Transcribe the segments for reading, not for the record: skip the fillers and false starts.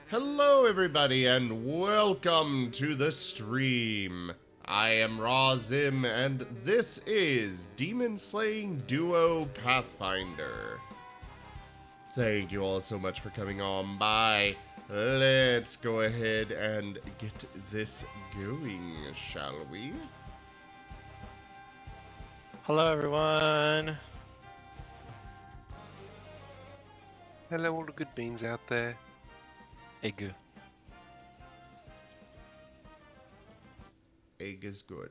Hello everybody and welcome to the stream. I am Razim and this is Demonslaying Duo Pathfinder. Thank you all so much for coming on by. Let's go ahead and get this going, shall we? Hello, everyone. Hello, all the good beans out there. Egg. Egg is good.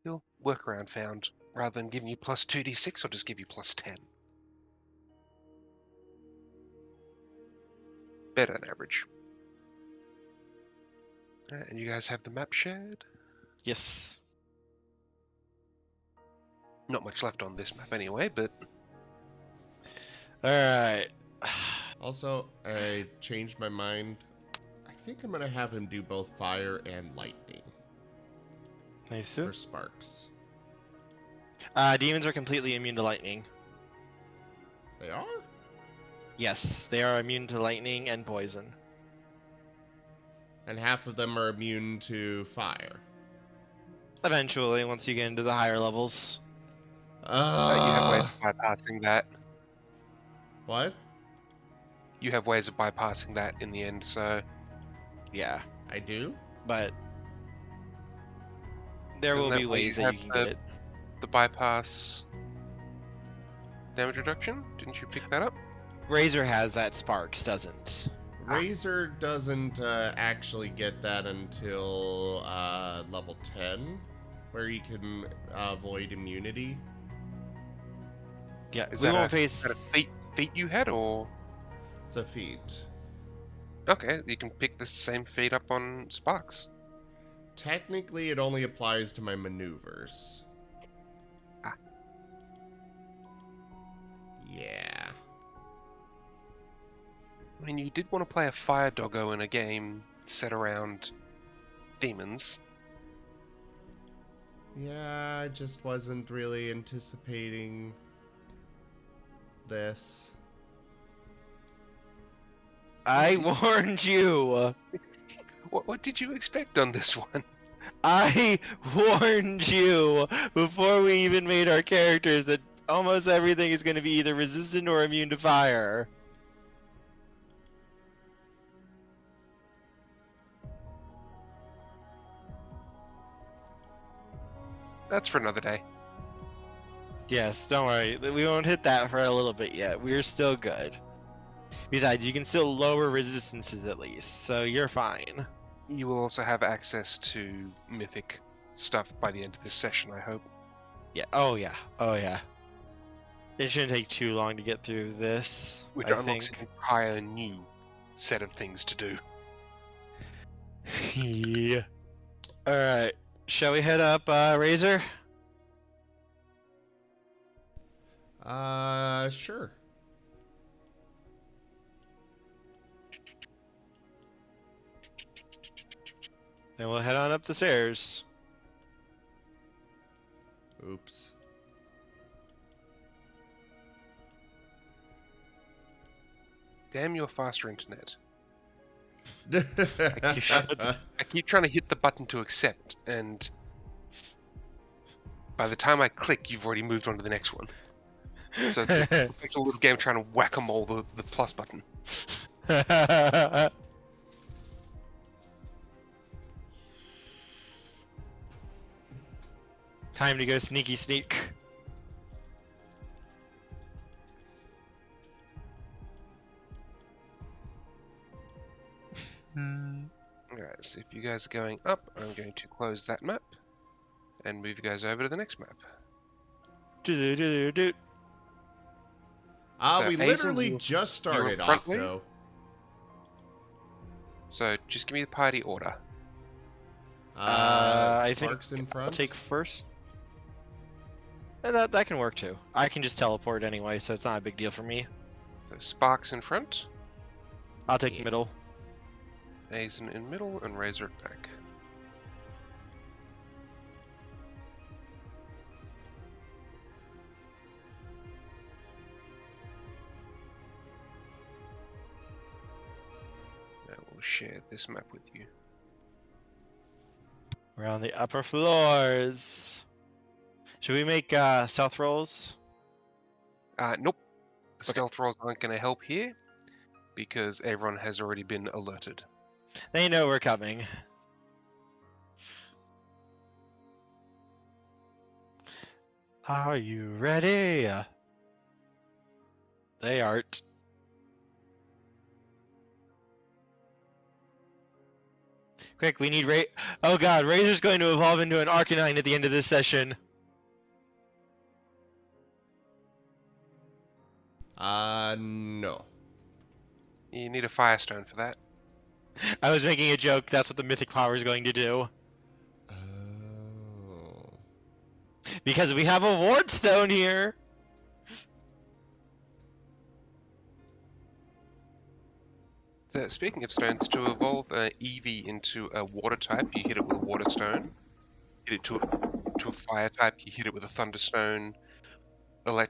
Your workaround found. Rather than giving you plus 2d6, I'll just give you plus 10. Better than average. And you guys have the map shared? Yes. Not much left on this map anyway, but... Alright. Also, I changed my mind. I think I'm gonna have him do both fire and lightning Nice. for sparks. Demons are completely immune to lightning. They are? Yes, they are immune to lightning and poison. And half of them are immune to fire. Eventually, once you get into the higher levels. you have ways of bypassing that. What? You have ways of bypassing that in the end, so... Yeah, I do? but there will Isn't be that why ways you that you have can get it. The bypass... damage reduction? Didn't you pick that up? Razor has that, Sparks doesn't. Razor doesn't actually get that until level 10, where you can avoid immunity. Yeah, Is we that won't a face... feat you had, or...? It's a feat. Okay, you can pick the same feat up on Sparks. Technically, it only applies to my maneuvers. Ah. Yeah. I mean, you did want to play a fire doggo in a game set around demons. Yeah, I just wasn't really anticipating this. I warned you! What did you expect on this one? I warned you before we even made our characters that almost everything is going to be either resistant or immune to fire. That's for another day. Yes, don't worry. We won't hit that for a little bit yet. We're still good. Besides, you can still lower resistances at least, so you're fine. You will also have access to mythic stuff by the end of this session, I hope. Yeah. Oh yeah. Oh yeah. It shouldn't take too long to get through this. Which I unlocks think. an entire new set of things to do. Yeah. All right. Shall we head up, Razor? Sure. Then we'll head on up the stairs. Oops. Damn your faster internet. You should. I keep trying to hit the button to accept, and by the time I click, you've already moved on to the next one. So it's a perfect little game trying to whack-a-mole the plus button. Time to go sneaky sneak. Alright, so if you guys are going up, I'm going to close that map and move you guys over to the next map. Do-do-do-do-do. So, We Hazen, literally you- just started front Octo. So just give me the party order. I think Sparks in front. I'll take first. And that can work too. I can just teleport anyway, so it's not a big deal for me. So Sparks in front, I'll take Yeah. middle. Hazen in middle, and Razor at back. share this map with you. We're on the upper floors. Should we make stealth rolls? Nope. Stealth rolls aren't going to help here because everyone has already been alerted. They know we're coming. Are you ready? They aren't. Quick, we need Oh god, Razor's going to evolve into an Arcanine at the end of this session. No. You need a Firestone for that. I was making a joke, that's what the Mythic Power is going to do. Oh. Because we have a Wardstone here! So, speaking of stones, to evolve Eevee into a water type, you hit it with a water stone. Hit it to a fire type, you hit it with a thunderstone. A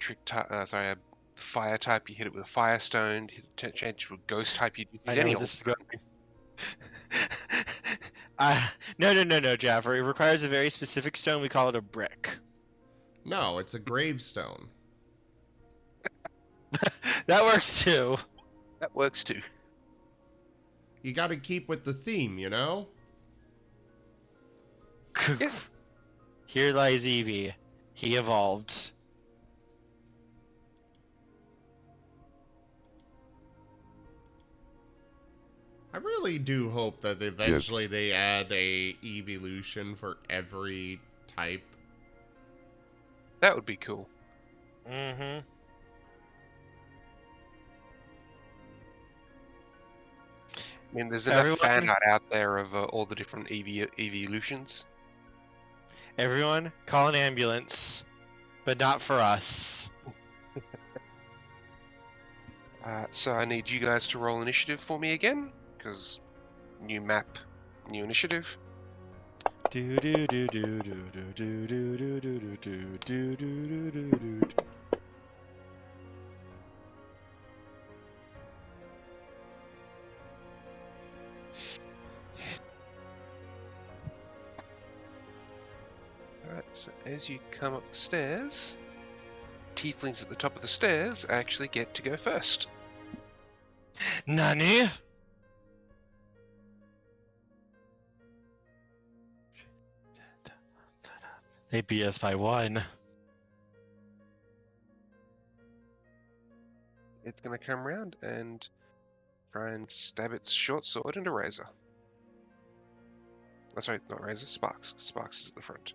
fire type, you hit it with a firestone. Change to a ghost type, you use I know any where old. this is going. No, Jaffer. It requires a very specific stone. We call it a brick. No, it's a gravestone. That works too. That works too. You gotta keep with the theme, you know? Yeah. Here lies Eevee. He evolved. I really do hope that eventually they add a evolution for every type. That would be cool. Mm-hmm. I mean, there's enough fan art out there of all the different evolutions. Everyone, call an ambulance. But not for us. So I need you guys to roll initiative for me again, because new map, new initiative. Do do do do do do do do do do do do do do do. Alright, so as you come up the stairs, tieflings at the top of the stairs actually get to go first. Nani? They beat us by 1. It's going to come around and try and stab its short sword into Razor. Oh, sorry, not Razor, Sparks. Sparks is at the front.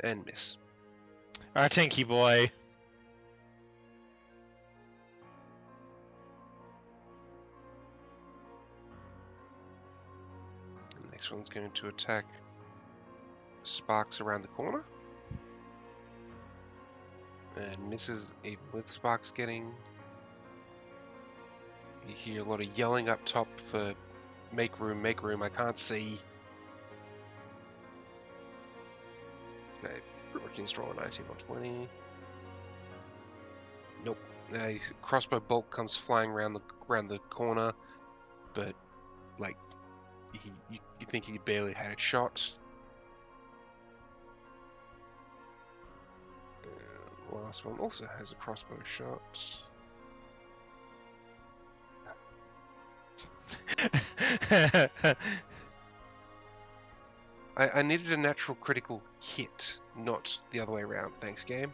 And miss. Our tanky boy. And the next one's going to attack Sparks around the corner. And misses even with Sparks getting... You hear a lot of yelling up top for make room, I can't see. Okay, Brookings roll a 19 or 20. Nope. Crossbow bolt comes flying around the corner, but like you think he barely had a shot. The last one also has a crossbow shot. I needed a natural critical hit, not the other way around. Thanks, game.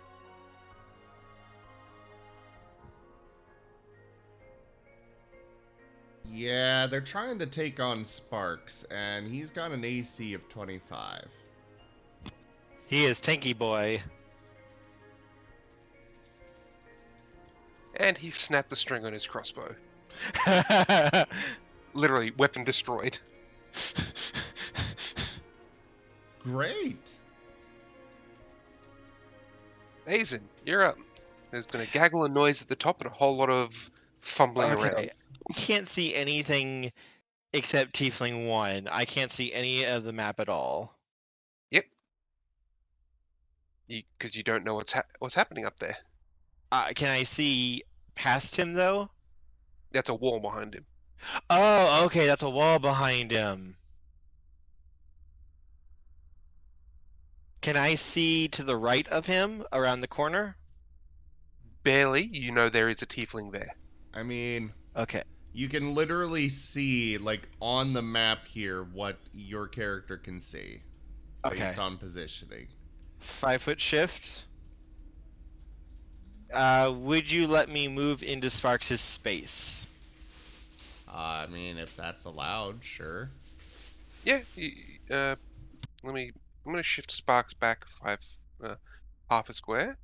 Yeah, they're trying to take on Sparks, and he's got an AC of 25. He is tanky boy. And he snapped the string on his crossbow. Literally, weapon destroyed. Great! Aizen, you're up. There's been a gaggle of noise at the top and a whole lot of fumbling around. I can't see anything except Tiefling 1. I can't see any of the map at all. Yep. Because you don't know what's happening up there. Can I see past him though? That's a wall behind him. Oh, okay, that's a wall behind him. Can I see to the right of him around the corner? Barely, you know there is a tiefling there. I mean, Okay. you can literally see, like, on the map here what your character can see Okay. based on positioning. 5-foot shift. Would you let me move into Sparks' space? I mean, if that's allowed, sure. Yeah. Let me. I'm gonna shift Sparks back half a square.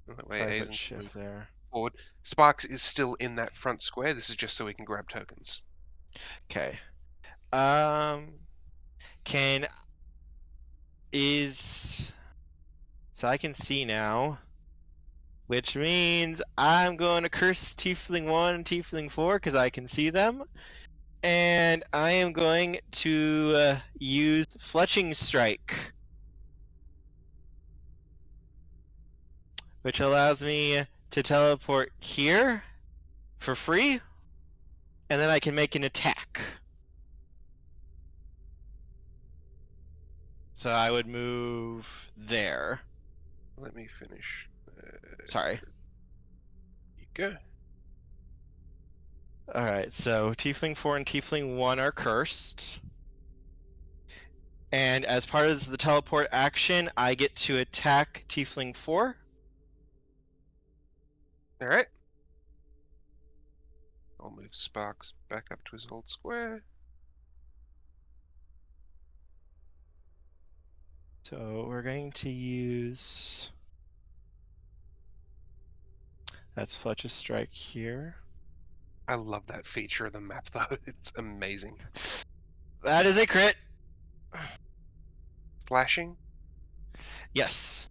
That way 5-foot Aiden can shift move there. forward. Sparks is still in that front square. This is just so we can grab tokens. Okay. Can is so I can see now, which means I'm going to curse Tiefling 1 and Tiefling 4 because I can see them. And I am going to use Fletching Strike, which allows me to teleport here for free, and then I can make an attack. So I would move there. Let me finish. Sorry. You go. Alright, so Tiefling 4 and Tiefling 1 are cursed. And as part of the teleport action, I get to attack Tiefling 4. All right. I'll move Sparks back up to his old square. So we're going to use... That's Fletch's Strike here. I love that feature of the map, though. It's amazing. That is a crit! Flashing, Yes.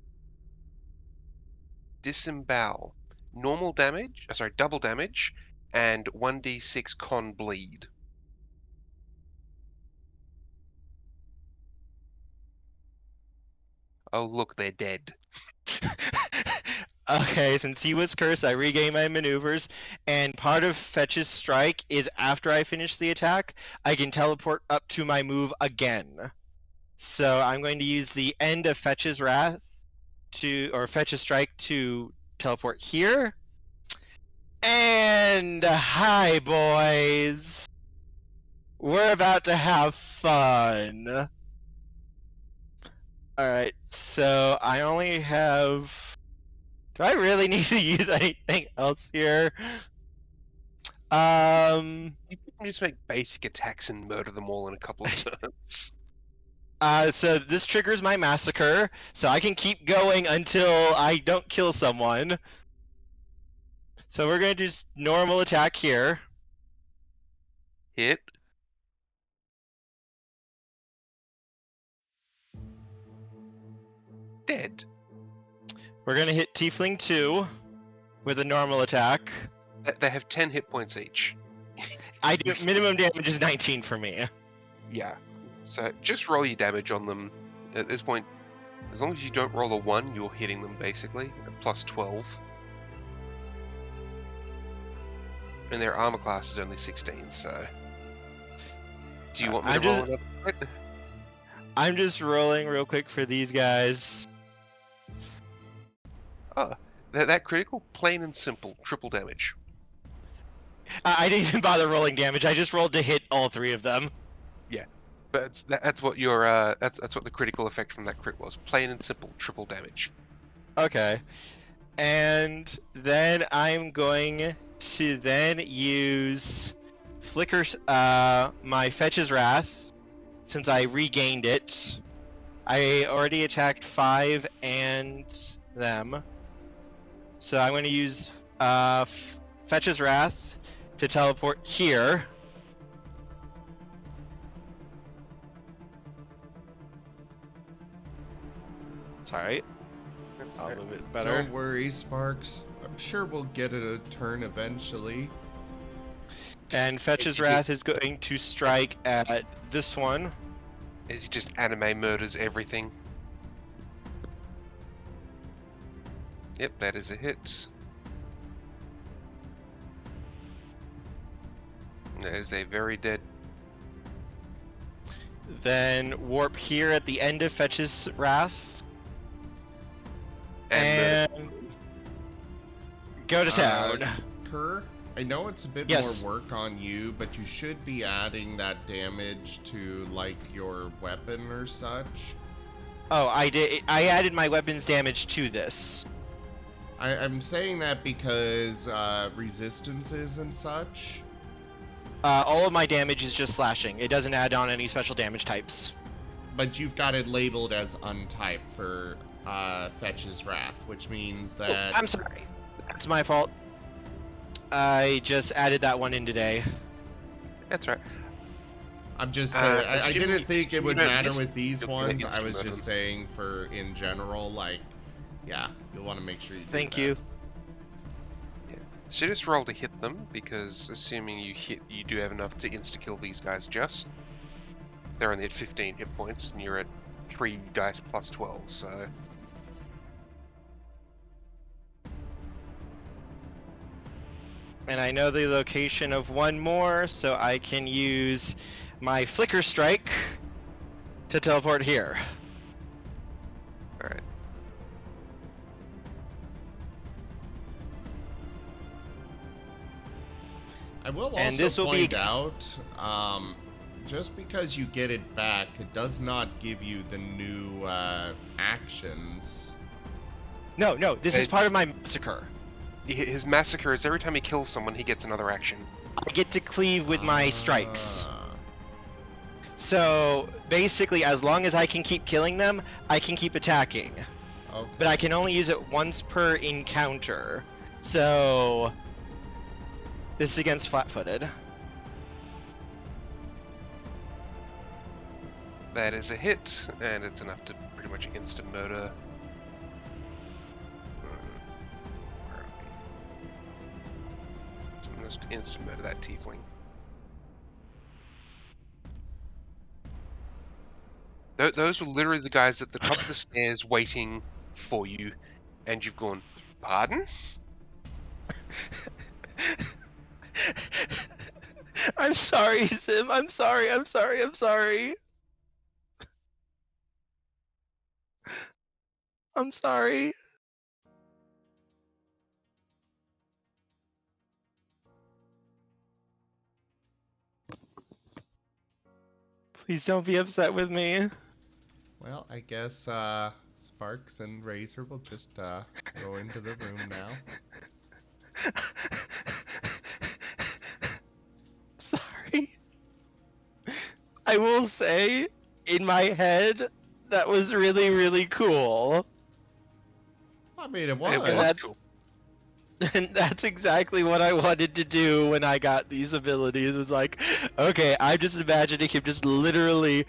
disembowel, normal damage. Sorry, double damage, and 1d6 con bleed. Oh look, they're dead. Okay, since he was cursed, I regain my maneuvers, and part of Fetch's Strike is after I finish the attack, I can teleport up to my move again. So I'm going to use the end of Fetch's Wrath or Fetch's Strike to teleport here. And hi, boys! We're about to have fun. Alright, so I only have... Do I really need to use anything else here? You can just make basic attacks and murder them all in a couple of turns. So this triggers my massacre, so I can keep going until I don't kill someone. So we're gonna do normal attack here. Hit. Dead. We're gonna hit Tiefling 2 with a normal attack. They have 10 hit points each. I do minimum damage is 19 for me. Yeah. So just roll your damage on them. At this point, as long as you don't roll a 1, you're hitting them basically. At plus 12. And their armor class is only 16, so... Do you want me to roll another crit? I'm just rolling real quick for these guys. Oh, that critical, plain and simple, triple damage. I didn't even bother rolling damage. I just rolled to hit all 3 of them. Yeah, but that's what your that's what the critical effect from that crit was. Plain and simple, triple damage. Okay. And then I'm going to then use my Fetch's Wrath, since I regained it. I already attacked 5 and them. So I'm going to use Fetch's Wrath to teleport here. Sorry. I'll move it better. Don't worry, Sparks. I'm sure we'll get it a turn eventually. And Fetch's Wrath is going to strike at this one. As he just anime murders everything. Yep, that is a hit. That is a very dead. Then warp here at the end of Fetch's Wrath. And And go to town. Kerr, I know it's a bit Yes. more work on you, but you should be adding that damage to, like, your weapon or such. Oh, I did. I added my weapons damage to this. I'm saying that because resistances and such. All of my damage is just slashing. It doesn't add on any special damage types. But you've got it labeled as untyped for Fetch's Wrath, which means Oh, that... I'm sorry. That's my fault. I just added that one in today. that's right. I'm just saying, I assuming didn't think it you would don't matter miss- with these you'll get ones. I instant was murder. just saying for in general, like, yeah, you'll want to make sure you do Thank that. you. So just roll to hit them, because assuming you hit, you do have enough to insta-kill these guys just. They're only at 15 hit points, and you're at 3 dice plus 12, so... And I know the location of one more, so I can use my Flicker Strike to teleport here. Alright. I will And also this will be point out, just because you get it back, it does not give you the new actions. No, this is part of my Massacre. His massacre is every time he kills someone, he gets another action. I get to cleave with my strikes. Ah. So basically, as long as I can keep killing them, I can keep attacking. Okay. But I can only use it once per encounter. So this is against flat-footed. That is a hit, and it's enough to pretty much instant murder. Where are we? So I'm just instant murder that tiefling. Those were literally the guys at the top of the stairs waiting for you, and you've gone, pardon? I'm sorry, Sim. I'm sorry. I'm sorry. I'm sorry. I'm sorry. Please don't be upset with me. Well, I guess Sparks and Razor will just go into the room now. Sorry. I will say, in my head, that was really, really cool. I mean, it It was. was that's- cool. And that's exactly what I wanted to do when I got these abilities. It's like, okay, I'm just imagining him just literally...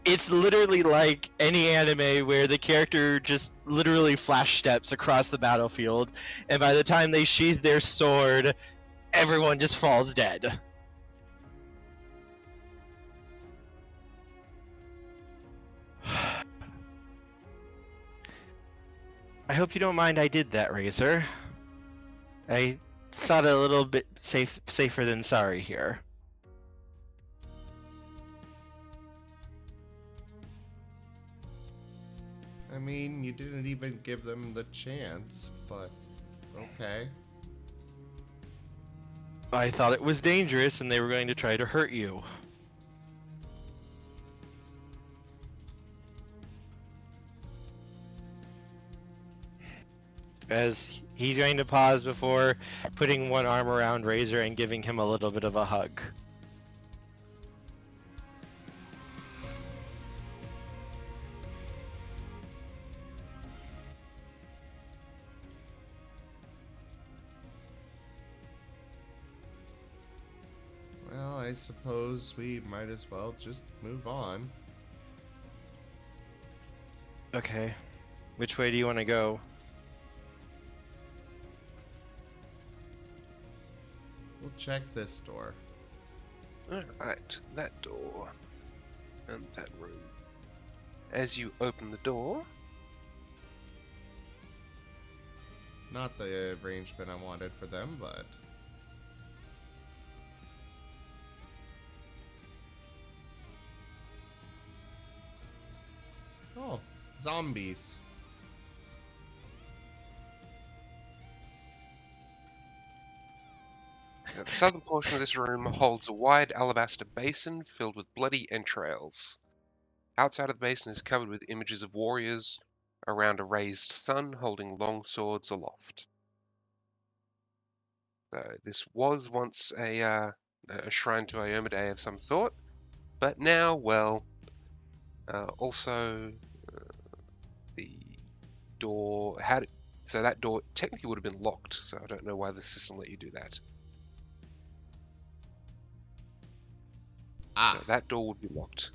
It's literally like any anime where the character just literally flash steps across the battlefield, and by the time they sheath their sword, everyone just falls dead. I hope you don't mind I did that, Razor. I thought a little bit safer than sorry here. I mean, you didn't even give them the chance, but okay. I thought it was dangerous and they were going to try to hurt you. As he's going to pause before putting one arm around Razor and giving him a little bit of a hug. Well, I suppose we might as well just move on. Okay. Which way do you want to go? We'll check this door. Alright, that door. And that room. As you open the door, Not the arrangement I wanted for them, but Oh, zombies. Now, the southern portion of this room holds a wide alabaster basin filled with bloody entrails. Outside of the basin is covered with images of warriors around a raised sun holding long swords aloft. This was once a shrine to Iomedae of some sort, but now, well, also the door had so that door technically would have been locked. So I don't know why the system let you do that. Ah, So that door would be locked.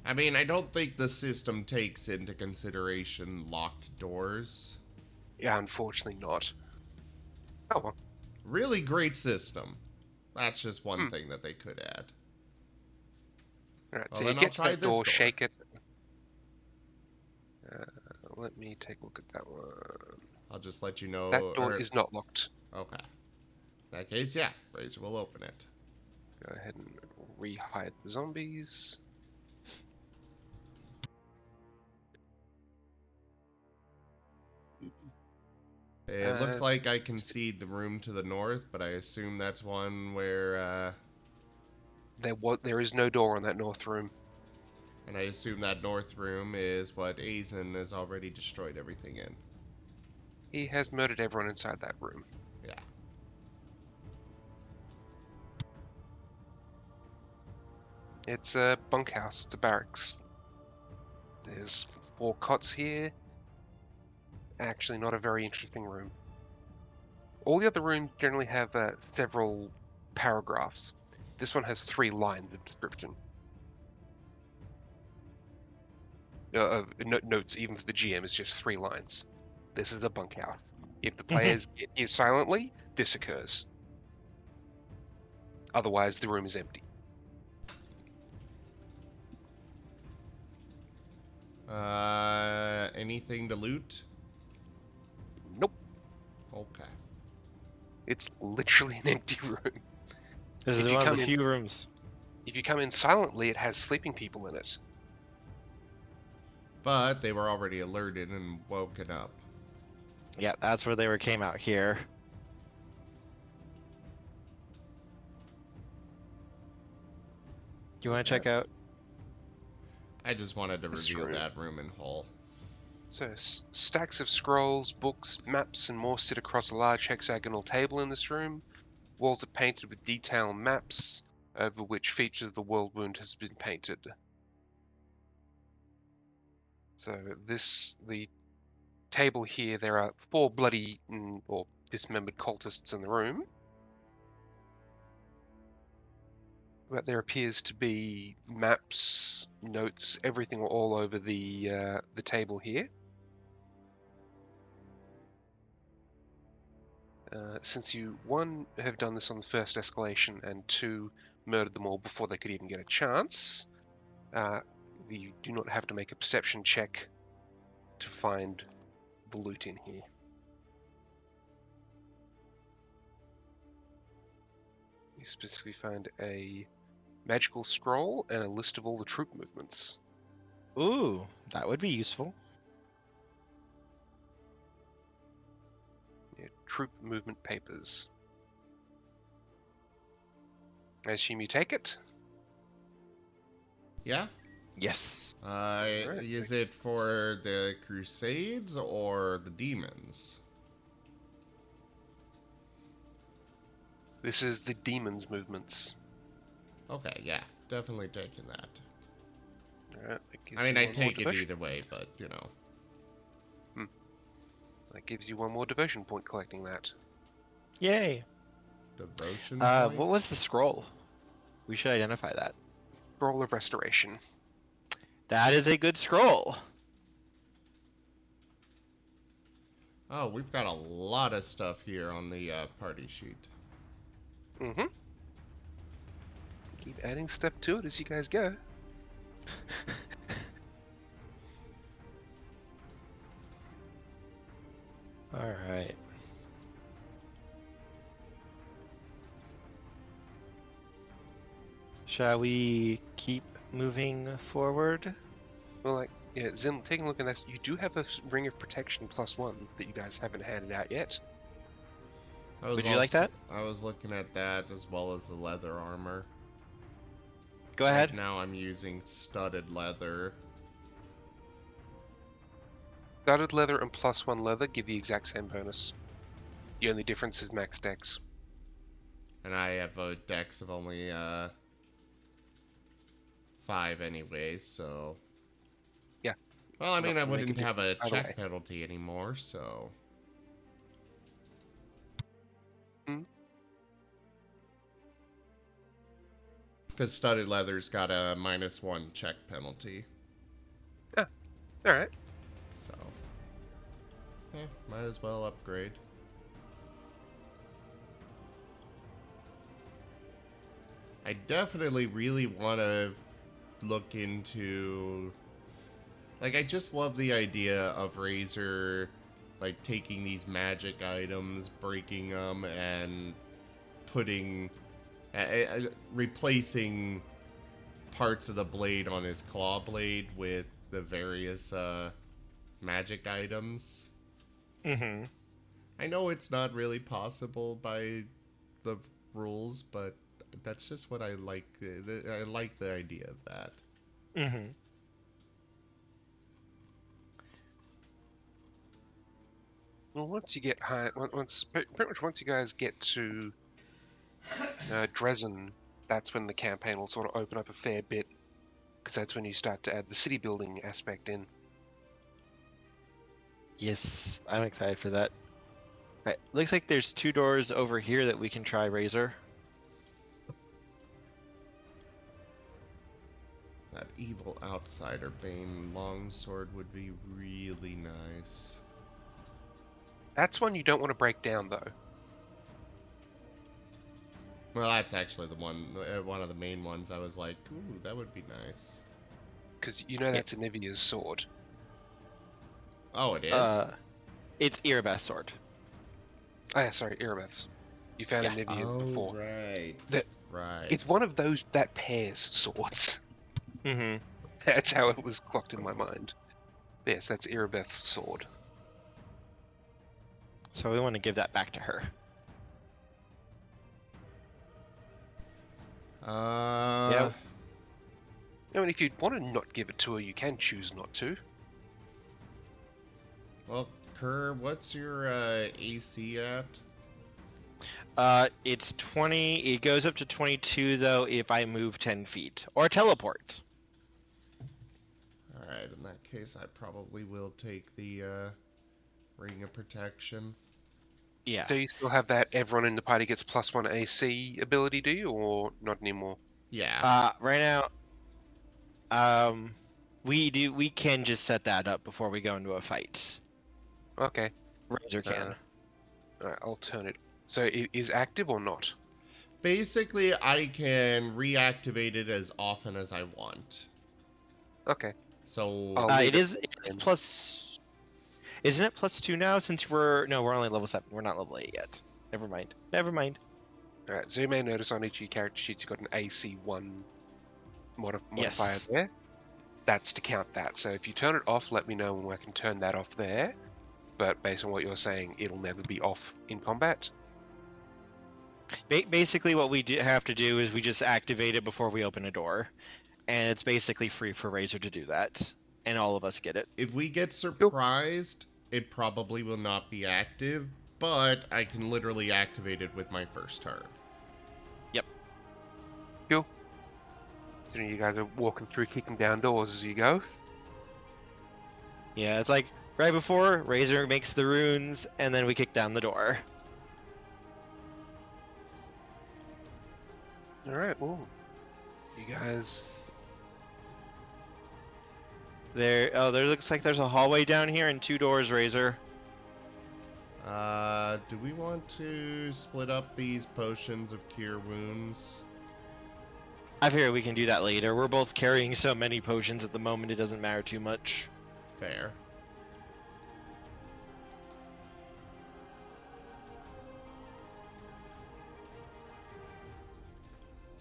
I mean, I don't think the system takes into consideration locked doors. Yeah, unfortunately not. Oh well. Really great system. That's just one Hmm. thing that they could add. Alright, Well, so you then I'll get to try that this door, door. shake it. Let me take a look at that one. I'll just let you know. That door is not locked. Okay. In that case, yeah, Razor will open it. Go ahead and re-hide the zombies. It looks like I can see the room to the north, but I assume that's one where, There is no door on that north room. and I assume that north room is what Azen has already destroyed everything in. He has murdered everyone inside that room. Yeah. It's a bunkhouse. It's a barracks. There's 4 cots here. Actually, not a very interesting room. All the other rooms generally have several paragraphs. This one has 3 lines of description. Notes, even for the GM, is just 3 lines. This is a bunkhouse. If the players get here silently, this occurs. Otherwise, the room is empty. Anything to loot? Nope. Okay. It's literally an empty room. This If is you one of come the in- few rooms. If you come in silently, it has sleeping people in it. But they were already alerted and woken up. Yeah, that's where they came out here. Do you want to check out? I just wanted to This reveal room. that room in whole. So, stacks of scrolls, books, maps, and more sit across a large hexagonal table in this room. Walls are painted with detailed maps, over which features of the world wound has been painted. So the table here, there are 4 bloody or dismembered cultists in the room. But there appears to be maps, notes, everything all over the table here. Since you, 1, have done this on the first escalation, and 2, murdered them all before they could even get a chance, you do not have to make a perception check to find the loot in here. You specifically find a magical scroll and a list of all the troop movements. Ooh, that would be useful. Yeah, troop movement papers. I assume you take it? Yeah? Yes. Is it for the Crusades or the Demons? This is the demons' movements. Okay, yeah, definitely taking that. Alright, that gives I mean, you I one more take it devotion. either way, but, you know. That gives you 1 more devotion point collecting that. Yay. Devotion What point? was the scroll? We should identify that. Scroll of Restoration. That is a good scroll. Oh, we've got a lot of stuff here on the party sheet. Mm-hmm. Keep adding stuff to it as you guys go. All right. Shall we keep moving forward? Well, like, yeah, Zim, taking a look at this, you do have a ring of protection +1 that you guys haven't handed out yet. Would you like that? I was looking at that as well as the leather armor. Go ahead. Right now I'm using studded leather. Studded leather and +1 leather give the exact same bonus. The only difference is max dex. And I have a dex of only 5 anyway, so... Yeah. Well, I mean, Not I to make a wouldn't have a difference either way. check penalty anymore, so... Because studded leather's got a -1 check penalty. Alright. So... might as well upgrade. I definitely really want to look into... Like, I just love the idea of Razor, like, taking these magic items, breaking them, and putting... replacing parts of the blade on his claw blade with the various, magic items. Mm-hmm. I know it's not really possible by the rules, but that's just what I like. I like the idea of that. Mm-hmm. Well, once you get high, pretty much once you guys get to Dresden, that's when the campaign will sort of open up a fair bit, because that's when you start to add the city building aspect in. Yes, I'm excited for that. Right, looks like there's 2 doors over here that we can try, Razor. That evil outsider Bane longsword would be really nice. That's one you don't want to break down, though. Well, that's actually the one of the main ones. I was like, ooh, that would be nice. Because you know that's Anivia's sword. Oh, it is? It's Erebeth's sword. Oh, yeah, sorry, Erebeth's. You found Yeah. Anivia's before. Right. That- Right. It's one of those that pairs swords. Mm-hmm. That's how it was clocked in my mind. Yes, that's Erebeth's sword. So we want to give that back to her. I mean, if you want to not give it to her, you can choose not to. Well, Kerr, what's your AC at? It's 20. It goes up to 22 though if I move 10 feet or teleport. Alright, in that case, I probably will take the Ring of Protection. Yeah. Do you still have that everyone in the party gets +1 AC ability, do you, or not anymore? Yeah. Right now, we can just set that up before we go into a fight. Okay. Razor can. Alright, I'll turn it. So it is active or not? Basically, I can reactivate it as often as I want. Okay. So... I'll It's plus. Isn't it +2 now? Since we're only level 7. We're not level 8 yet. Never mind. Never mind. Alright, so you may notice on each of your character sheets you've got an AC1 modifier Yes. there. That's to count that. So if you turn it off, let me know and I can turn that off there. But based on what you're saying, it'll never be off in combat. Basically, what we have to do is we just activate it before we open a door, and it's basically free for Razor to do that, and all of us get it. If we get surprised, it probably will not be active, but I can literally activate it with my first turn. Yep. Cool. So you guys are walking through, kicking down doors as you go. Yeah, it's like right before Razor makes the runes, and then we kick down the door. Alright, well. You guys... There looks like there's a hallway down here and 2 doors, Razor. Do we want to split up these potions of cure wounds? I figure we can do that later. We're both carrying so many potions at the moment, it doesn't matter too much. Fair.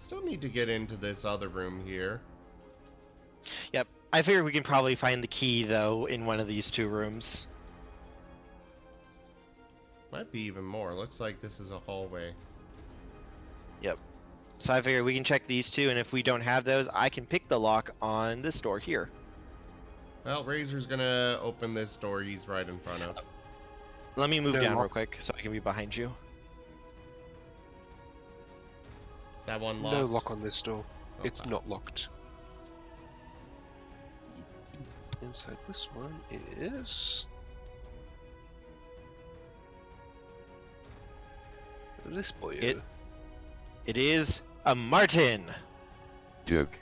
Still need to get into this other room here. Yep. I figure we can probably find the key, though, in one of these two rooms. Might be even more. Looks like this is a hallway. Yep. So I figure we can check these two, and if we don't have those, I can pick the lock on this door here. Well, Razor's gonna open this door he's right in front of. Let me move No down lock. real quick so I can be behind you. Is that one locked? No lock on this door. Okay. It's not locked. Inside this one is... this boy. It is a Martin. Joke.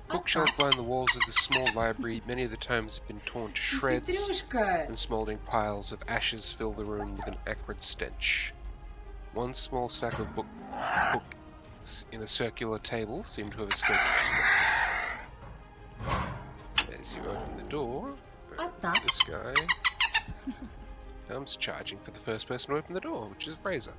Bookshelves line the walls of this small library. Many of the tomes have been torn to shreds, and smouldering piles of ashes fill the room with an acrid stench. One small stack of books in a circular table seem to have escaped destruction. As you open the door, this guy comes charging for the first person to open the door, which is Razor.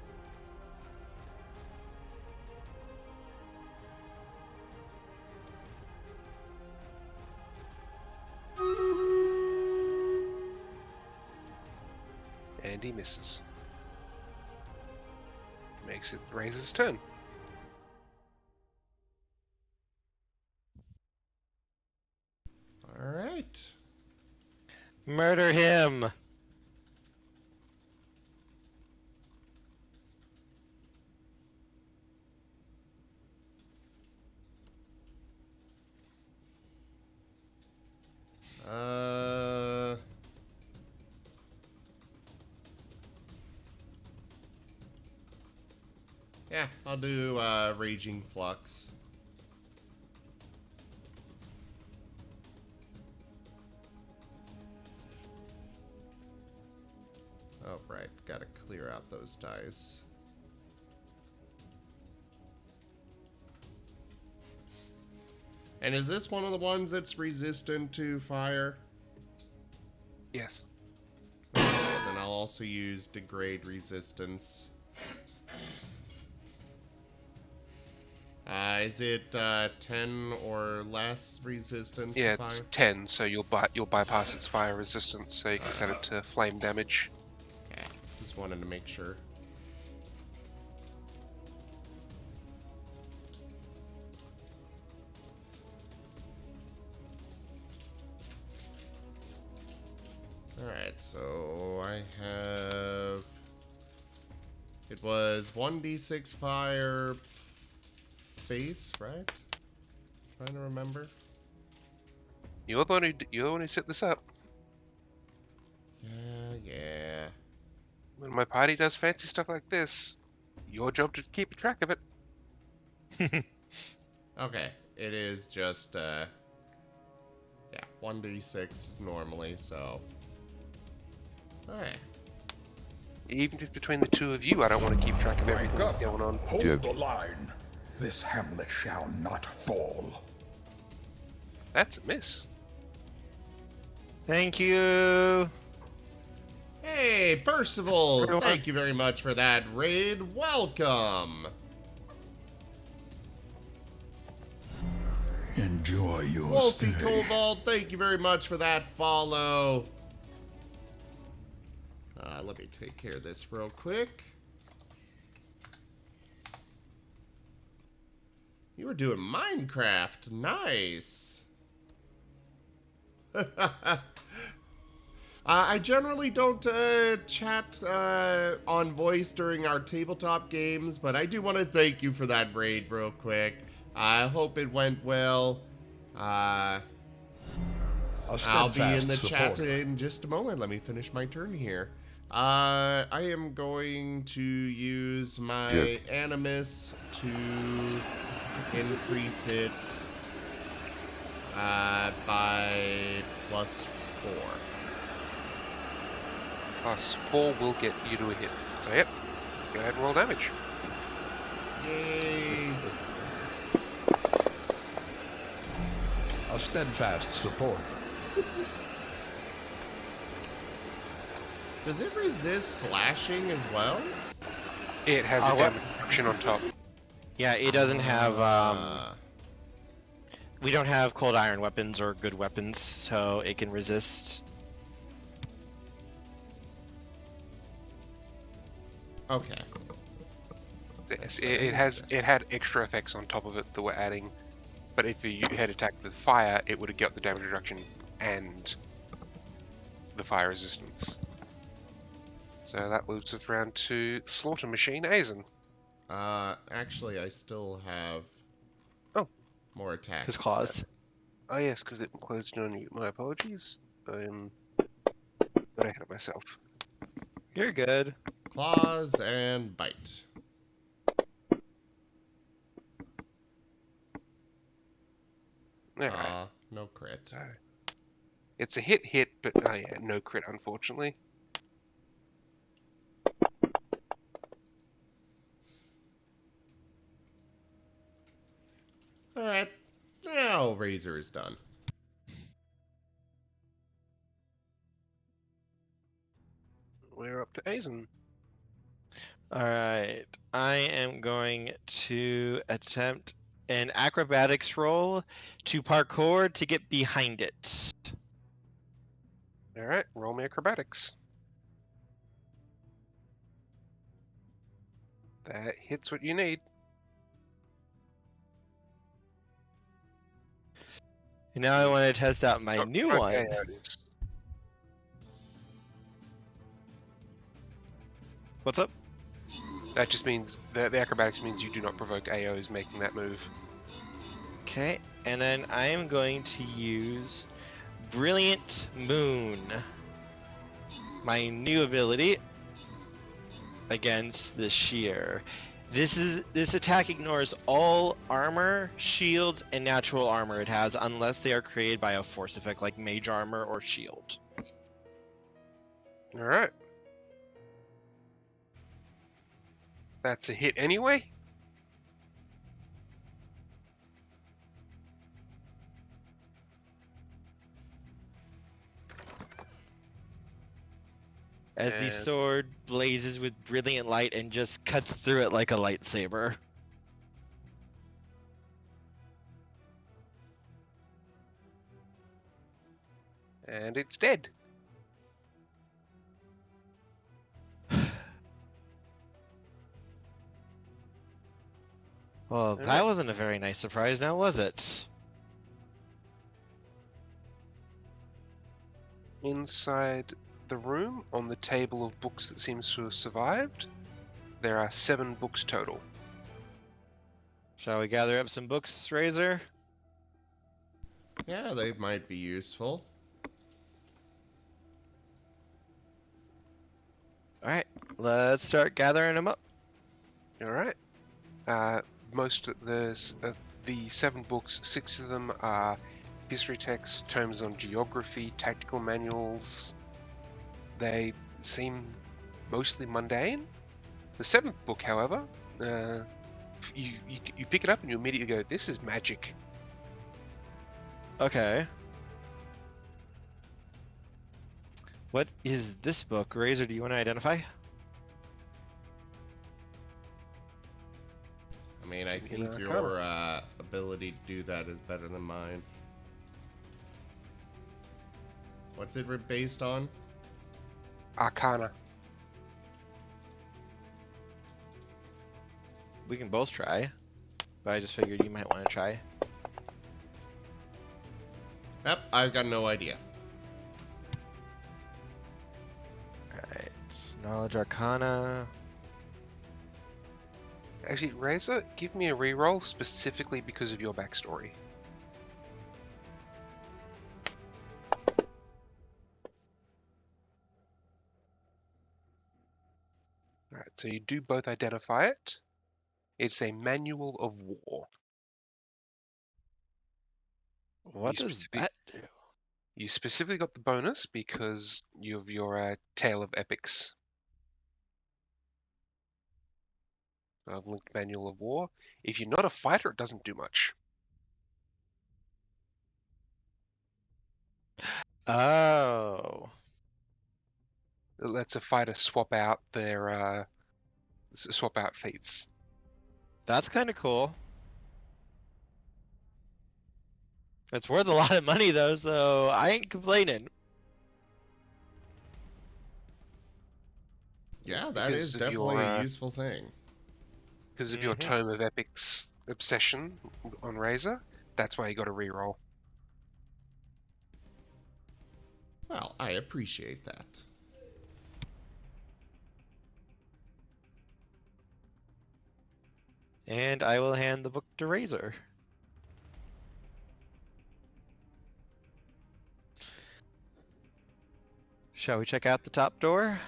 And he misses. Makes it Razor's turn. Alright. Murder him. Yeah, I'll do Raging Flux. Oh, right. Gotta clear out those dice. And is this one of the ones that's resistant to fire? Yes. Okay, then I'll also use Degrade Resistance. Is it 10 or less resistance Yeah, to fire? it's 10, so you'll bypass its fire resistance, so you can set it to flame damage. Yeah, just wanted to make sure. Alright, so I have... It was 1d6 fire base, right? Trying to remember. You're the one who set this up. Yeah. When my party does fancy stuff like this, your job to keep track of it. Okay, it is just, yeah, 1d6 normally, so... Alright. Even just between the two of you, I don't want to keep track of everything that's going on. Hold Joke. the line. This hamlet shall not fall. That's a miss. Thank you. Hey, Percivals! Thank you very much for that raid. Welcome! Enjoy your Wolfie stay. Cobalt, thank you very much for that follow. Let me take care of this real quick. You were doing Minecraft. Nice. I generally don't chat on voice during our tabletop games, but I do want to thank you for that raid real quick. I hope it went well. I'll be in the chat in just a moment. Let me finish my turn here. I am going to use my Animus to increase it by +4. +4 will get you to a hit. So yep, go ahead and roll damage. Yay! A steadfast support. Does it resist slashing as well? It has a What? damage reduction on top. Yeah, it doesn't have Ah. we don't have cold iron weapons or good weapons, so it can resist. Okay. Yes, it had extra effects on top of it that were adding, but if you had attacked with fire, it would have got the damage reduction and the fire resistance. So that loops us around to Slaughter Machine Aizen. Actually, I still have Oh. more attacks. His claws. Oh yes, because it closed on you. My apologies. Got ahead of myself. You're good. Claws and bite. Alright. No crit. It's a hit, but oh yeah, no crit, unfortunately. Alright. Now Razor is done. We're up to Aizen. Alright. I am going to attempt an acrobatics roll to parkour to get behind it. Alright, roll me acrobatics. That hits what you need. And now I want to test out my Oh, new okay, one. there it is. What's up? That just means the acrobatics means you do not provoke AOs making that move. Okay, and then I am going to use Brilliant Moon, my new ability against the Shear. This attack ignores all armor, shields, and natural armor it has unless they are created by a force effect like mage armor or shield. Alright. That's a hit anyway. As the And- sword blazes with brilliant light and just cuts through it like a lightsaber. And it's dead. Well, that Alright. wasn't a very nice surprise now, was it? Inside the room, on the table of books that seems to have survived, there are 7 books total. Shall we gather up some books, Razor? Yeah, they might be useful. Alright, let's start gathering them up. Alright. Most of the 7 books, 6 of them are history texts, terms on geography, tactical manuals. They seem mostly mundane. The 7th book, however, you pick it up and you immediately go, "This is magic." Okay. What is this book? Razor, do you want to identify? I mean, I Maybe think an your ability to do that is better than mine. What's it based on? Arcana. We can both try, but I just figured you might want to try. Yep, I've got no idea. Alright, Knowledge Arcana. Actually, Razor, give me a reroll specifically because of your backstory. Alright, so you do both identify it. It's a manual of war. What You does specific- that do? You specifically got the bonus because of your Tale of Epics. I've linked Manual of War. If you're not a fighter, it doesn't do much. Oh. It lets a fighter swap out their swap out feats. That's kind of cool. It's worth a lot of money though, so I ain't complaining. Yeah, It's that because is of definitely your, a useful thing. Because of your Mhm. Tome of Epics obsession on Razor. That's why you got to reroll. Well, I appreciate that. And I will hand the book to Razor. Shall we check out the top door?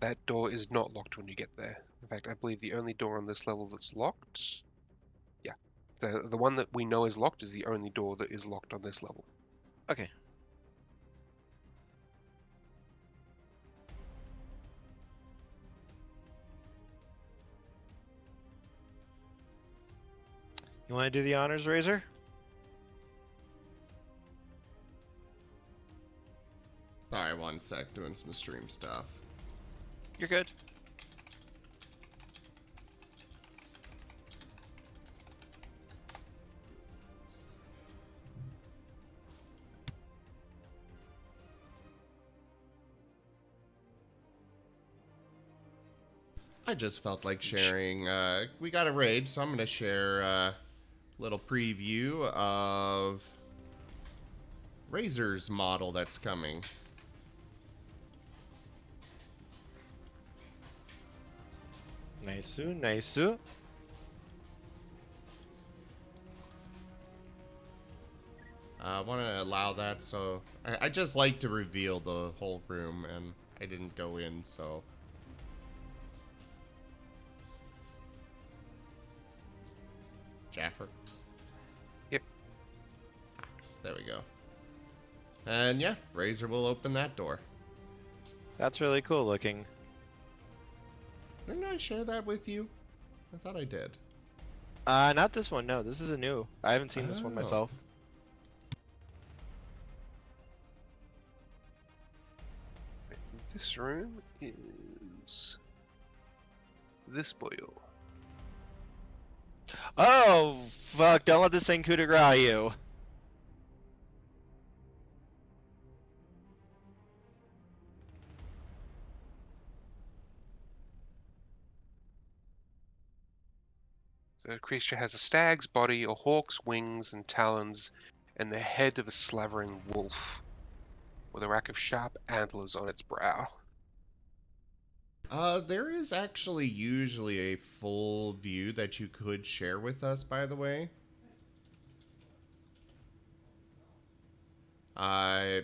That door is not locked when you get there. In fact, I believe the only door on this level that's locked. Yeah, the one that we know is locked is the only door that is locked on this level. Okay. You want to do the honors, Razor? Sorry, one sec, doing some stream stuff. You're good. I just felt like sharing. We got a raid, so I'm going to share a little preview of Razor's model that's coming. Nice, nice. I want to allow that, so I just like to reveal the whole room, and I didn't go in, so. Jaffer. Yep. There we go. And yeah, Razor will open that door. That's really cool looking. Didn't I share that with you? I thought I did. Not this one. No, this is a new. I haven't seen this one Oh. myself. This room is this boil. Oh, fuck. Don't let this thing coup de grace you. So a creature has a stag's body, a hawk's wings and talons, and the head of a slavering wolf, with a rack of sharp antlers on its brow. There is actually usually a full view that you could share with us, by the way. I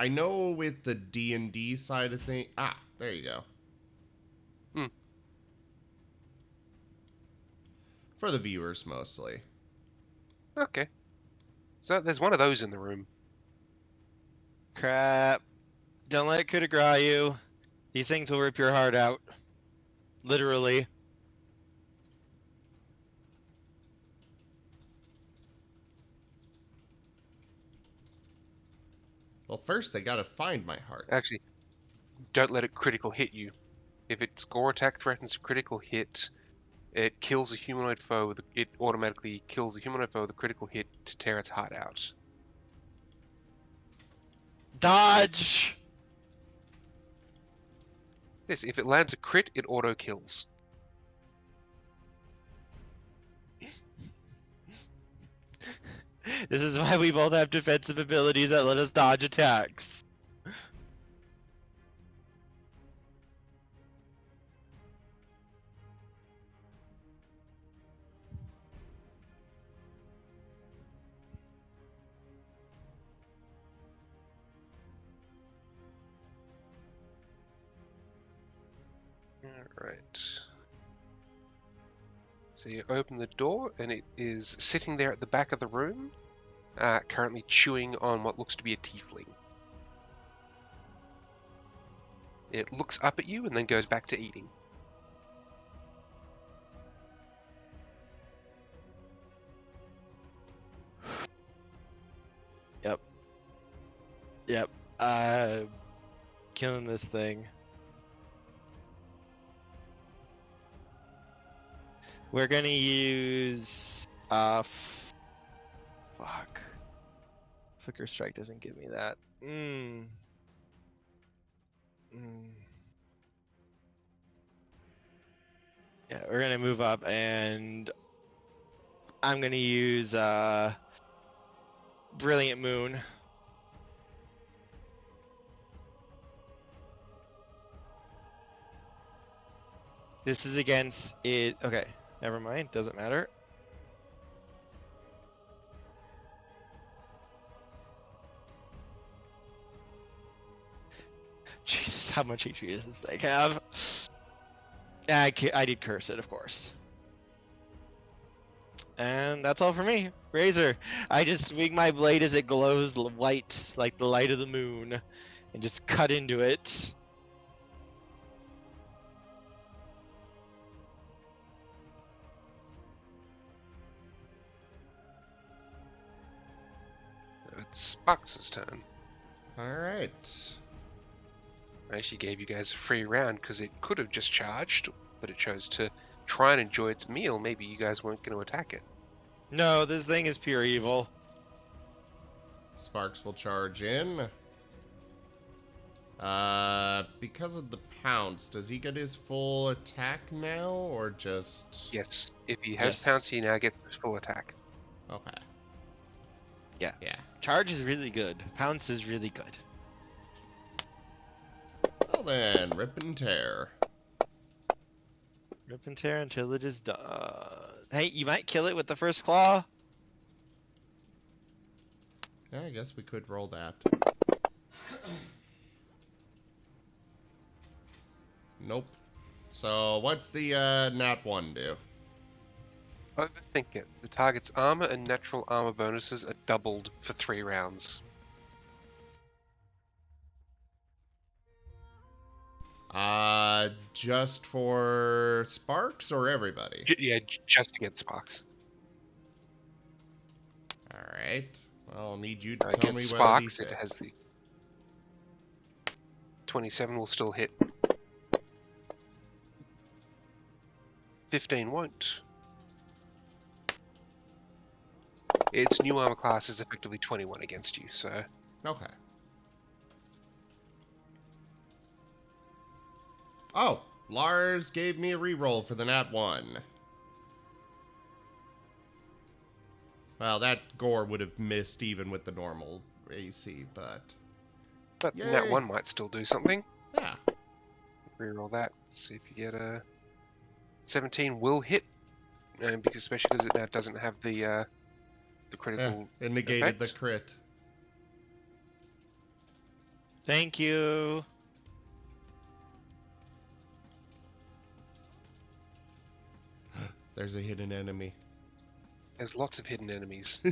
know with the D&D side of things. Ah, there you go. Hmm. For the viewers, mostly. Okay. So there's one of those in the room. Crap. Don't let it coup de grace you. These things will rip your heart out. Literally. Well, first they gotta find my heart. Actually, don't let it critical hit you. If its gore attack threatens a critical hit, it kills a humanoid foe. It automatically kills a humanoid foe with a critical hit to tear its heart out. Dodge! Yes, if it lands a crit, it auto kills. This is why we both have defensive abilities that let us dodge attacks. Alright. So you open the door, and it is sitting there at the back of the room, currently chewing on what looks to be a tiefling. It looks up at you and then goes back to eating. Yep. Killing this thing. We're gonna use fuck. Flicker Strike doesn't give me that. Yeah, we're gonna move up and I'm gonna use Brilliant Moon. This is against it. Okay, never mind. Doesn't matter. Jesus, how much HP does this thing have? I did curse it, of course. And that's all for me. Razor. I just swing my blade as it glows white, like the light of the moon, and just cut into it. It's Sparks' turn. Alright. I actually gave you guys a free round because it could have just charged, but it chose to try and enjoy its meal. Maybe you guys weren't going to attack it. No, this thing is pure evil. Sparks will charge in. Because of the pounce, does he get his full attack now, or just... Yes, if he has Yes. pounce, he now gets his full attack. Okay. Yeah. Yeah. Charge is really good. Pounce is really good. Well then, rip and tear. Rip and tear until it is done. Hey, you might kill it with the first claw. Yeah, I guess we could roll that. Nope. So, what's the nat 1 do? Overthink it. The target's armor and natural armor bonuses are doubled for 3 rounds. Just for Sparks or everybody? Yeah, just against Sparks. Alright. Well, I'll need you to tell me Against what Sparks, he it said. has the 27 will still hit. 15 won't. Its new armor class is effectively 21 against you, so... Okay. Oh, Lars gave me a reroll for the nat 1. Well, that gore would have missed even with the normal AC, but... But Yay. that one might still do something. Yeah. Reroll that. See if you get a 17 will hit, because especially because it now doesn't have the critical. It negated effect. the crit. Thank you. There's a hidden enemy. There's lots of hidden enemies.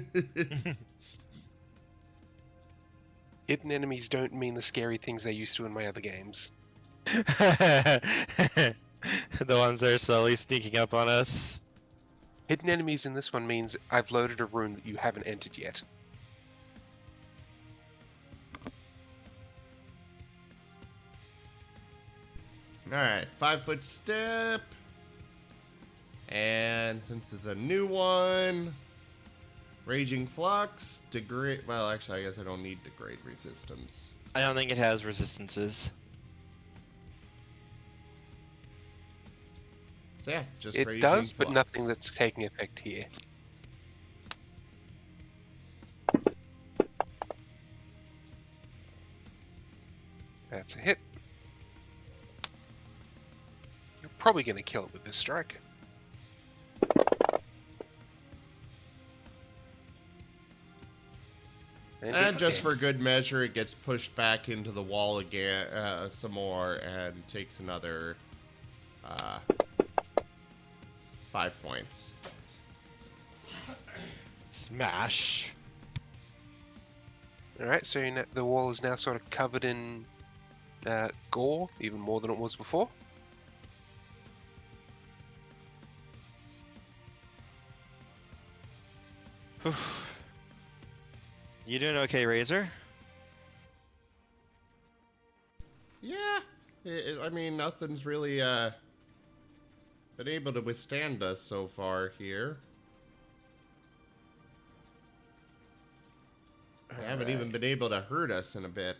Hidden enemies don't mean the scary things they used to in my other games. The ones that are slowly sneaking up on us. Hidden enemies in this one means I've loaded a room that you haven't entered yet. Alright, 5-foot step. And since it's a new one, Raging Flux, degrade. Well, actually, I guess I don't need degrade resistance. I don't think it has resistances. So yeah, just It Raging does, but Flux. nothing that's taking effect here. That's a hit. You're probably going to kill it with this strike. And just for good measure, it gets pushed back into the wall again, some more, and takes another 5 points. Smash. Alright, so the wall is now sort of covered in gore, even more than it was before. You doing okay, Razor? I mean, nothing's really been able to withstand us so far here. They haven't even been able to hurt us in a bit.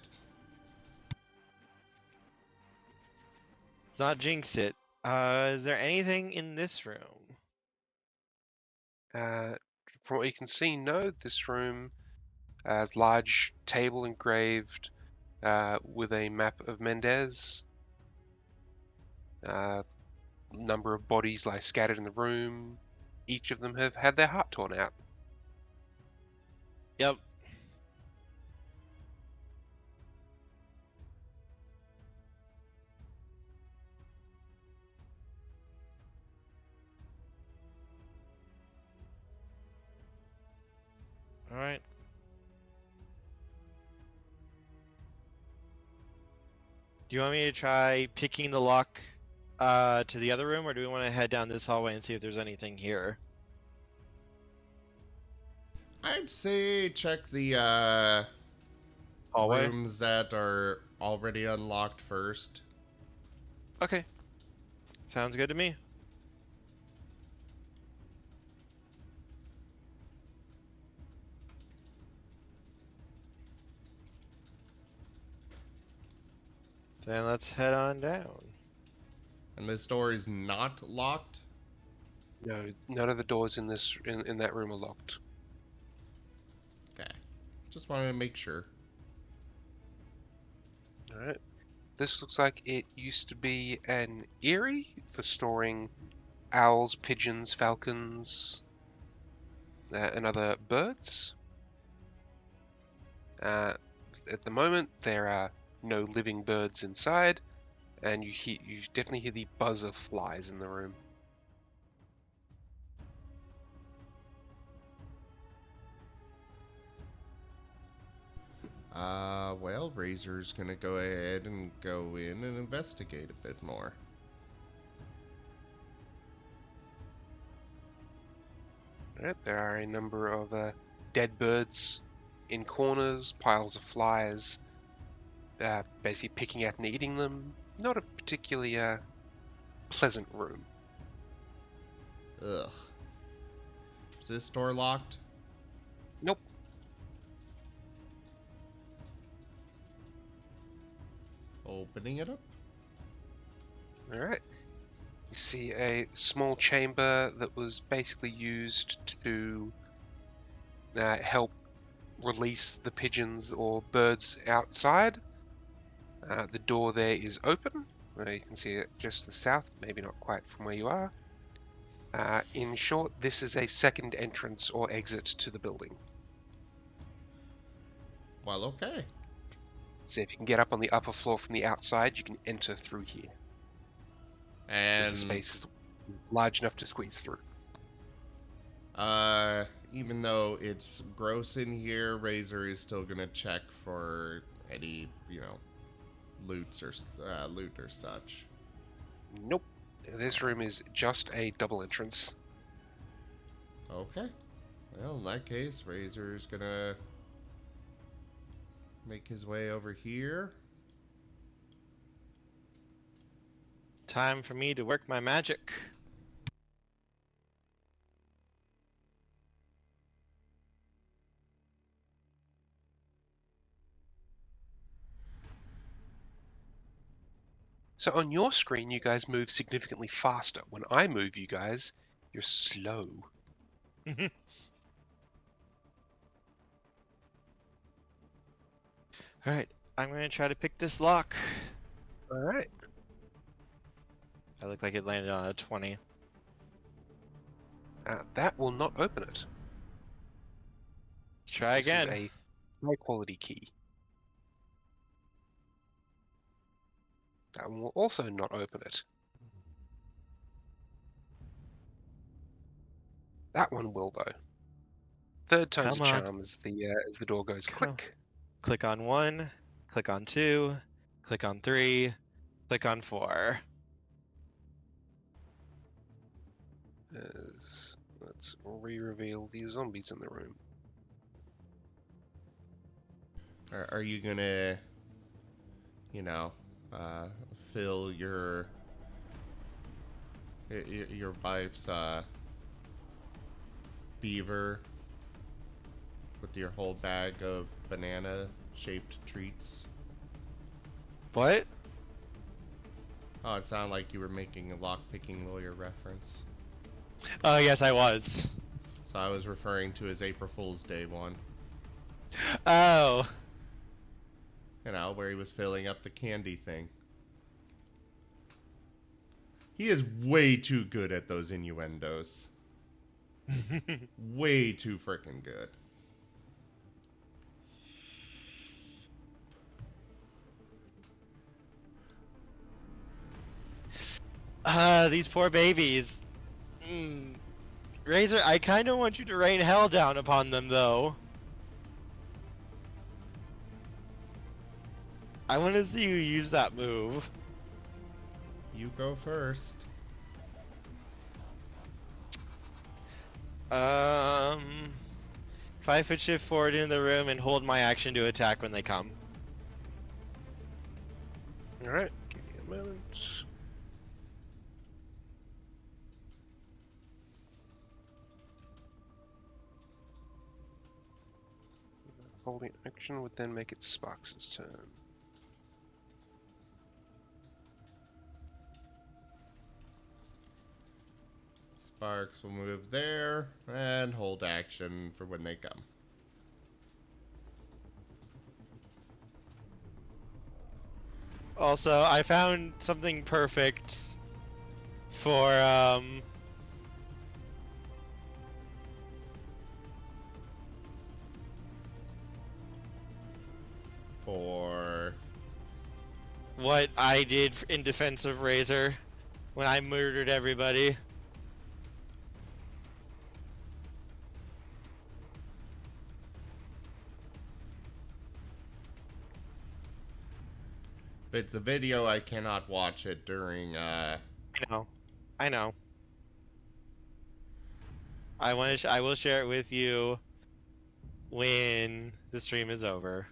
Let's not jinx it. Is there anything in this room? From what you can see, no. This room has large table engraved with a map of Mendez. Number of bodies lie scattered in the room. Each of them have had their heart torn out. Yep. All right. Do you want me to try picking the lock to the other room, or do we want to head down this hallway and see if there's anything here? I'd say check the Hallway? rooms that are already unlocked first. Okay. Sounds good to me. Then let's head on down. And this door is not locked? No, none of the doors in that room are locked. Okay. Just wanted to make sure. Alright. This looks like it used to be an eyrie for storing owls, pigeons, falcons, and other birds. At the moment, there are no living birds inside, and you definitely hear the buzz of flies in the room. Well, Razor's gonna go ahead and go in and investigate a bit more. Alright, there are a number of dead birds in corners, piles of flies, basically picking at and eating them. Not a particularly pleasant room. Ugh. Is this door locked? Nope. Opening it up. Alright. You see a small chamber that was basically used to help release the pigeons or birds outside. The door there is open. You can see it just to the south, maybe not quite from where you are. In short, this is a second entrance or exit to the building. Well, okay. So if you can get up on the upper floor from the outside, you can enter through here. And The space is large enough to squeeze through. even though it's gross in here, Razor is still gonna check for any, loot or such. Nope. This room is just a double entrance. Okay. Well, in that case, Razor's gonna make his way over here. Time for me to work my magic. So on your screen, you guys move significantly faster. When I move you guys, you're slow. Alright, I'm gonna try to pick this lock. Alright. I look like it landed on a 20. That will not open it. Let's try This again. is a high quality key. That one will also not open it. That one will though. Third time's a Come on. charm as the door goes Come. click. Click on 1, click on 2, click on 3, click on 4. Let's re-reveal the zombies in the room. Are you gonna, fill your wife's beaver with your whole bag of banana-shaped treats. What? Oh, it sounded like you were making a lock-picking lawyer reference. Oh, yes, I was. So I was referring to his April Fool's Day one. Oh. You know, where he was filling up the candy thing. He is way too good at those innuendos. Way too freaking good. These poor babies. Razor, I kind of want you to rain hell down upon them, though. I want to see you use that move. You go first. 5-foot shift forward into the room and hold my action to attack when they come. Alright, give me a moment. Holding action would then make it Sparks' turn. Sparks will move there and hold action for when they come. Also, I found something perfect for, For what I did in defense of Razor when I murdered everybody. if it's a video, I cannot watch it during I know. I know. I will share it with you when the stream is over.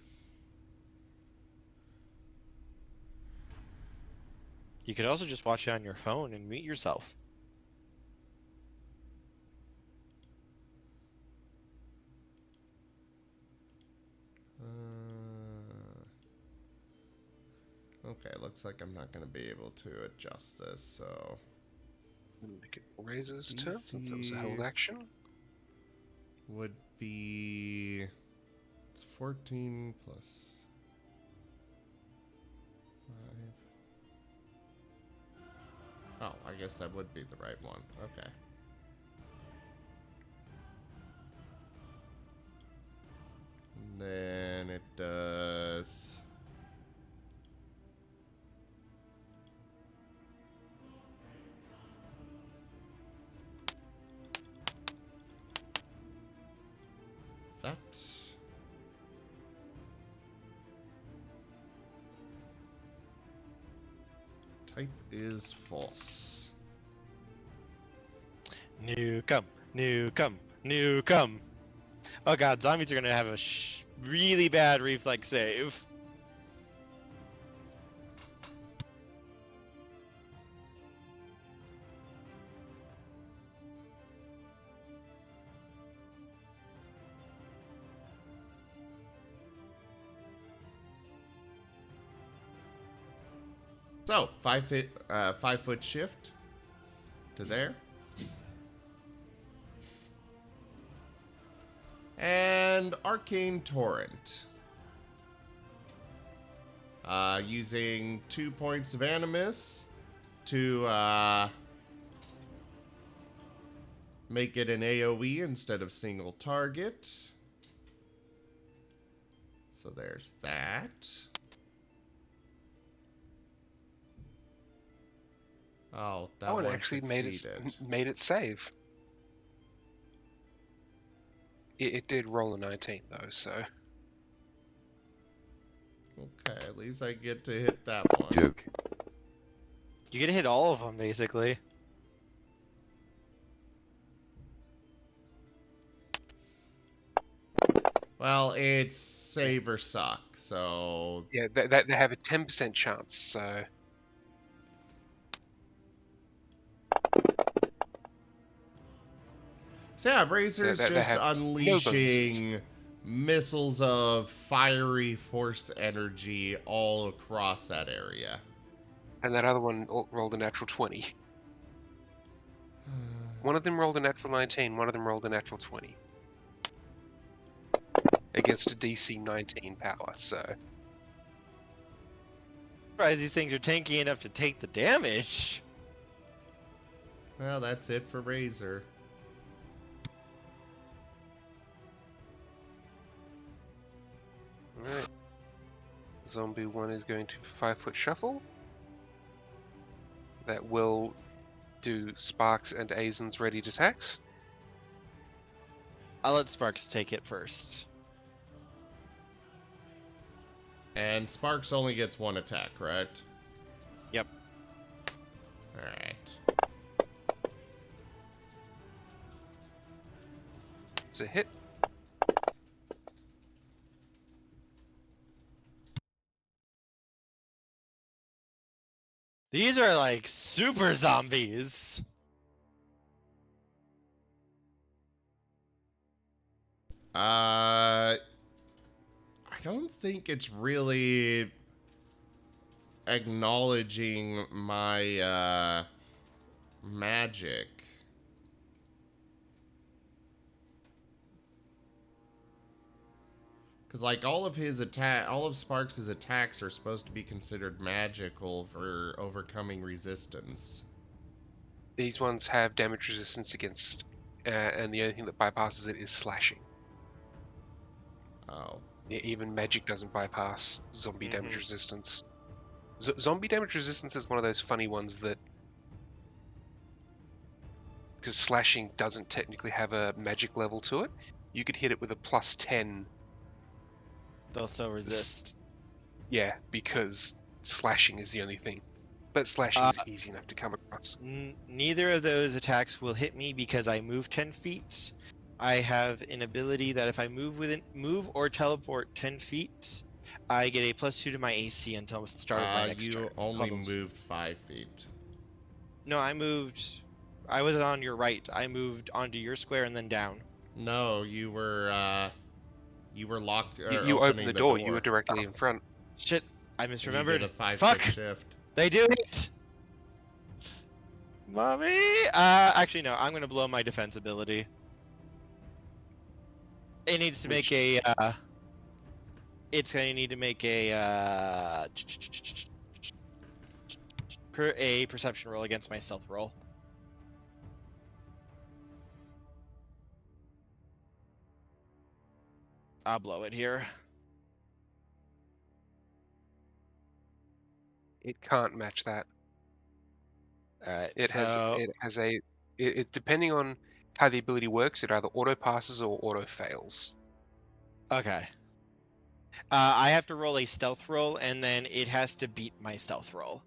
You could also just watch it on your phone and mute yourself. Okay, looks like I'm not going to be able to adjust this, so... Make it Razor's turn, since it was a held action. Would be... It's 14 plus... 5. Oh, I guess that would be the right one. Okay. And then it does... That... Type is false. Newcome, newcome, newcome. Oh god, zombies are gonna have a really bad reflex save. So, 5 foot shift to there. And Arcane Torrent. Using 2 points of Animus to make it an AoE instead of single target. So there's that. Oh, that Oh, it one actually succeeded. made it save. It did roll a 19 though, so. Okay, at least I get to hit that one. Joke. You get to hit all of them, basically. Well, it's save or suck, so... Yeah, they have a 10% chance, so... So yeah, Razor's they just have no unleashing missiles of fiery force energy all across that area. And that other one rolled a natural 20. One of them rolled a natural 19, one of them rolled a natural 20. Against a DC 19 power, so... Surprised these things are tanky enough to take the damage. Well, that's it for Razor. Alright. Zombie 1 is going to 5-foot shuffle. That will do Sparks and Azen's readied attacks. I'll let Sparks take it first. And Sparks only gets one attack, right? Yep. Alright. It's a hit. These are like super zombies. I don't think it's really acknowledging my magic. Because like all of Sparks' attacks are supposed to be considered magical for overcoming resistance. These ones have damage resistance against, and the only thing that bypasses it is slashing. Oh. Even magic doesn't bypass zombie damage resistance. Zombie damage resistance is one of those funny ones that, because slashing doesn't technically have a magic level to it, you could hit it with a +10. They'll still resist. Yeah, because slashing is the only thing. But slashing is easy enough to come across. Neither of those attacks will hit me because I move 10 feet. I have an ability that if I move or teleport 10 feet, I get a +2 to my AC until the start of my next turn. You only Close. moved 5 feet. No, I was on your right. I moved onto your square and then down. No, you were locked. You opened the door. You were directly in front. Shit, I misremembered. You did a 5-foot Fuck! shift. They do it! Mommy! Actually, no. I'm gonna blow my defense ability. It needs to make a, it's gonna need to make a perception roll against my stealth roll. I'll blow it here. It can't match that. Alright, It depending on how the ability works, it either auto passes or auto fails. Okay. I have to roll a stealth roll, and then it has to beat my stealth roll.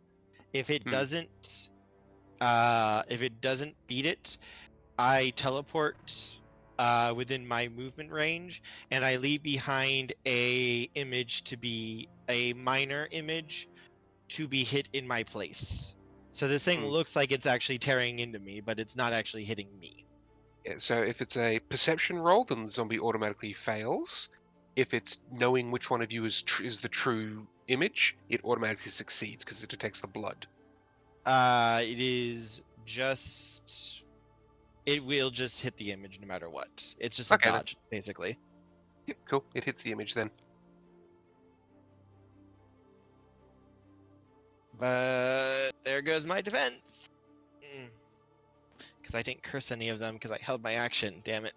If it doesn't beat it, I teleport within my movement range, and I leave behind a minor image to be hit in my place. So this thing looks like it's actually tearing into me, but it's not actually hitting me. Yeah, so if it's a perception roll, then the zombie automatically fails. If it's knowing which one of you is the true image, it automatically succeeds because it detects the blood. It will just hit the image no matter what. It's just Okay, a dodge, basically. Yep, cool. It hits the image then. But there goes my defense. Because I didn't curse any of them because I held my action, damn it.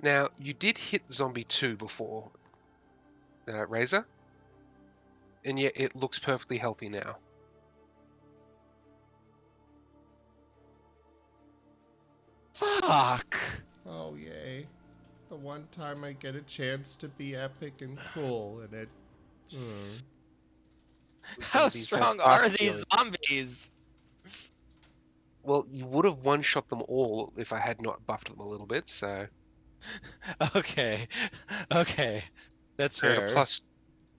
Now, you did hit zombie 2 before, Razor, and yet it looks perfectly healthy now. Fuck! Oh, yay. The one time I get a chance to be epic and cool, and it... How strong are these zombies? Well, you would have one-shot them all if I had not buffed them a little bit, so... Okay. Okay. That's You're at a fair.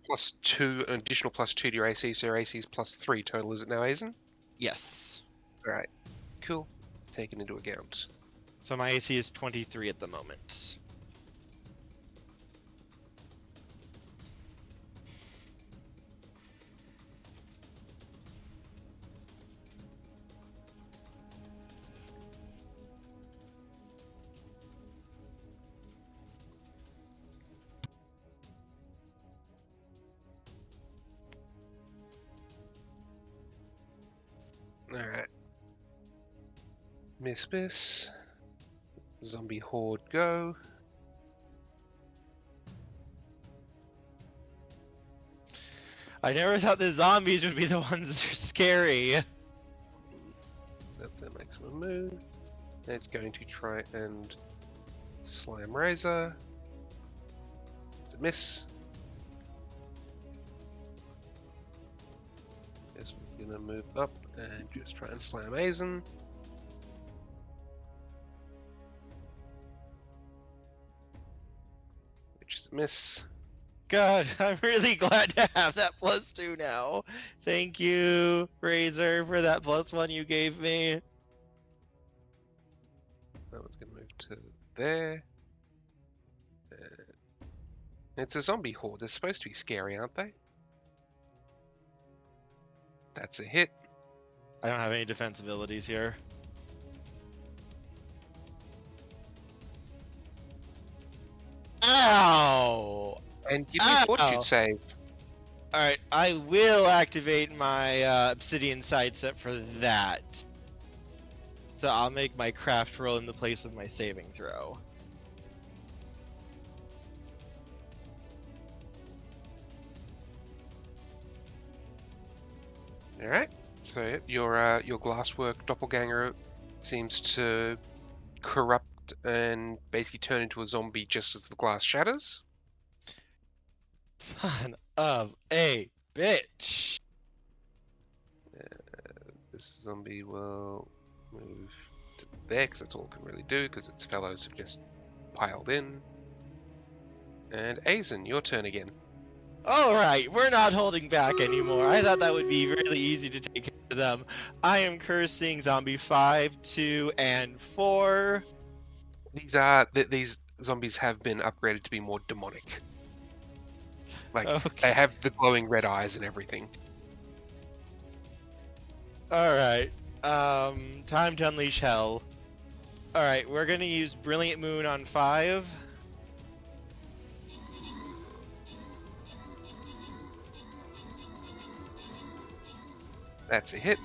plus 2, an additional plus 2 to your AC, so your AC is plus 3 total, is it now, Aizen? Yes. Alright, cool. Taken into account. So my AC is 23 at the moment. Alright. Miss. Zombie horde go. I never thought the zombies would be the ones that are scary. That's their maximum move. It's going to try and slam razor. It's a miss. Guess we're gonna move up and just try and slam Aizen. Which is a miss. God, I'm really glad to have that +2 now. Thank you, Razor, for that +1 you gave me. That one's gonna move to there. It's a zombie horde. They're supposed to be scary, aren't they? That's a hit. I don't have any defense abilities here. Ow! And give me a fortitude Ow! save. Alright, I will activate my obsidian sidestep for that. So I'll make my craft roll in the place of my saving throw. All right. So your glasswork doppelganger seems to corrupt and basically turn into a zombie just as the glass shatters. Son of a bitch! This zombie will move to there because that's all it can really do because its fellows have just piled in. And Aizen, your turn again. Alright, we're not holding back anymore. I thought that would be really easy to take care of them. I am cursing zombie 5, 2, and 4. These zombies have been upgraded to be more demonic. Like Okay. they have the glowing red eyes and everything. Alright. Time to unleash hell. Alright, we're gonna use Brilliant Moon on 5. That's a hit.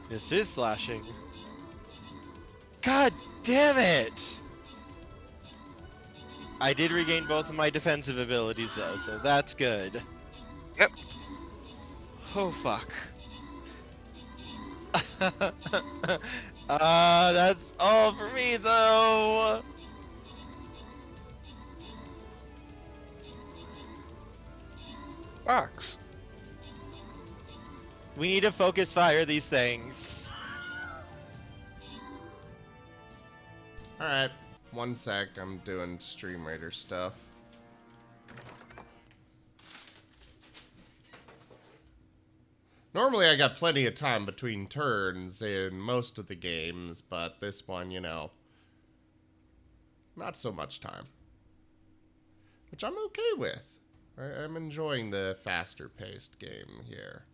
This is slashing. God damn it! I did regain both of my defensive abilities though, so that's good. Yep. Oh fuck. That's all for me though. Box. We need to focus fire these things. Alright, one sec, I'm doing Stream Raider stuff. Normally I got plenty of time between turns in most of the games, but this one, you know, not so much time. Which I'm okay with. I'm enjoying the faster paced game here.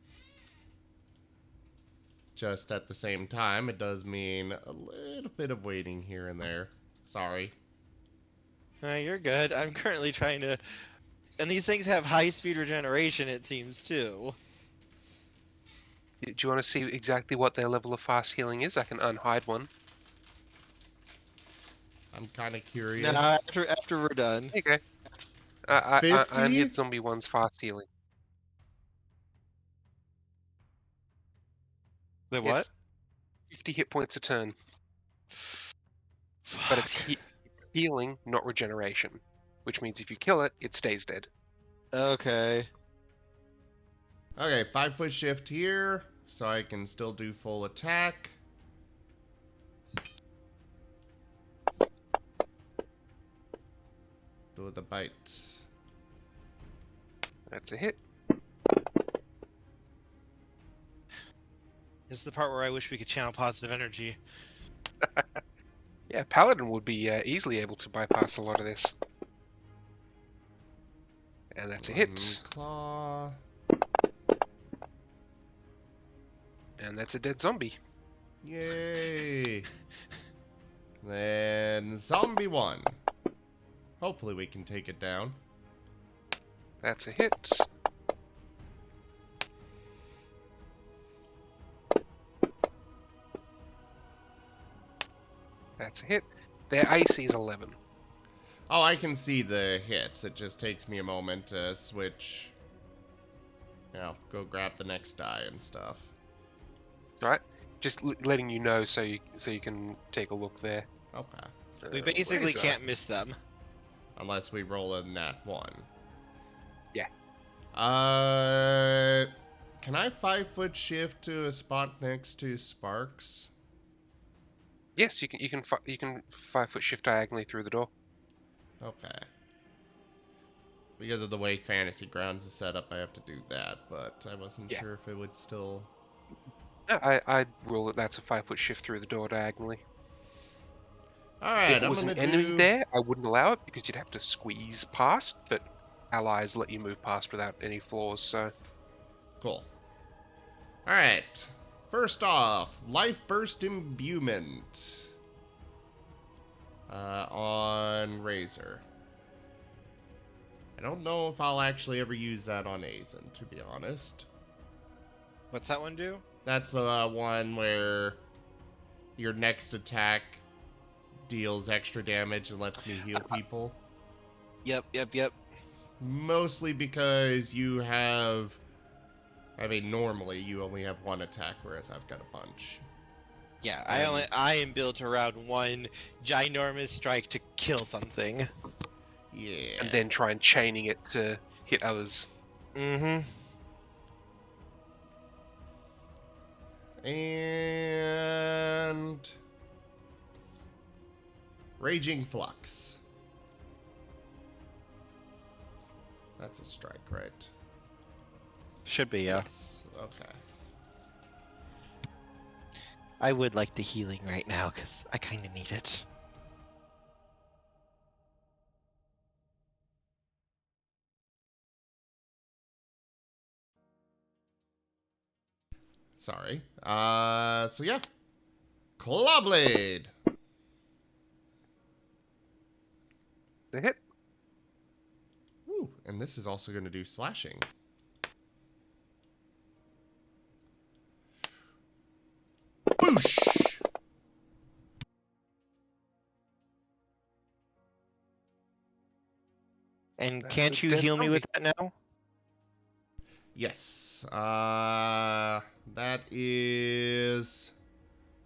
Just at the same time, it does mean a little bit of waiting here and there. Sorry. You're good. I'm currently trying to... And these things have high speed regeneration, it seems, too. Do you want to see exactly what their level of fast healing is? I can unhide one. I'm kind of curious. No, after we're done. There you go. I'm 50? hit zombie one's fast healing. The Yes. what? 50 hit points a turn. But it's Fuck. healing, not regeneration. Which means if you kill it, it stays dead. Okay. Okay, 5-foot shift here, so I can still do full attack. with a bite. That's a hit. This is the part where I wish we could channel positive energy. Yeah, Paladin would be easily able to bypass a lot of this. And that's a hit. Claw. And that's a dead zombie. Yay! Then zombie 1. Hopefully we can take it down. That's a hit. That's a hit. Their AC is 11. Oh, I can see the hits. It just takes me a moment to switch. You know, go grab the next die and stuff. Alright? Just letting you know so you can take a look there. Okay. We basically Razor. can't miss them. Unless we roll a nat 1. Yeah. Can I 5-foot shift to a spot next to Sparks? Yes, you can 5-foot shift diagonally through the door. Okay. Because of the way Fantasy Grounds is set up, I have to do that, but I wasn't Yeah. sure if it would still... No, I'd rule that that's a 5-foot shift through the door diagonally. Alright, If it was I'm an gonna enemy do... there, I wouldn't allow it because you'd have to squeeze past, but allies let you move past without any flaws, so... Cool. Alright. First off, Life Burst Imbuement. On Razor. I don't know if I'll actually ever use that on Azen, to be honest. What's that one do? That's the one where your next attack deals extra damage and lets me heal people. Yep. Mostly because you have... I mean, normally you only have one attack, whereas I've got a bunch. Yeah, I am built around one ginormous strike to kill something. Yeah. And then try and chaining it to hit others. Mm-hmm. And... Raging Flux. That's a strike, right? Should be, yeah. Yes. Okay. I would like the healing right now, because I kind of need it. Sorry. So yeah. Clawblade! It's a hit. Woo, and this is also going to do slashing. Boosh! And That's can't a you dead heal me zombie. with that now? Yes. That is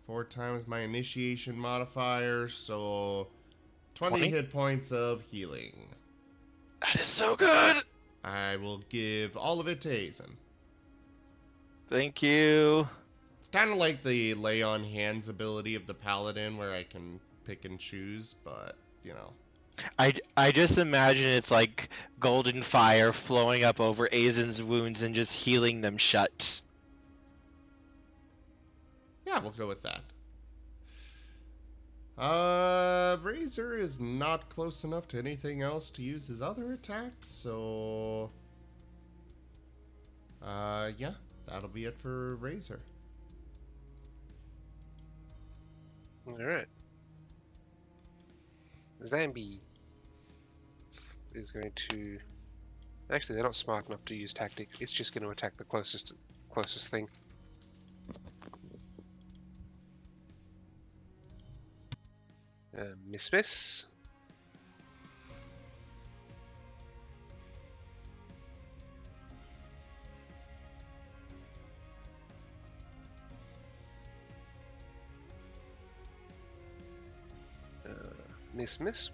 4 times my initiation modifier, so 20 20? hit points of healing. That is so good! I will give all of it to Azen. Thank you. It's kind of like the lay on hands ability of the paladin where I can pick and choose, but, you know. I just imagine it's like golden fire flowing up over Azen's wounds and just healing them shut. Yeah, we'll go with that. Razor is not close enough to anything else to use his other attacks, so... yeah, that'll be it for Razor. Alright. Zambi is going to... Actually, they're not smart enough to use tactics. It's just going to attack the closest thing. Miss. Miss.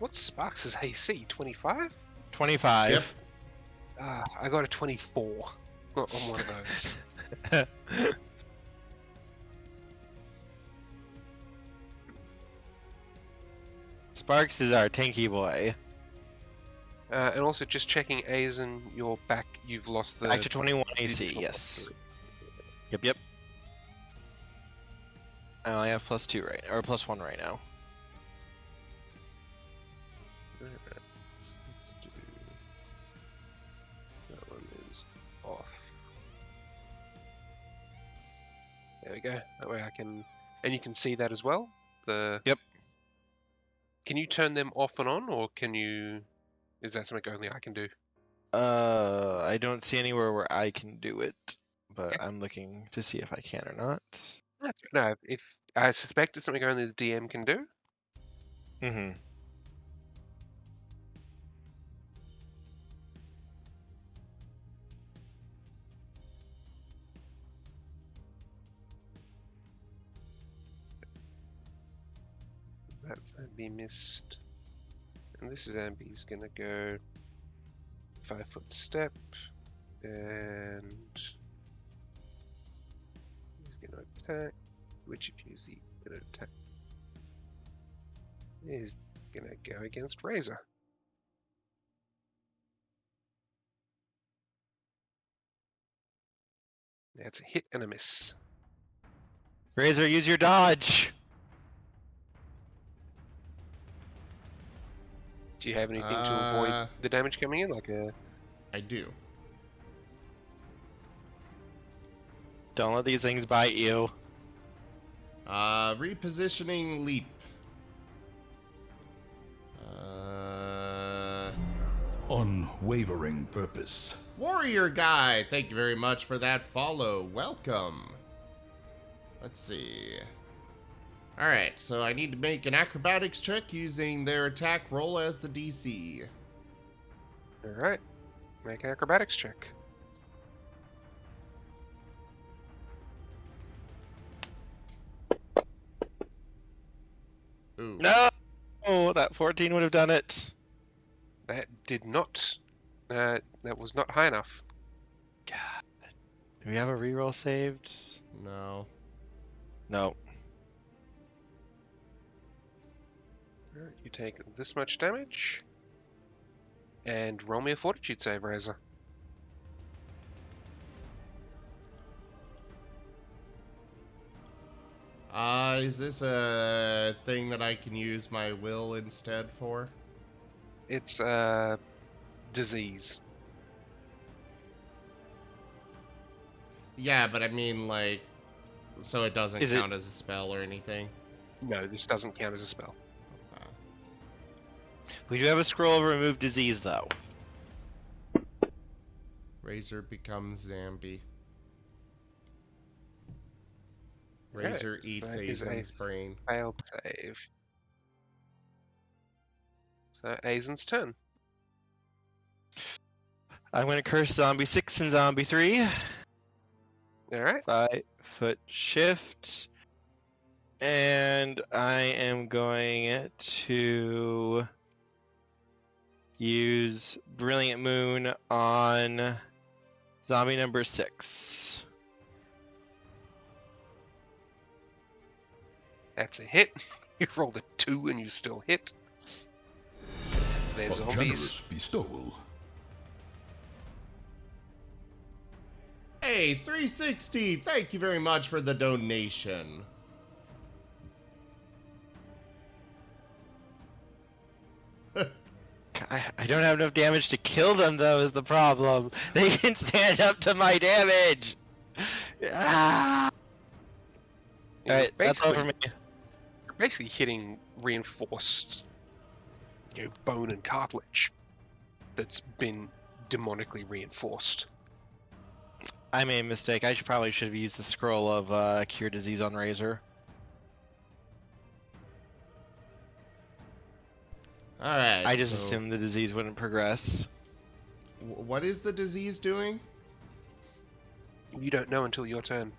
What's Sparks' AC? 25? 25. Yep. I got a 24 on one of those. Sparks is our tanky boy. And also just checking, Aizen, you're back. You've lost the Back to 21 AC, digital yes. block. Yep. I only have +2 right, or +1 right now. Alright, let's do that one is off. There we go. That way I can, and you can see that as well. Yep. Can you turn them off and on, or can you? Is that something only I can do? I don't see anywhere where I can do it, but Okay. I'm looking to see if I can or not. That's no. If I suspect it's something only the DM can do. Mm-hmm. That zombie missed, and this zombie's gonna go 5-foot step, and he's gonna attack. Which, if you use the gonna attack, is gonna go against Razor. That's a hit and a miss. Razor, use your dodge. Do you have anything to avoid the damage coming in, like a? I do. Don't let these things bite you. Repositioning leap. Unwavering purpose. Warrior guy, thank you very much for that follow. Welcome. Let's see. Alright, so I need to make an acrobatics check using their attack roll as the DC. Alright. Make an acrobatics check. Ooh. No! Oh, that 14 would have done it. That did not. That was not high enough. God. Do we have a reroll saved? No. No. Alright, you take this much damage. And roll me a fortitude save, Razor. Is this a thing that I can use my will instead for? It's disease. Yeah, but I mean, like, so it doesn't Is it- count as a spell or anything? No, this doesn't count as a spell. We do have a scroll of remove disease, though. Razor becomes Zambi. Okay, Razor eats that is a Aizen's brain. Failed save. So Aizen's turn. I'm going to curse Zombie 6 and Zombie 3. Alright. 5-foot shift. And I am going to use Brilliant Moon on zombie number 6. That's a hit. You rolled a 2 and you still hit. They're A zombies. generous bestowal. Hey, 360! Thank you very much for the donation. I don't have enough damage to kill them, though, is the problem. They can stand up to my damage. Ah! Alright, that's all for me. You're basically hitting reinforced, bone and cartilage that's been demonically reinforced. I made a mistake. I probably should have used the scroll of Cure Disease on Razor. Alright. I just assumed the disease wouldn't progress. What is the disease doing? You don't know until your turn.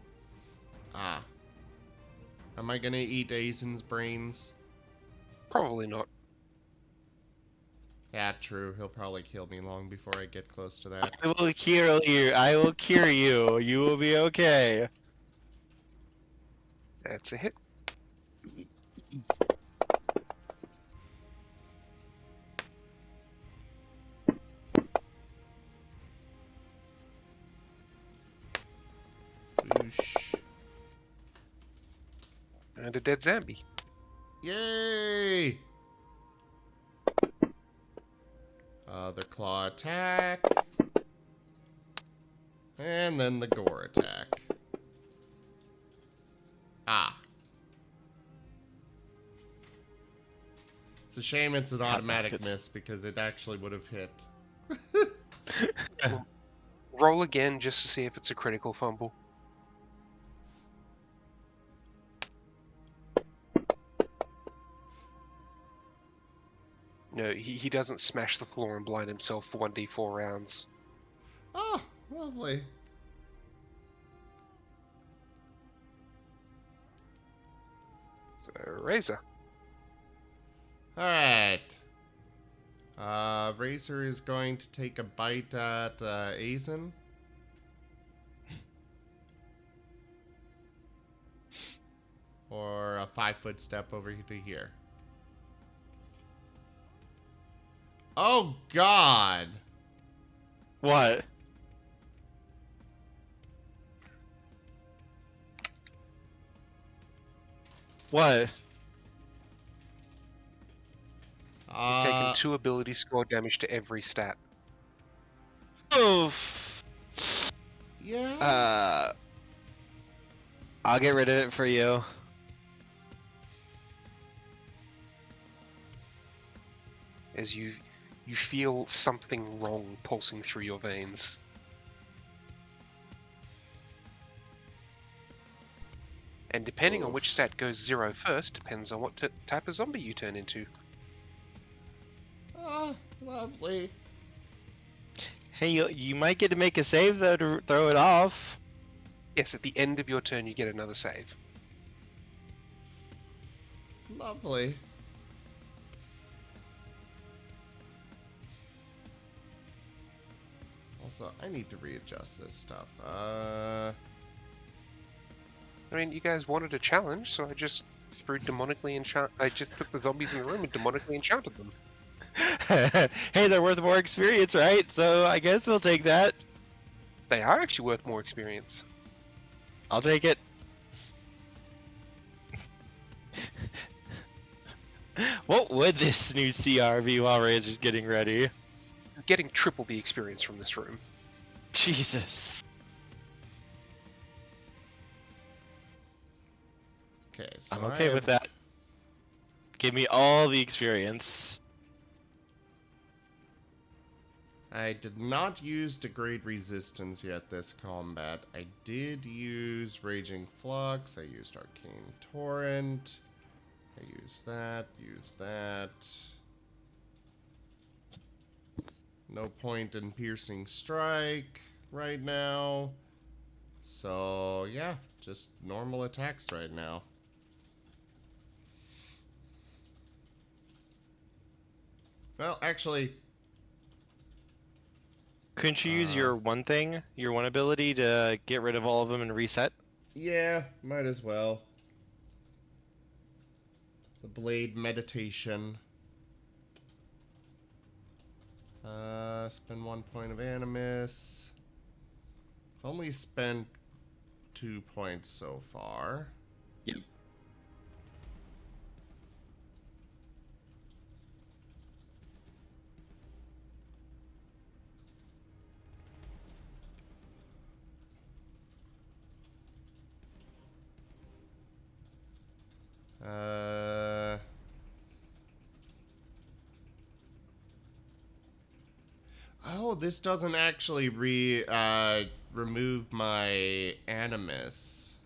Ah. Am I gonna eat Aizen's brains? Probably not. Yeah, true. He'll probably kill me long before I get close to that. I will cure you. I will cure you. You will be okay. That's a hit. Whoosh. And a dead zombie. Yay! The claw attack. And then the gore attack. Ah. It's a shame it's an automatic baskets. miss because it actually would have hit. Roll again just to see if it's a critical fumble. No, he doesn't smash the floor and blind himself for 1d4 rounds. Oh, lovely. So, Razor. Alright. Razor is going to take a bite at Azen. Or a 5-foot step over to here. Oh, God! What? What? He's taken 2 ability score damage to every stat. Oof. Yeah? I'll get rid of it for you. As you feel something wrong pulsing through your veins. And depending on which stat goes 0 first, depends on what type of zombie you turn into. Oh, lovely. Hey, you might get to make a save though to throw it off. Yes, at the end of your turn you get another save. Lovely. Also, I need to readjust this stuff. I mean, you guys wanted a challenge, so I just threw demonically I just took the zombies in the room and demonically enchanted them. Hey, they're worth more experience, right? So I guess we'll take that. They are actually worth more experience. I'll take it. What would this new CR be while Razor's getting ready? You're getting triple the experience from this room. Jesus. Okay, so I'm okay with that. Give me all the experience. I did not use degrade resistance yet this combat. I did use Raging Flux. I used Arcane Torrent. I used that. No point in Piercing Strike right now. So, yeah, just normal attacks right now. Well, actually... Couldn't you use your one thing, your one ability to get rid of all of them and reset? Yeah, might as well. The Blade Meditation. Spend 1 point of Animus. I've only spent 2 points so far. Yep. Oh, this doesn't actually remove my Animus.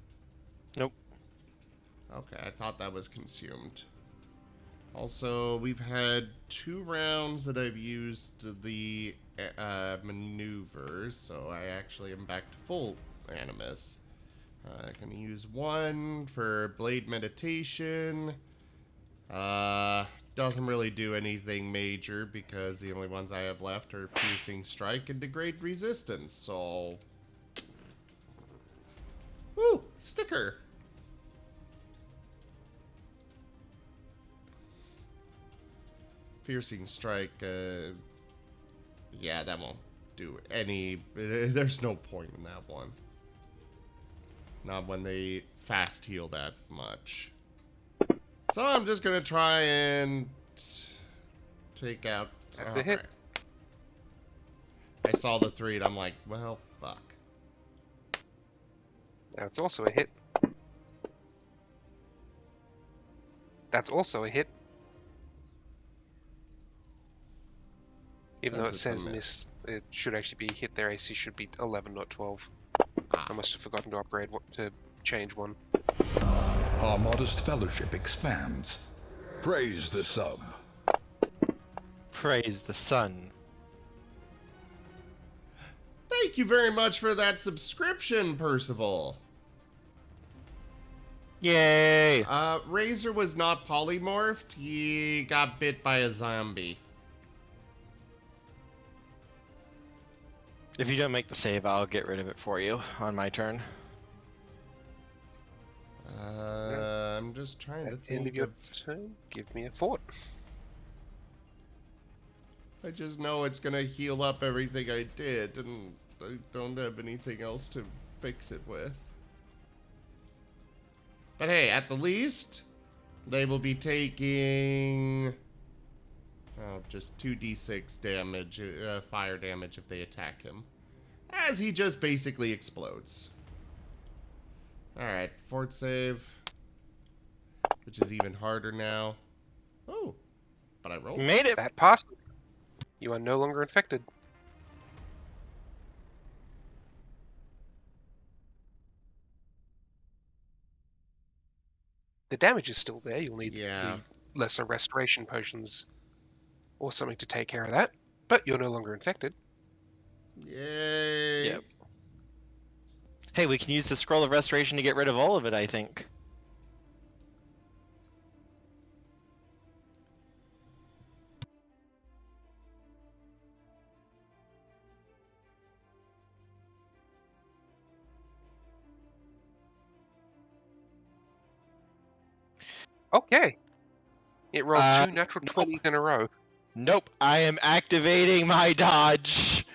Nope. Okay, I thought that was consumed. Also, we've had 2 rounds that I've used the maneuvers, so I actually am back to full Animus. I can use 1 for Blade Meditation. Doesn't really do anything major because the only ones I have left are Piercing Strike and Degrade Resistance, so... Woo! Sticker! Piercing Strike, yeah, that won't do any... There's no point in that one. Not when they fast heal that much. So I'm just gonna try and take out. That's a hit. Okay. I saw the 3 and I'm like, well, fuck. That's also a hit. That's also a hit. Even though it it's a says miss, it should actually be hit. Their AC should be 11, not 12. I must have forgotten to upgrade to change one. Our modest fellowship expands. Praise the sub. Praise the sun. Thank you very much for that subscription, Percival. Yay! Razor was not polymorphed. He got bit by a zombie. If you don't make the save, I'll get rid of it for you on my turn. I'm just trying to At the end think of your of... turn, give me a fort. I just know it's gonna heal up everything I did, and I don't have anything else to fix it with. But hey, at the least, they will be taking... Oh, just 2d6 damage, fire damage if they attack him. As he just basically explodes. Alright, fort save. Which is even harder now. Oh, but I rolled. You made it! That passed. You are no longer infected. The damage is still there. You'll need Yeah. the lesser restoration potions or something to take care of that. But you're no longer infected. Yay! Yep. Hey, we can use the Scroll of Restoration to get rid of all of it, I think. Okay. It rolled 2 natural nope. 20s in a row. Nope, I am activating my dodge.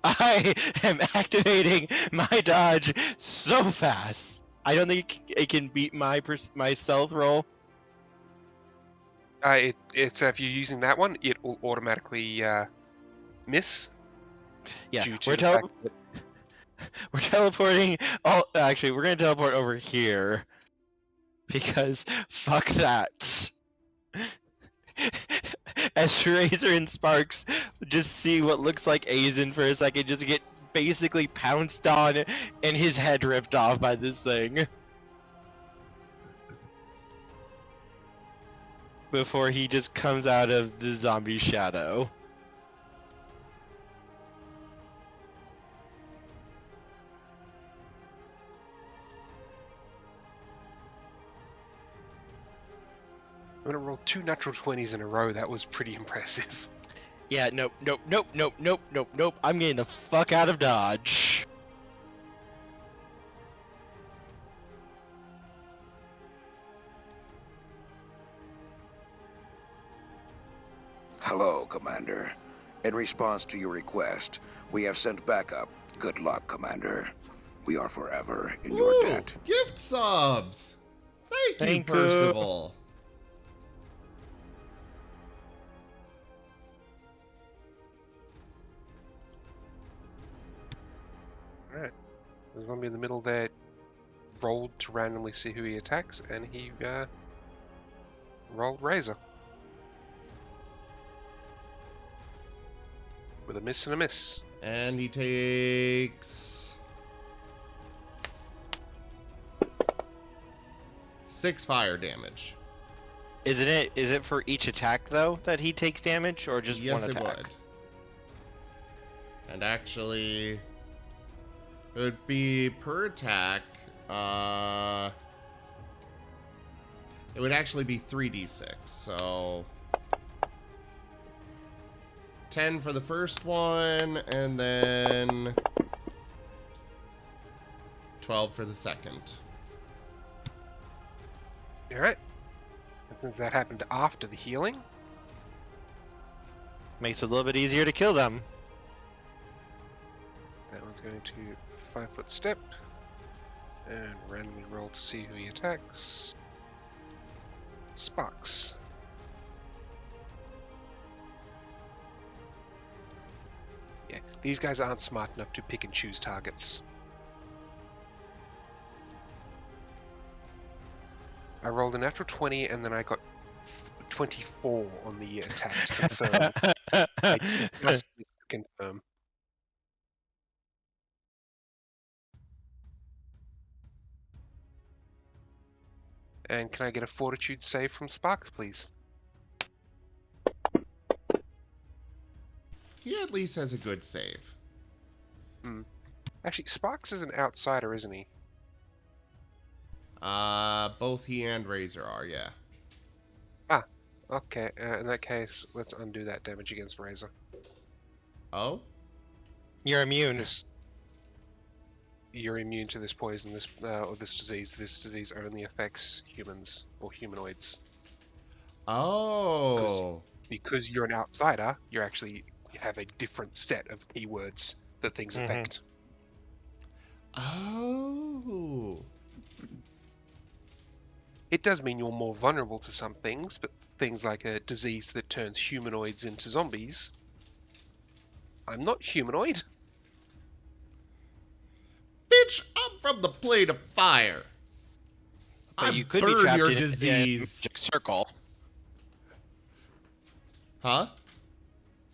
I am activating my dodge so fast. I don't think it can beat my my stealth roll. It's if you're using that one, it will automatically miss. Yeah, Due to we're the fact that we're teleporting. Oh, actually, we're gonna teleport over here because fuck that. As Razor and Sparks just see what looks like Aizen for a second, just get basically pounced on and his head ripped off by this thing. Before he just comes out of the zombie shadow. when it rolled 2 natural 20s in a row, that was pretty impressive. Yeah, nope. I'm getting the fuck out of Dodge. Hello, Commander. In response to your request, we have sent backup. Good luck, Commander. We are forever in your debt. Gift subs! Thank you, you. Percival. Alright. There's a zombie in the middle there rolled to randomly see who he attacks, and he rolled Razor. With a miss and a miss. And he takes 6 fire damage. Is it for each attack though that he takes damage, or just Yes, one it attack? would. And actually, it would be per attack. It would actually be 3d6. So 10 for the first one, and then 12 for the second. Alright. And since that happened after the healing, Makes it a little bit easier to kill them. That one's going to 5-foot step and randomly roll to see who he attacks. Sparks. Yeah, these guys aren't smart enough to pick and choose targets. I rolled a natural 20 and then I got 24 on the attack to confirm. I just confirm. And can I get a fortitude save from Sparks, please? He at least has a good save. Actually, Sparks is an outsider, isn't he? Both he and Razor are, yeah. Okay, in that case, let's undo that damage against Razor. Oh? You're immune. Because you're immune to this poison, or this disease. This disease only affects humans or humanoids. Oh. Because you're an outsider, you have a different set of keywords that things affect. Oh. It does mean you're more vulnerable to some things, but things like a disease that turns humanoids into zombies. I'm not humanoid. Bitch, I'm from the plane of fire. But I you could be burn trapped your in disease. a magic circle. Huh?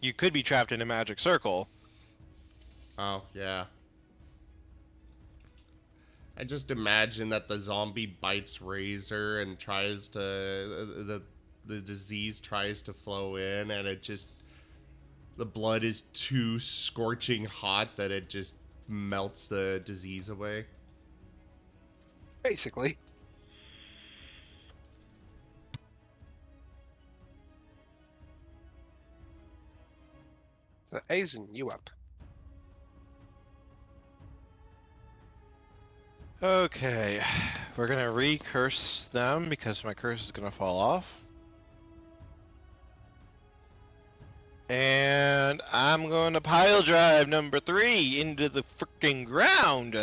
You could be trapped in a magic circle. Oh, yeah. I just imagine that the zombie bites Razor and tries to... The disease tries to flow in, and it just... The blood is too scorching hot that it just melts the disease away. Basically. So, Aizen, you up. Okay, we're gonna recurse them because my curse is gonna fall off. And I'm going to pile drive number 3 into the freaking ground.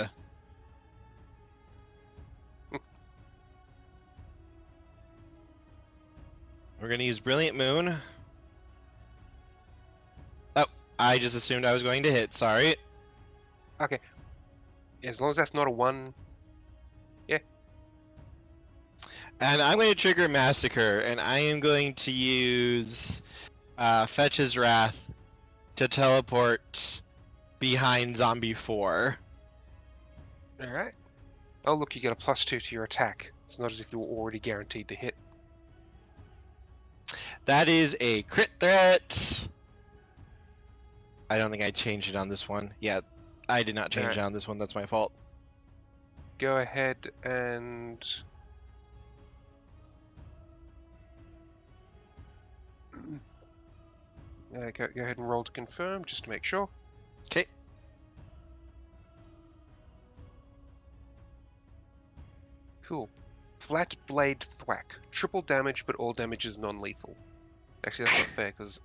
We're gonna use Brilliant Moon. Oh, I just assumed I was going to hit, sorry. Okay. As long as that's not a 1... And I'm going to trigger Massacre, and I am going to use Fetch's Wrath to teleport behind Zombie 4. Alright. Oh look, you get a +2 to your attack. It's not as if you were already guaranteed to hit. That is a crit threat. I don't think I changed it on this one. Yeah, I did not change it on this one. That's my fault. Go ahead and... go ahead and roll to confirm, just to make sure. Okay. Cool. Flat blade thwack. Triple damage, but all damage is non-lethal. Actually, that's not fair, because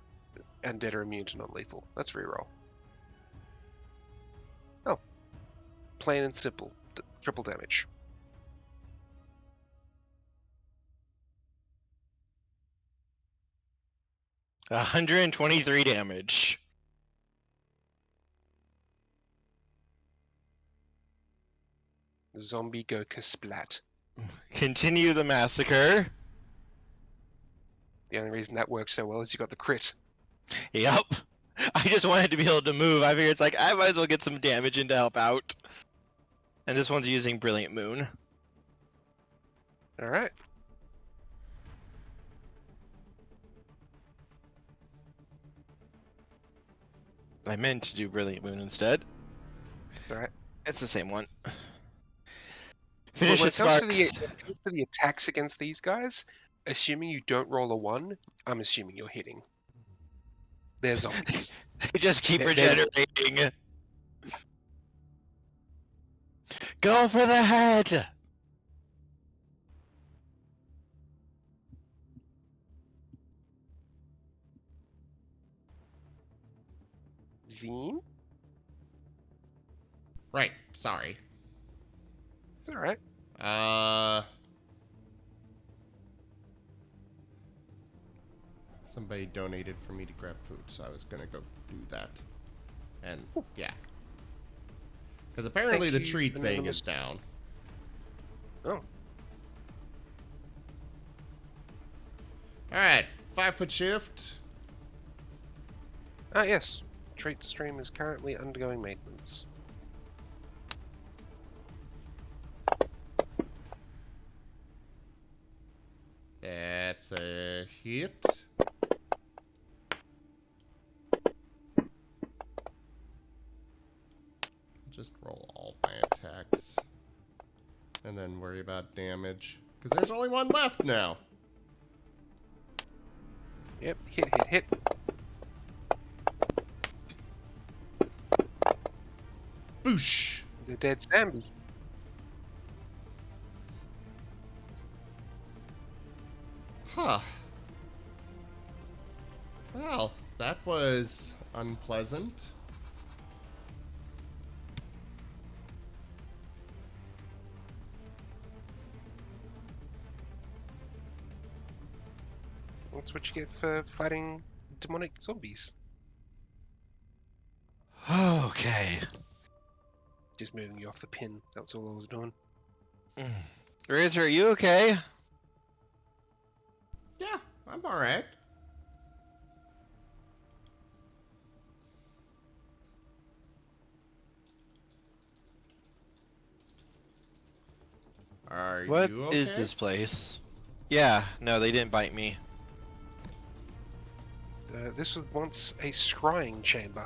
undead are immune to non-lethal. Let's reroll. Oh. Plain and simple. Triple damage. – 123 damage. Zombie go kasplat. Continue the massacre. The only reason that works so well is you got the crit. Yep. I just wanted to be able to move. I figured it's like, I might as well get some damage in to help out. And this one's using Brilliant Moon. Alright. I meant to do Brilliant Moon instead. Alright. It's the same one. Well, Finish when it, it comes Sparks. to the attacks against these guys, assuming you don't roll a 1, I'm assuming you're hitting. They're zombies. They just keep They're- regenerating. Go for the head! Zine? Right. Sorry. It's alright. Somebody donated for me to grab food, so I was gonna go do that. And, yeah. Because apparently the treat thing is down. Oh. Alright, 5-foot shift. Ah, yes. Treat stream is currently undergoing maintenance. That's a hit. Just roll all my attacks. And then worry about damage. Because there's only one left now. Yep, hit. Boosh! The dead Zambi. Huh. Well, that was unpleasant. That's what you get for fighting demonic zombies. Okay. Just moving you off the pin. That's all I was doing. Razor, are you okay? Yeah, I'm alright. Are What you okay? is this place? Yeah, no, they didn't bite me. This was once a scrying chamber.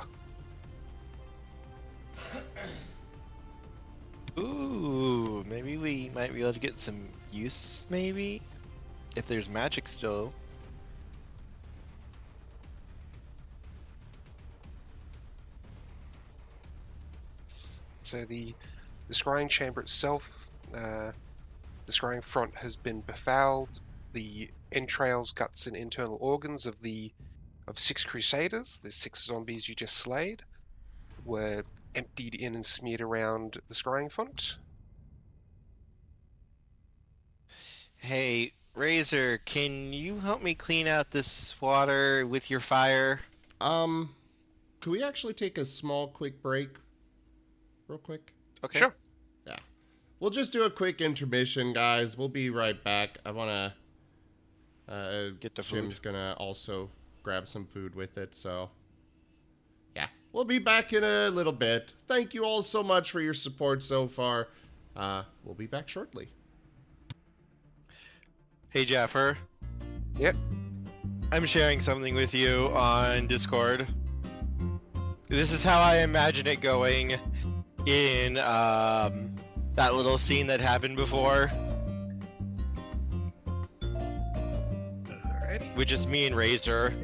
Ooh, maybe we might be able to get some use, maybe? If there's magic still. So the scrying chamber itself, the scrying front has been befouled. The entrails, guts, and internal organs of 6 crusaders, the 6 zombies you just slayed, were emptied in and smeared around the scrying font. Hey, Razor, can you help me clean out this water with your fire? Could we actually take a small, quick break? Real quick? Okay. Sure. Yeah. We'll just do a quick intermission, guys. We'll be right back. I wanna... Get the Jim's food. gonna also grab some food with it, so... Yeah. We'll be back in a little bit. Thank you all so much for your support so far. We'll be back shortly. Hey, Jaffer. Yep. I'm sharing something with you on Discord. This is how I imagine it going in that little scene that happened before. Alrighty. With just me and Razor.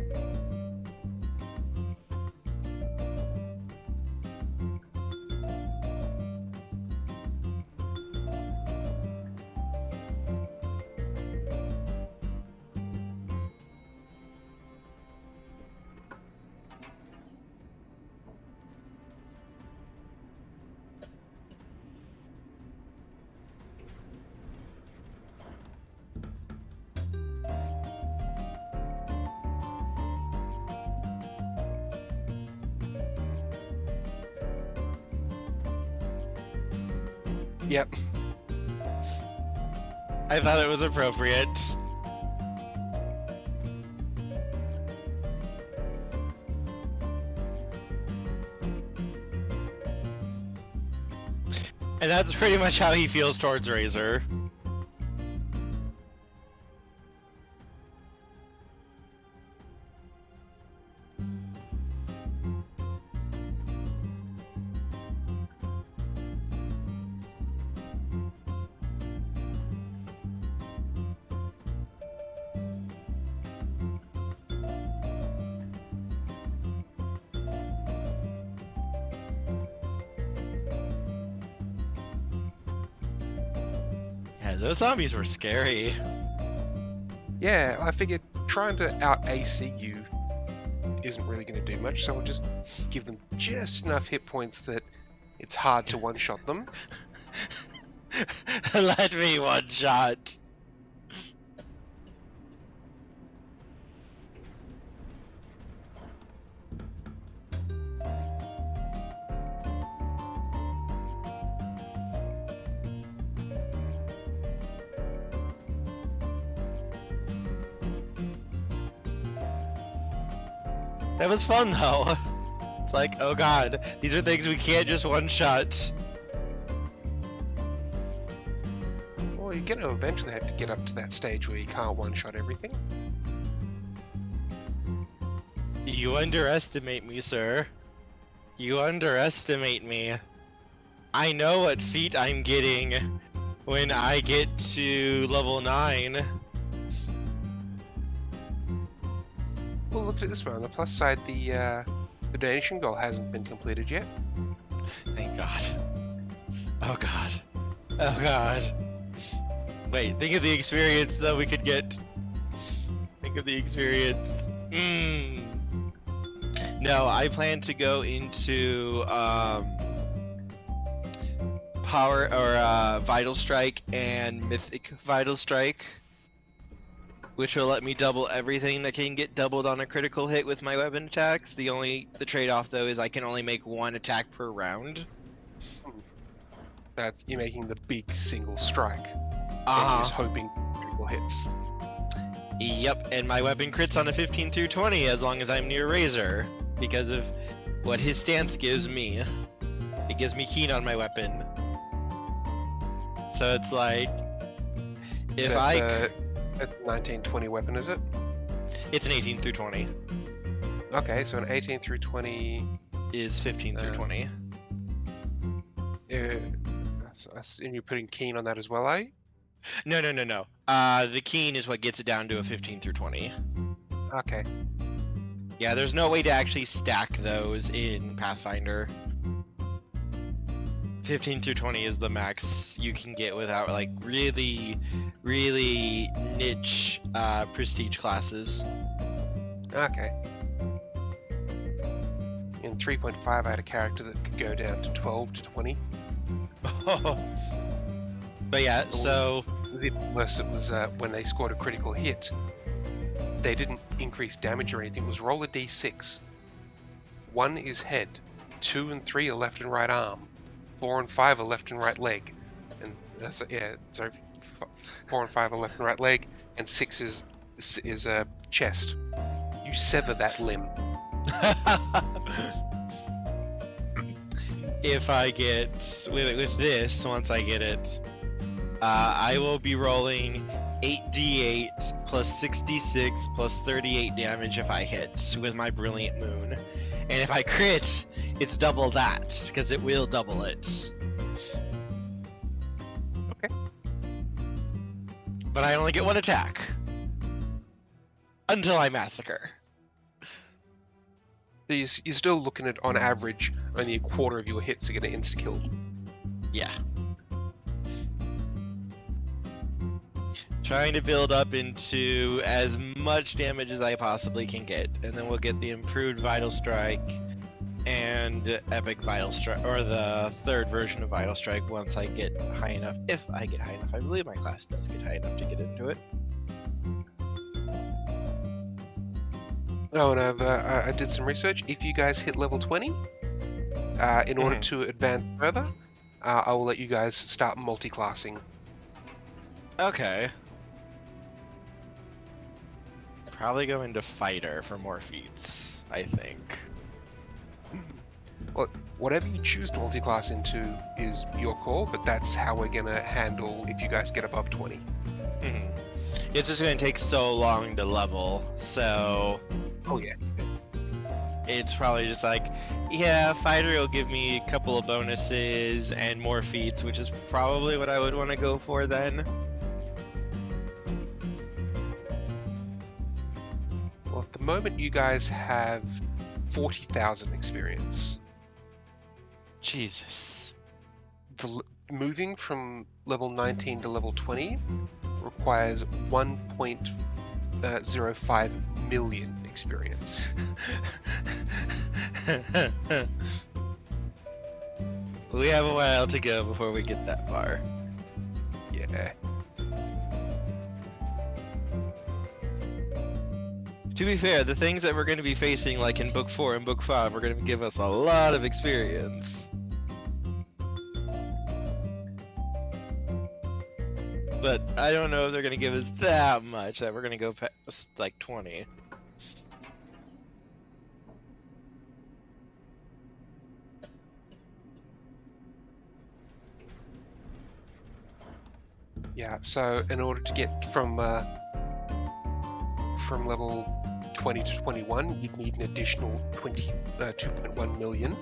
Yep. I thought it was appropriate. And that's pretty much how he feels towards Razor. Yeah, those zombies were scary. Yeah, I figured trying to out AC you isn't really going to do much, so we'll just give them just enough hit points that It's hard to one-shot them. Let me one shot. That was fun though. It's like, oh god, these are things we can't just one shot. Well, you're gonna eventually have to get up to that stage where you can't one-shot everything. You underestimate me, sir. You underestimate me. I know what feat I'm getting when I get to level 9. Well, look at it this way. On the plus side, the donation goal hasn't been completed yet. Thank God. Oh god. Oh god. Wait, think of the experience that we could get. Think of the experience. No, I plan to go into power or Vital Strike and Mythic Vital Strike, which will let me double everything that can get doubled on a critical hit with my weapon attacks. The trade-off though is I can only make one attack per round. That's you're making the big single strike. And you're just hoping critical hits. Yep, and my weapon crits on a 15 through 20 as long as I'm near Razor, because of what his stance gives me. It gives me keen on my weapon. So it's like, if So I... a 1920 weapon, is it? It's an 18 through 20. Okay, so an 18 through 20 Is 15 through 20. And you're putting keen on that as well, are you? No. The keen is what gets it down to a 15 through 20. Okay. Yeah, there's no way to actually stack those in Pathfinder. 15 through 20 is the max you can get without like really niche prestige classes. Okay. In 3.5, I had a character that could go down to 12 to 20. But yeah, so The worst it was when they scored a critical hit. They didn't increase damage or anything. It was roll a d6. 1 is head, 2 and 3 are left and right arm, 4 and 5 are left and right leg, and so 4 and 5 are left and right leg, and 6 is chest. You sever that limb. if I get with this, once I get it, I will be rolling 8d8 plus 66 plus 38 damage if I hit with my Brilliant Moon. And if I crit, it's double that, because it will double it. Okay. But I only get one attack. Until I massacre. So you're still looking at, on average, only a quarter of your hits are going to insta-kill. Yeah. Trying to build up into as much damage as I possibly can get, and then we'll get the improved Vital Strike and Epic Vital Strike, or the third version of Vital Strike once I get high enough. If I get high enough, I believe my class does get high enough to get into it. Oh, and I did some research. If you guys hit level 20, in order to advance further, I will let you guys start multi-classing. Okay. Probably go into Fighter for more feats, I think. Well, whatever you choose to multi-class into is your call, but that's how we're gonna handle if you guys get above 20. Mm-hmm. It's just gonna take so long to level, so... Oh yeah. It's probably just like, yeah, Fighter will give me a couple of bonuses and more feats, which is probably what I would want to go for then. Well, at the moment you guys have 40,000 experience. Jesus. Moving from level 19 to level 20 requires 1.05 million experience. We have a while to go before we get that far. Yeah. To be fair, the things that we're going to be facing, like in Book 4 and Book 5, are going to give us a lot of experience. But I don't know if they're going to give us that much that we're going to go past, like, 20. Yeah, so in order to get from level 20 to 21, you'd need an additional 2.1 million.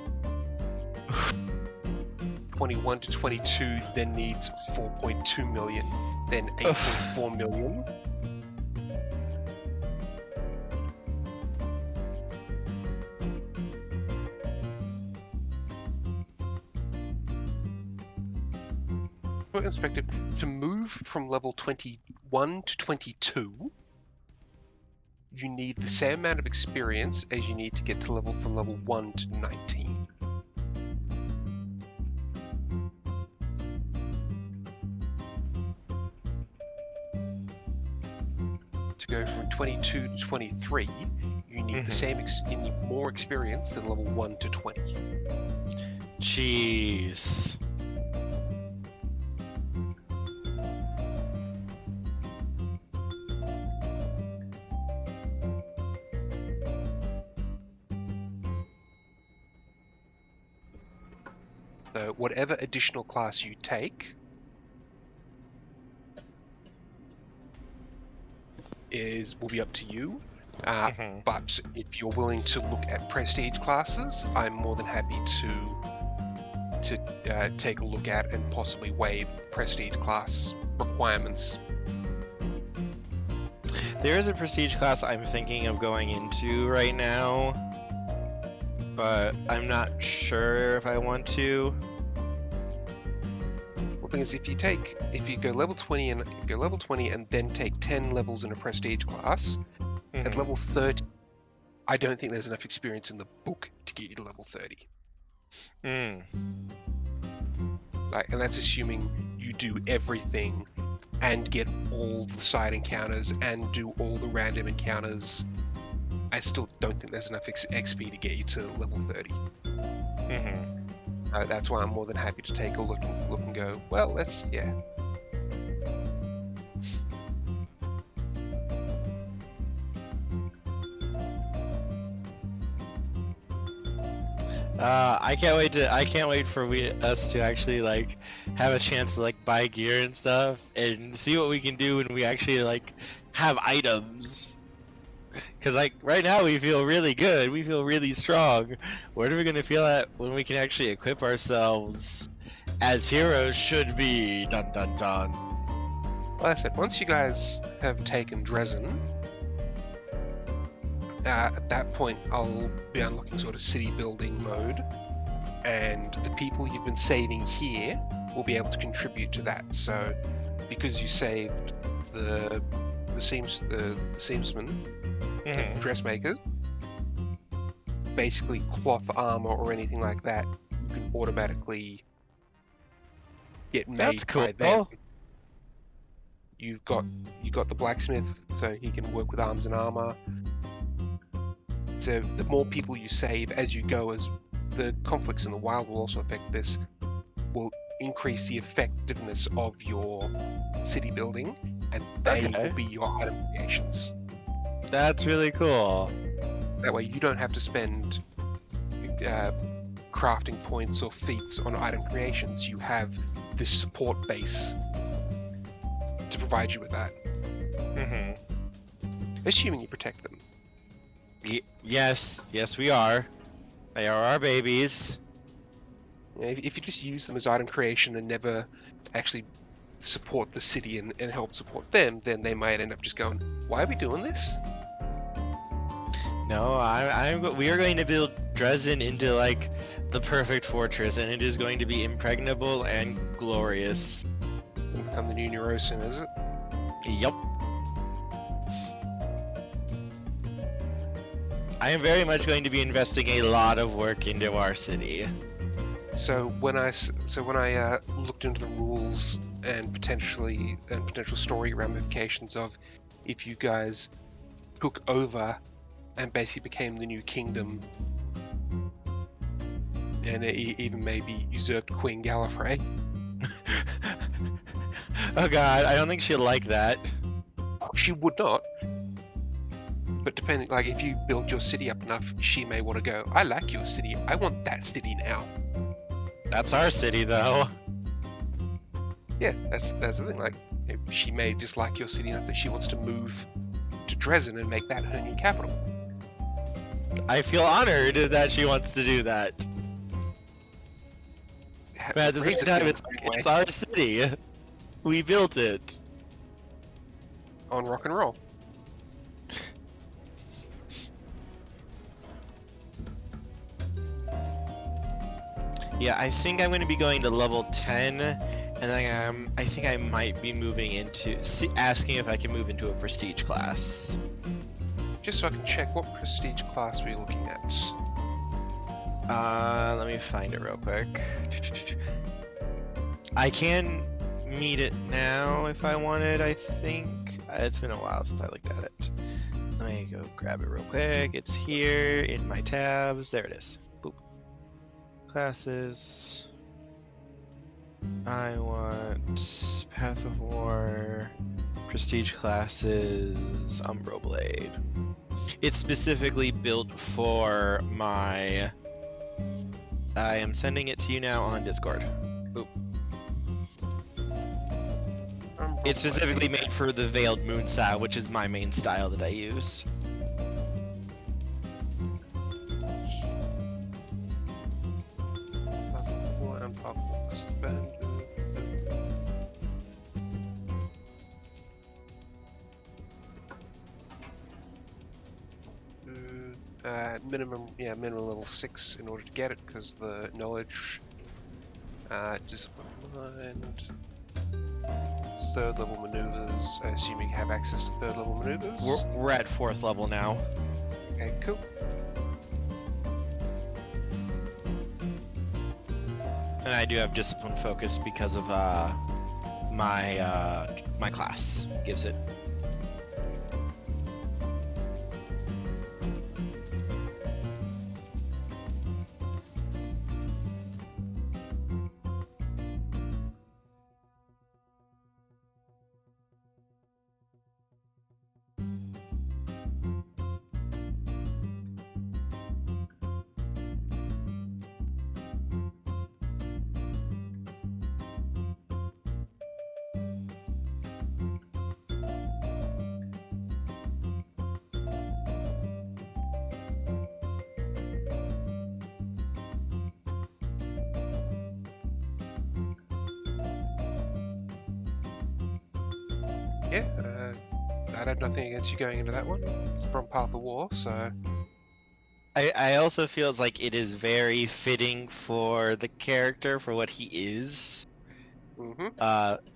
21 to 22 then needs 4.2 million, then 8.4 million. Inspector, to move from level 21 to 22, you need the same amount of experience as you need to get to from level 1 to 19. To go from 22 to 23, you need the same. You need more experience than level 1 to 20. Jeez. So whatever additional class you take will be up to you. But if you're willing to look at prestige classes, I'm more than happy to take a look at and possibly waive prestige class requirements. There is a prestige class I'm thinking of going into right now, but I'm not sure if I want to. Well, the thing is, if you go level 20 and then take 10 levels in a prestige class, at level 30, I don't think there's enough experience in the book to get you to level 30. And that's assuming you do everything and get all the side encounters and do all the random encounters. I still don't think there's enough XP to get you to level 30. That's why I'm more than happy to take a look and go, well, let's, yeah. I can't wait for us to actually like have a chance to like buy gear and stuff and see what we can do when we actually like have items. Cause like right now we feel really good, we feel really strong. What are we gonna feel at when we can actually equip ourselves as heroes should be? Dun dun dun. Well, I said, once you guys have taken Dresden, at that point I'll be unlocking sort of city building mode, and the people you've been saving here will be able to contribute to that. So because you saved the seamsmen, dressmakers, basically cloth armor or anything like that, you can automatically get made. That's cool. By them. You got the blacksmith, so he can work with arms and armor. So the more people you save as you go, as the conflicts in the wild will also affect this, will increase the effectiveness of your city building, and they will be your item creations. That's really cool. That way you don't have to spend crafting points or feats on item creations. You have this support base to provide you with that. Assuming you protect them. Yes, we are. They are our babies. If you just use them as item creation and never actually support the city and help support them, then they might end up just going, why are we doing this? No, we are going to build Dresden into like the perfect fortress, and it is going to be impregnable and glorious. It'll become the new Neurosin, is it? Yup. I am very much going to be investing a lot of work into our city. So when I looked into the rules and potential story ramifications of if you guys took over and basically became the new kingdom, and even maybe usurped Queen Gallifrey. Oh god, I don't think she'd like that. She would not. But depending, like, if you build your city up enough, she may want to go, I like your city, I want that city now. That's our city, though. Yeah, that's the thing, like, she may dislike your city enough that she wants to move to Dresden and make that her new capital. I feel honored that she wants to do that. But at the same time, it's our city. We built it. On rock and roll. Yeah, I think I'm going to be going to level 10, and then I think I might be moving into asking if I can move into a prestige class. Just so I can check, what prestige class are we looking at? Let me find it real quick. I can meet it now if I wanted, I think. It's been a while since I looked at it. Let me go grab it real quick. It's here in my tabs. There it is. Boop. Classes. I want Path of War, Prestige classes, Umbro Blade. It's specifically built for my... I am sending it to you now on Discord. Boop. It's specifically made for the Veiled Moon style, which is my main style that I use. Minimum level 6 in order to get it, because the knowledge, discipline mind, third level maneuvers. I assume you have access to third level maneuvers. We're at 4th level now. Okay, cool. And I do have discipline focus because of my my class gives it. Yeah, I'd have nothing against you going into that one. It's from Path of War, so... I also feels like it is very fitting for the character, for what he is. Mm-hmm.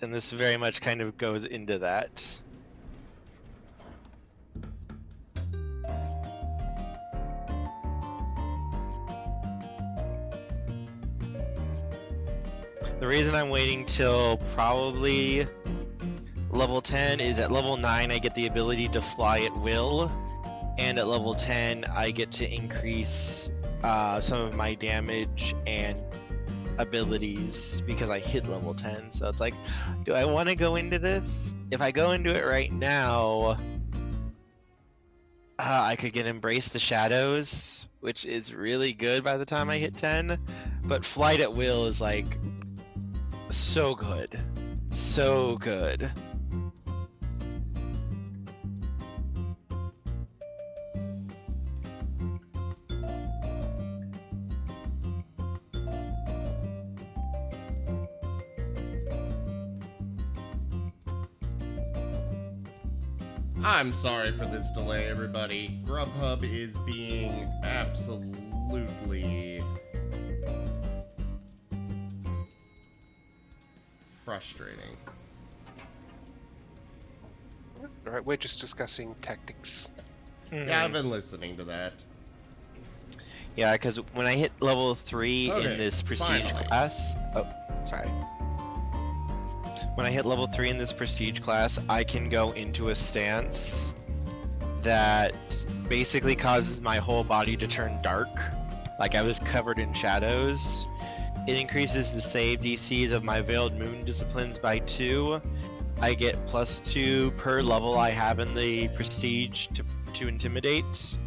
And this very much kind of goes into that. The reason I'm waiting till probably level 10 is at level 9 I get the ability to fly at will, and at level 10 I get to increase some of my damage and abilities because I hit level 10. So it's like, do I want to go into this? If I go into it right now, I could get Embrace the Shadows, which is really good by the time I hit 10, but Flight at Will is like so good. So good. I'm sorry for this delay, everybody. Grubhub is being absolutely frustrating. Alright, we're just discussing tactics. Yeah, I've been listening to that. Yeah, because when I hit level 3 Okay, in this prestige finally. class... Oh, sorry. When I hit level 3 in this prestige class, I can go into a stance that basically causes my whole body to turn dark. Like I was covered in shadows. It increases the save DCs of my Veiled Moon disciplines by 2. I get +2 per level I have in the prestige to intimidate.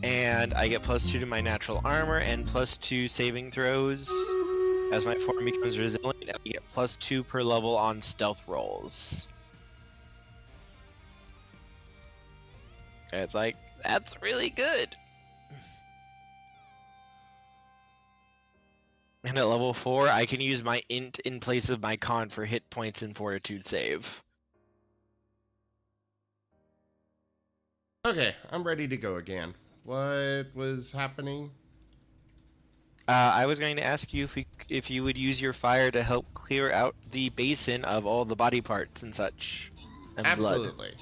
And I get +2 to my natural armor and +2 saving throws as my form becomes resilient, and I get +2 per level on stealth rolls. And it's like, that's really good. And at level 4, I can use my int in place of my con for hit points and fortitude save. Okay, I'm ready to go again. What was happening? I was going to ask you if you would use your fire to help clear out the basin of all the body parts and such. And blood. Absolutely.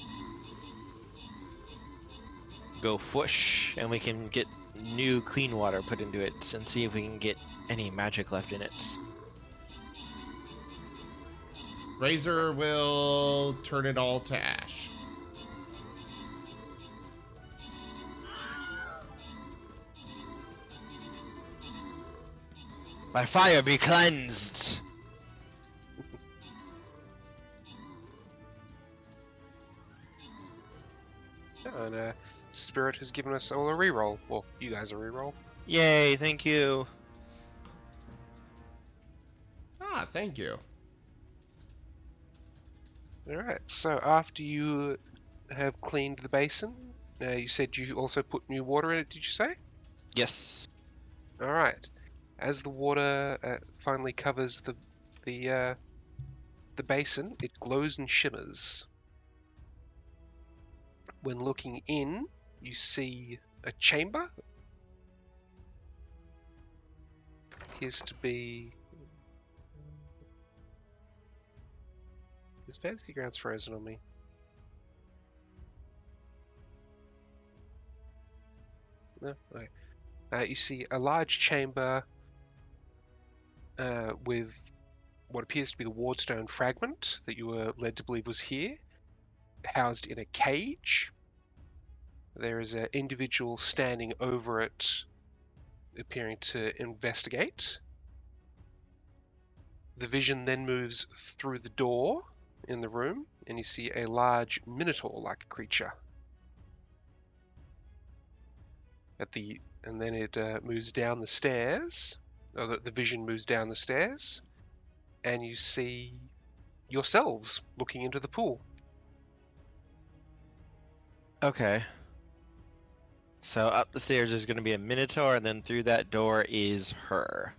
Go whoosh, and we can get new clean water put into it and see if we can get any magic left in it. Razor will turn it all to ash. My fire be cleansed! And Spirit has given us all a reroll. Well, you guys a reroll. Yay, thank you. Ah, thank you. Alright, so after you have cleaned the basin, you said you also put new water in it, did you say? Yes. Alright. As the water finally covers the basin, it glows and shimmers. When looking in, you see a chamber. Appears to be... Is Fantasy Grounds frozen on me? No? Okay. You see a large chamber with what appears to be the Wardstone fragment that you were led to believe was here, housed in a cage. There is an individual standing over it, appearing to investigate. The vision then moves through the door in the room, and you see a large minotaur-like creature. And then it moves down the stairs. Or the vision moves down the stairs, and you see yourselves looking into the pool. Okay. So up the stairs there's going to be a minotaur, and then through that door is her.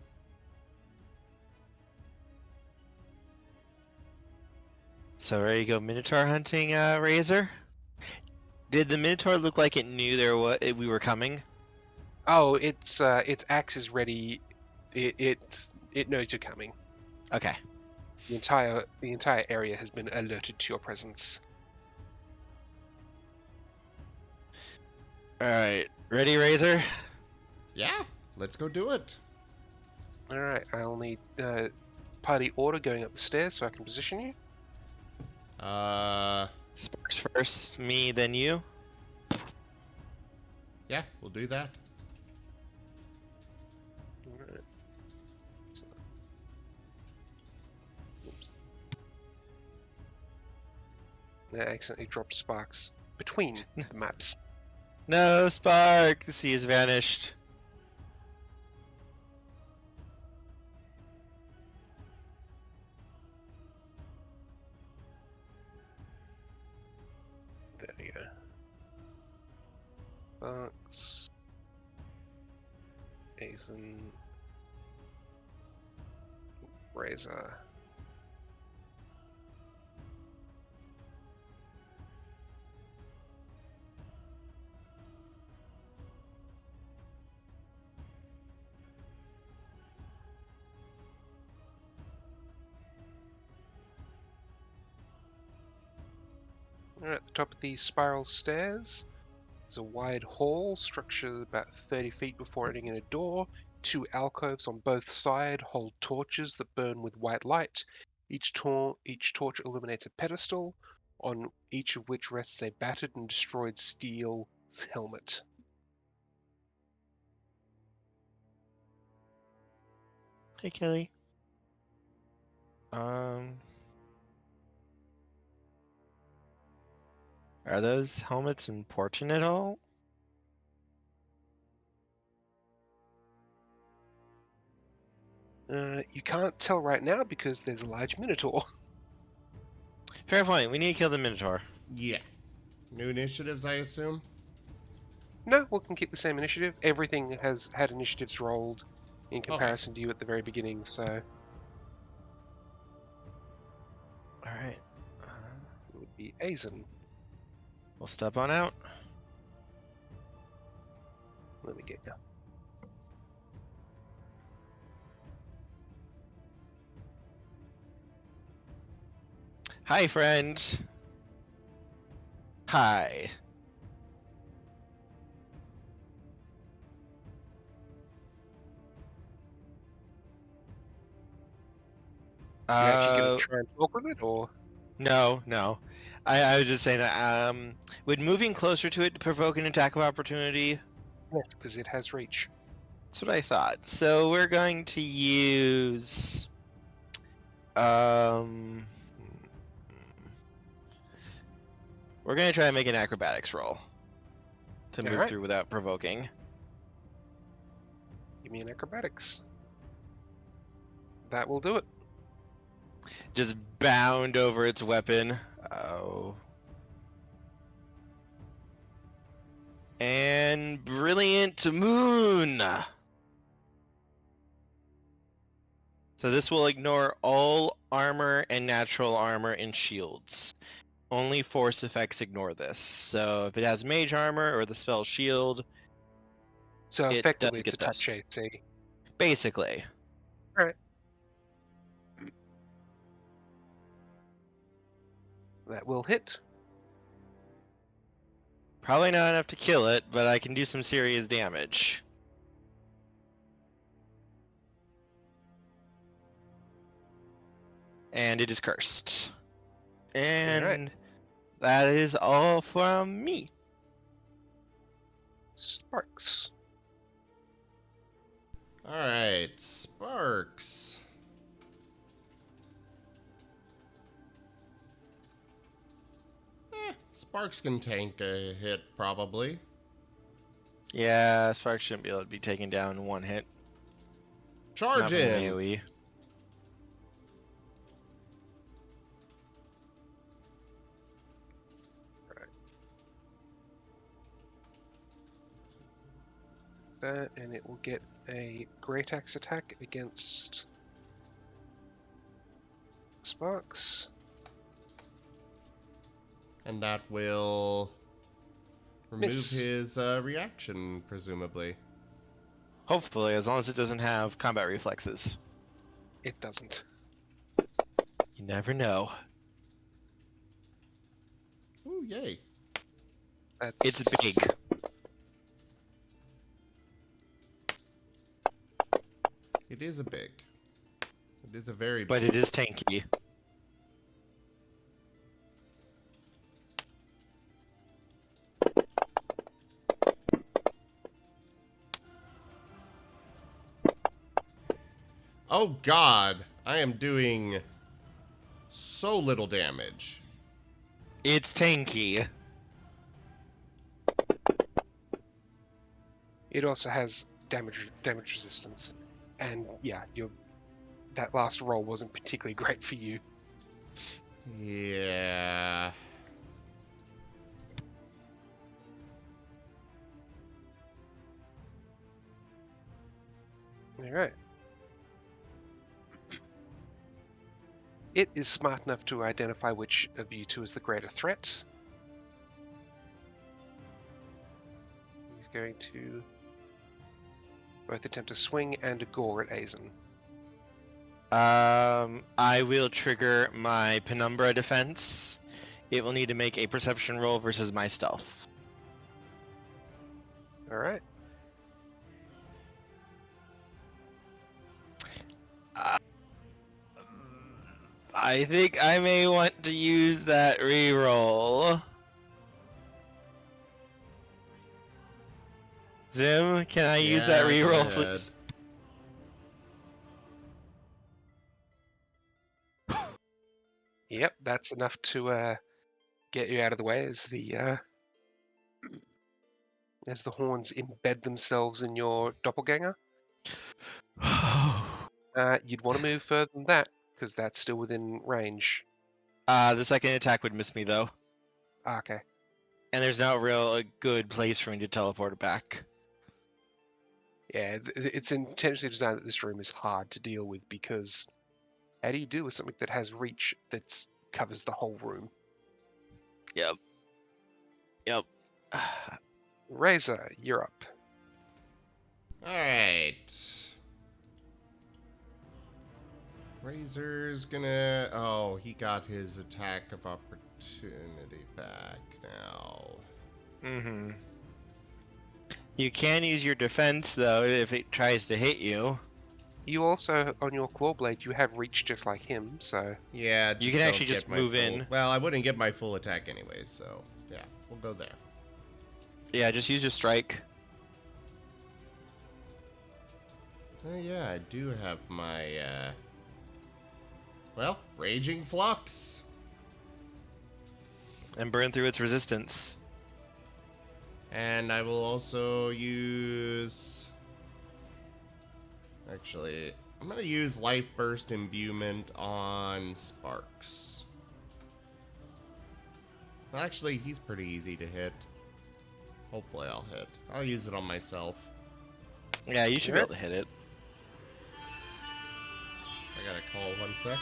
So ready to go minotaur hunting, Razor? Did the minotaur look like it knew we were coming? Oh, its axe is ready. It knows you're coming. Okay. The entire area has been alerted to your presence. Alright. Ready, Razor? Yeah, let's go do it. All right, I'll need party order going up the stairs so I can position you. Sparks first, me, then you. Yeah, we'll do that. All right. Oops. I accidentally dropped Sparks between the maps. No, Sparks! He has vanished. There we go. Sparks. Azen. Razor. We're at the top of these spiral stairs. There's a wide hall structured about 30 feet before entering in a door. 2 alcoves on both sides hold torches that burn with white light. Each torch illuminates a pedestal, on each of which rests a battered and destroyed steel helmet. Hey, Kelly. Are those helmets important at all? You can't tell right now because there's a large minotaur. Fair point. We need to kill the Minotaur. Yeah. New initiatives, I assume? No, we can keep the same initiative. Everything has had initiatives rolled in Okay. comparison to you at the very beginning, so it All right. would be Azen. We'll step on out. Let me get you. Hi, friend. Hi. You actually gonna try and talk with it, or No. I was just saying that, would moving closer to it provoke an attack of opportunity? yes, because it has reach. That's what I thought. So we're going to use... We're going to try and make an acrobatics roll to move Alright. through without provoking. Give me an acrobatics. That will do it. Just bound over its weapon. Oh. And brilliant moon. So this will ignore all armor and natural armor and shields. Only force effects ignore this. So if it has mage armor or the spell shield, So it effectively, does it's a get touch this. AC. Basically. Alright. That will hit. Probably not enough to kill it, but I can do some serious damage. And it is cursed. And that is all from me. Sparks. Alright, Sparks. Sparks can tank a hit, probably. Yeah, Spark shouldn't be able to be taken down in one hit. Charge Not from in! AoE. That, and it will get a Great Axe attack against Sparks. And that will remove Miss. his reaction, presumably. Hopefully, as long as it doesn't have combat reflexes. It doesn't. You never know. Ooh, yay. That's It's big. It is a big. It is a very But big. it is tanky. Oh god, I am doing so little damage. It's tanky. It also has damage resistance, and yeah, that last roll wasn't particularly great for you. Yeah. All right. It is smart enough to identify which of you two is the greater threat. He's going to both attempt to swing and a gore at Azen. I will trigger my Penumbra defense. It will need to make a perception roll versus my stealth. All right. I think I may want to use that reroll. Zim, can I use that Yeah, go reroll, ahead. please? Yep, that's enough to get you out of the way as the horns embed themselves in your doppelganger. You'd want to move further than that because that's still within range. The second attack would miss me though, Okay. and there's not a good place for me to teleport back. Yeah, it's intentionally designed that this room is hard to deal with because how do you deal with something that has reach that covers the whole room? Yep. Razor, you're up. Alright. Razor's gonna... Oh, he got his attack of opportunity back now. Mm-hmm. You can use your defense though if it tries to hit you. You also, on your claw blade, you have reach just like him, so... Yeah, You can don't actually get just my move full- in. Well, I wouldn't get my full attack anyways, so yeah, we'll go there. Yeah, just use your strike. Oh yeah, I do have my, well, Raging Flux. And burn through its resistance. And I will also use... Actually, I'm gonna use Life Burst Imbuement on Sparks. Well, actually, he's pretty easy to hit. Hopefully I'll hit. I'll use it on myself. Yeah, you should be able to hit it. I gotta call 1 sec.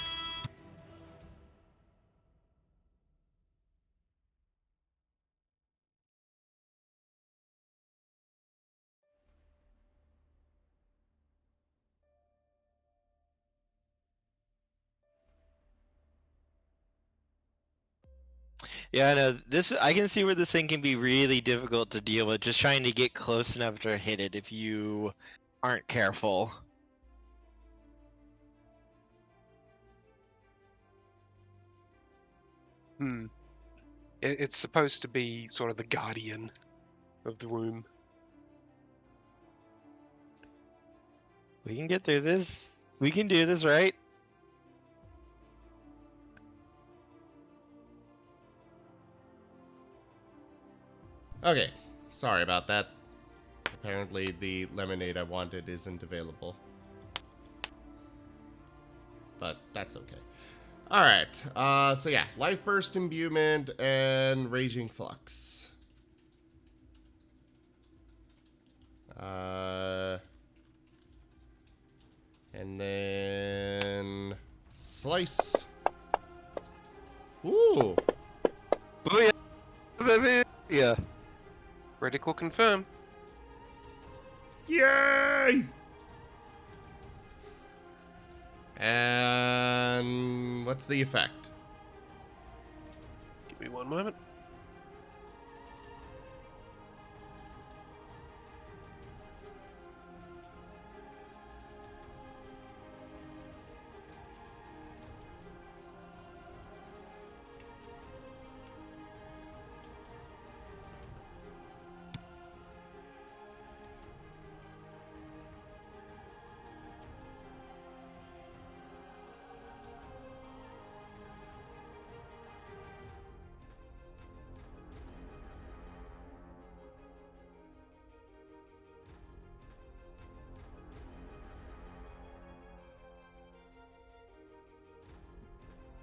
Yeah, I know. I can see where this thing can be really difficult to deal with, just trying to get close enough to hit it if you aren't careful. It's supposed to be sort of the guardian of the room. We can get through this. We can do this, right? Okay, sorry about that. Apparently the lemonade I wanted isn't available. But that's okay. Alright, so yeah, Life Burst Imbuement and Raging Flux. And then... Slice. Ooh! Oh yeah, baby. Yeah. Reticle confirm. Yay! And what's the effect? Give me one moment.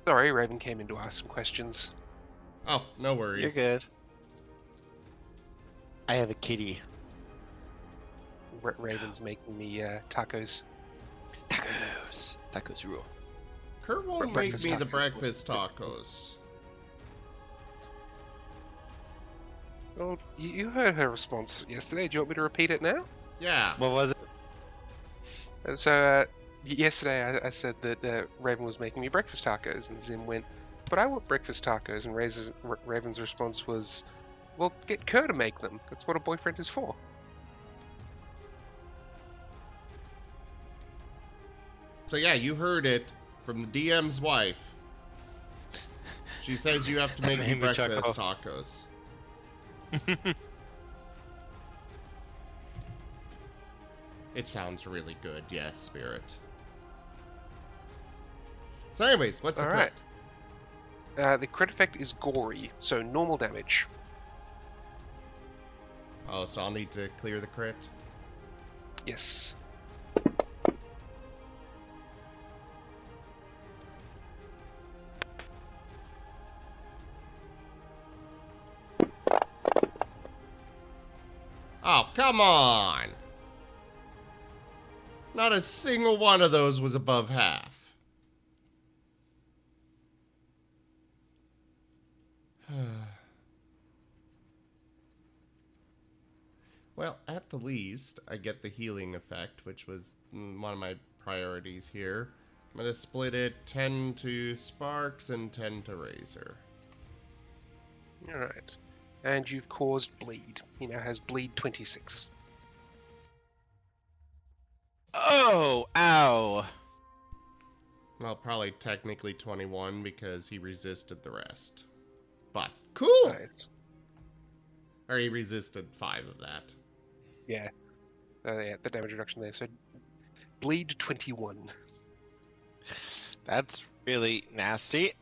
Sorry, Raven came in to ask some questions. Oh, no worries. You're good. I have a kitty. Raven's making me tacos. Tacos. Tacos rule. Kurt won't make Breakfast me the tacos. breakfast tacos. Well, you heard her response yesterday. Do you want me to repeat it now? Yeah. What was it? So, yesterday I said that Raven was making me breakfast tacos, and Zim went, "But I want breakfast tacos." And Raven's response was, "Well, get Kerr to make them. That's what a boyfriend is for." So yeah, you heard it from the DM's wife. She says you have to make me made me breakfast chuckle. tacos. It sounds really good, yes, Spirit. So anyways, what's the All crit? right. The crit effect is gory, so normal damage. Oh, so I'll need to clear the crit? Yes. Oh, come on! Not a single one of those was above half. Well, at the least, I get the healing effect, which was one of my priorities here. I'm gonna split it 10 to Sparks and 10 to Razor. Alright. And you've caused bleed. He now has bleed 26. Oh, ow. Well, probably technically 21 because he resisted the rest. But, cool! Nice. Or he resisted 5 of that. Yeah. Yeah, the damage reduction there. So, bleed 21. That's really nasty.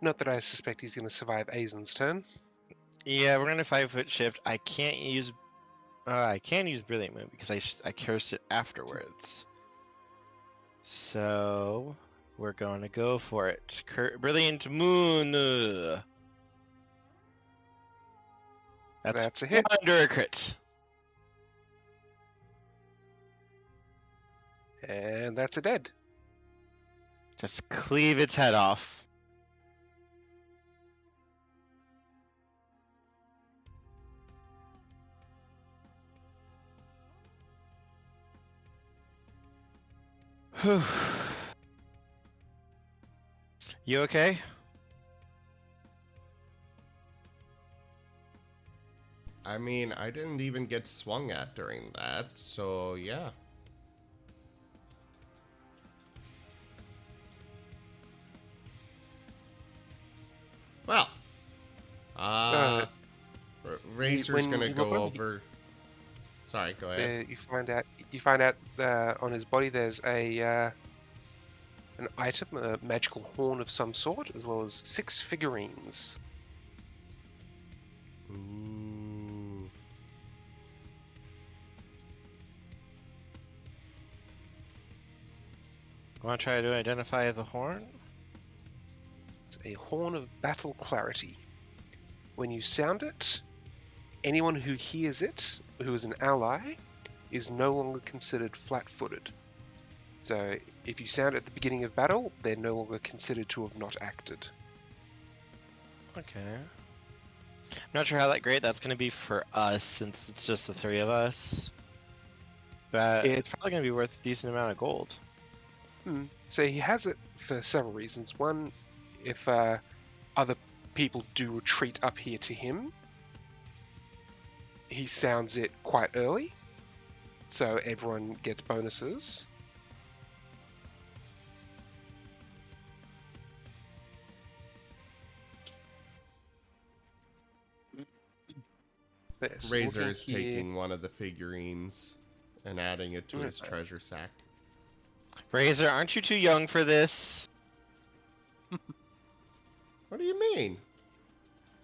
Not that I suspect he's going to survive Aizen's turn. Yeah, we're gonna 5-foot shift. I can't use. I can use Brilliant Moon because I cursed it afterwards. So we're going to go for it. Brilliant Moon. That's a hit. Under a crit. And that's a dead. Just cleave its head off. Whew. You okay? I mean, I didn't even get swung at during that, so yeah. Well, Razor's when gonna you go look on- over. Sorry, go ahead. You find out on his body there's an item, a magical horn of some sort, as well as 6 figurines. Ooh. Want to try to identify the horn? It's a horn of battle clarity. When you sound it, anyone who hears it, who is an ally, is no longer considered flat-footed. So if you sound it at the beginning of battle, they're no longer considered to have not acted. Okay. I'm not sure how great that's going to be for us since it's just the 3 of us. But it's probably going to be worth a decent amount of gold. So he has it for several reasons. One, if other people do retreat up here to him, he sounds it quite early, so everyone gets bonuses. Yes, Razor looking is here- taking one of the figurines and adding it to his Okay. treasure sack. Razor, aren't you too young for this? What do you mean?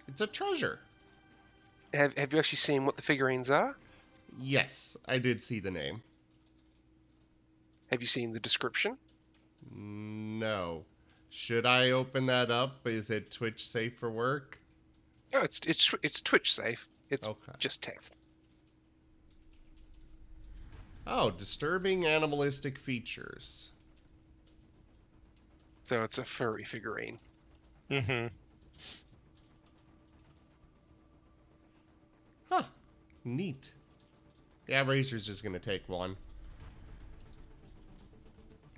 It's a treasure. Have you actually seen what the figurines are? Yes, I did see the name. Have you seen the description? No. Should I open that up? Is it Twitch safe for work? Oh, it's Twitch safe. It's Okay. just text. Oh, disturbing animalistic features. So it's a furry figurine. Mm-hmm. Huh. Neat. Yeah, Razor's just gonna take one.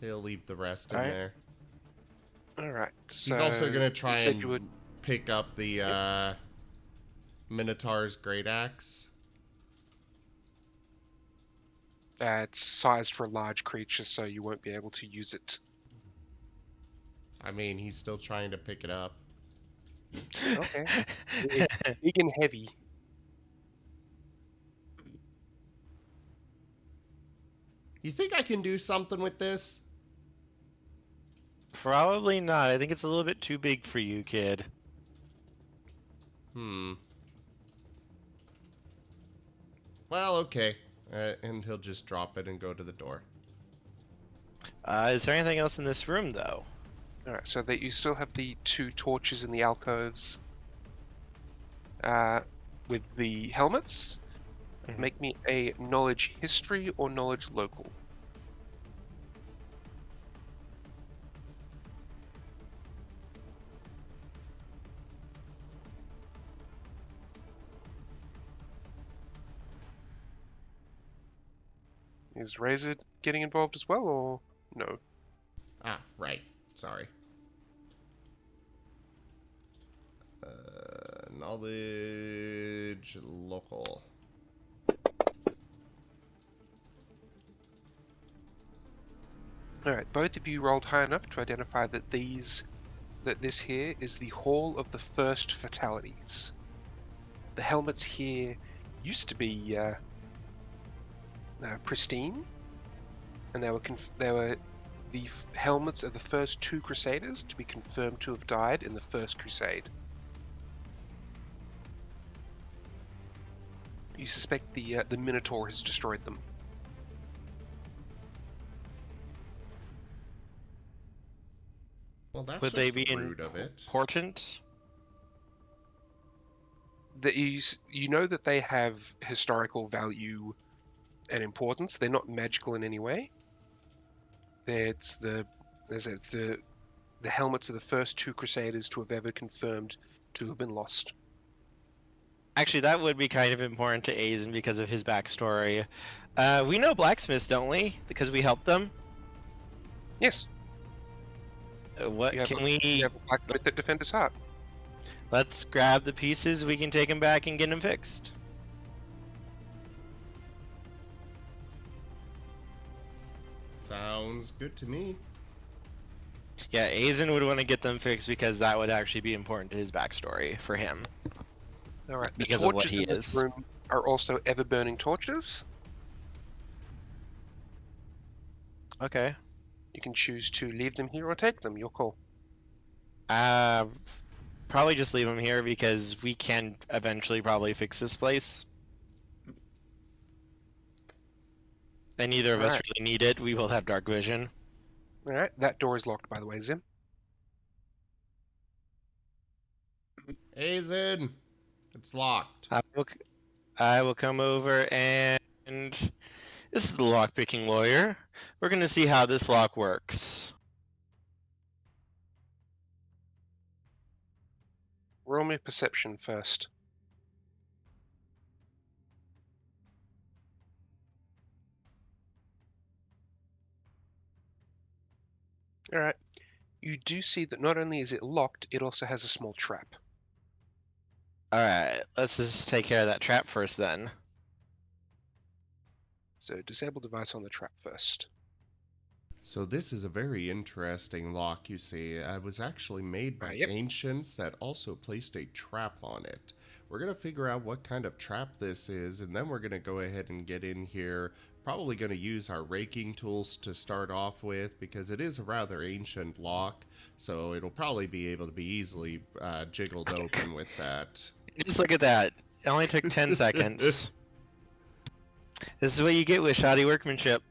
He'll leave the rest in Alright. there. Alright. So He's also gonna try you said and you would... pick up the Minotaur's great axe It's sized for a large creature, so you won't be able to use it. I mean, he's still trying to pick it up. Okay. It's big and heavy. You think I can do something with this? Probably not. I think it's a little bit too big for you, kid. Well, okay. And he'll just drop it and go to the door. Is there anything else in this room, though? Alright, so that you still have the 2 torches in the alcoves with the helmets. Mhm. Make me a knowledge history or knowledge local. Is Razor getting involved as well, or no? Ah, right. Sorry. Knowledge local. Alright, both of you rolled high enough to identify that this here is the Hall of the First Fatalities. The helmets here used to be pristine, and they were the helmets of the first 2 Crusaders to be confirmed to have died in the First Crusade. You suspect the Minotaur has destroyed them. Well, that's Would they just be rude of it. important? You know that they have historical value and importance. They're not magical in any way. It's the helmets of the first 2 Crusaders to have ever confirmed to have been lost. Actually, that would be kind of important to Aizen because of his backstory. We know blacksmiths, don't we? Because we helped them. Yes, What you have can you we? have a blacksmith that defend his heart. Let's grab the pieces. We can take them back and get them fixed. Sounds good to me. Yeah, Aizen would want to get them fixed because that would actually be important to his backstory for him. All right. The Because of what torches he in this is. room are also ever-burning torches. Okay. You can choose to leave them here or take them. Your call. Probably just leave them here because we can eventually probably fix this place. And neither of us Alright. really need it. We both have dark vision. All right. That door is locked, by the way, Zim. Aizen! It's locked. I will come over and this is the lockpicking lawyer. We're gonna see how this lock works. Roll me perception first. All right. You do see that not only is it locked, it also has a small trap. Alright, let's just take care of that trap first then. So disable device on the trap first. So this is a very interesting lock, you see. It was actually made by Yep. ancients that also placed a trap on it. We're going to figure out what kind of trap this is, and then we're going to go ahead and get in here. Probably going to use our raking tools to start off with, because it is a rather ancient lock, so it'll probably be able to be easily jiggled open with that. Just look at that. It only took 10 seconds. This is what you get with shoddy workmanship.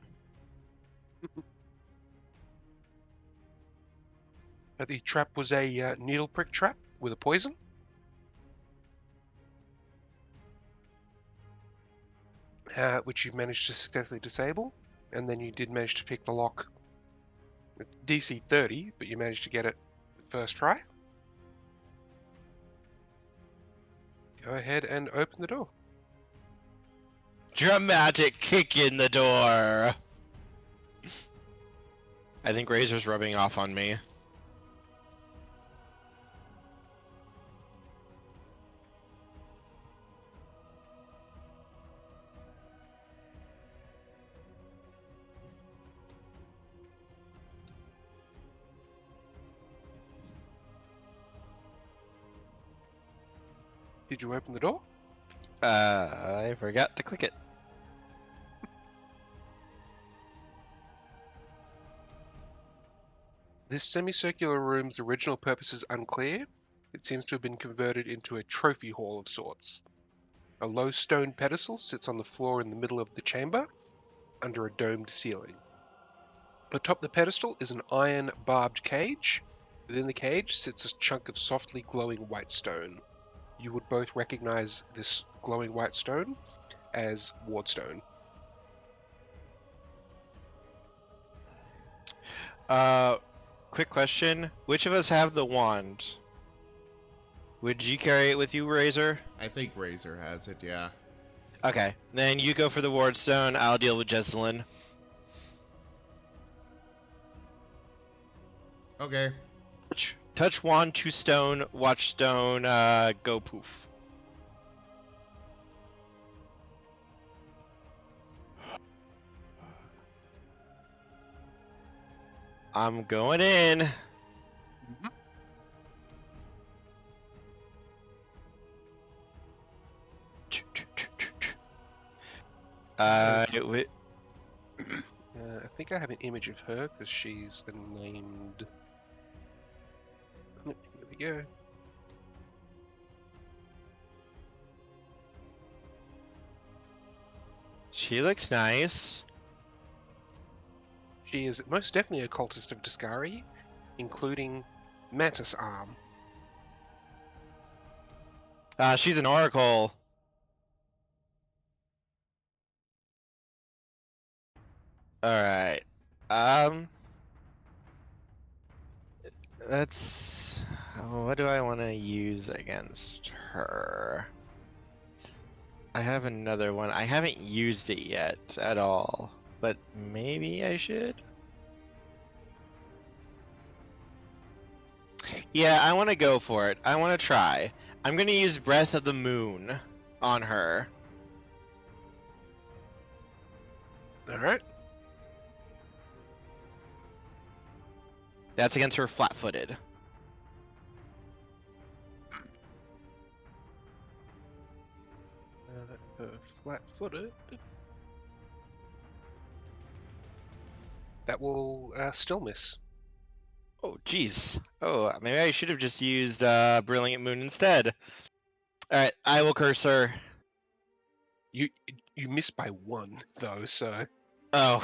The trap was a needle prick trap with a poison. Which you managed to successfully disable, and then you did manage to pick the lock with DC 30, but you managed to get it first try. Go ahead and open the door. Dramatic kick in the door. I think Razor's rubbing off on me. Did you open the door? I forgot to click it. This semicircular room's original purpose is unclear. It seems to have been converted into a trophy hall of sorts. A low stone pedestal sits on the floor in the middle of the chamber, under a domed ceiling. Atop the pedestal is an iron barbed cage. Within the cage sits a chunk of softly glowing white stone. You would both recognize this glowing white stone as Wardstone. Quick question. Which of us have the wand? Would you carry it with you, Razor? I think Razor has it, yeah. Okay, then you go for the Wardstone, I'll deal with Jesselyn. Okay. Touch wand to stone, watch stone, go poof. I'm going in. I think I have an image of her because she's named. Here we go. She looks nice. She is most definitely a cultist of Discari, including Mantis Arm. She's an oracle. Alright. Let's... What do I want to use against her? I have another one. I haven't used it yet at all, but maybe I should? Yeah, I want to go for it. I want to try. I'm going to use Breath of the Moon on her. Alright. That's against her flat-footed. Flat-footed. That will still miss. Oh, jeez. Oh, maybe I should have just used Brilliant Moon instead. Alright, I will curse her. You missed by one though, so Oh.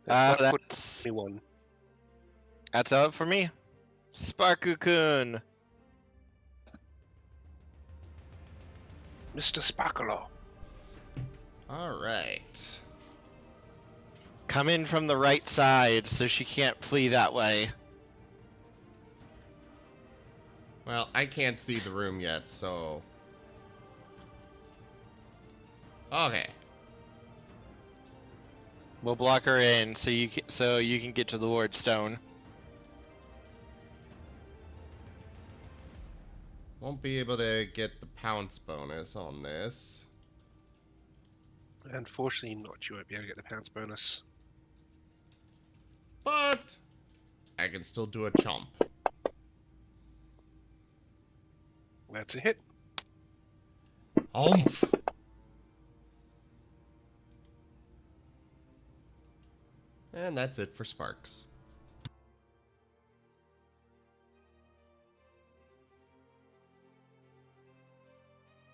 flat-footed That's... 21. That's all for me. Sparku-kun. Mr. Sparkalo. Alright. Come in from the right side so she can't flee that way. Well, I can't see the room yet, so... Okay. We'll block her in so you can get to the Wardstone. Won't be able to get the pounce bonus on this. Unfortunately not, you won't be able to get the pounce bonus. But I can still do a chomp. That's a hit. Oomph. And that's it for Sparks.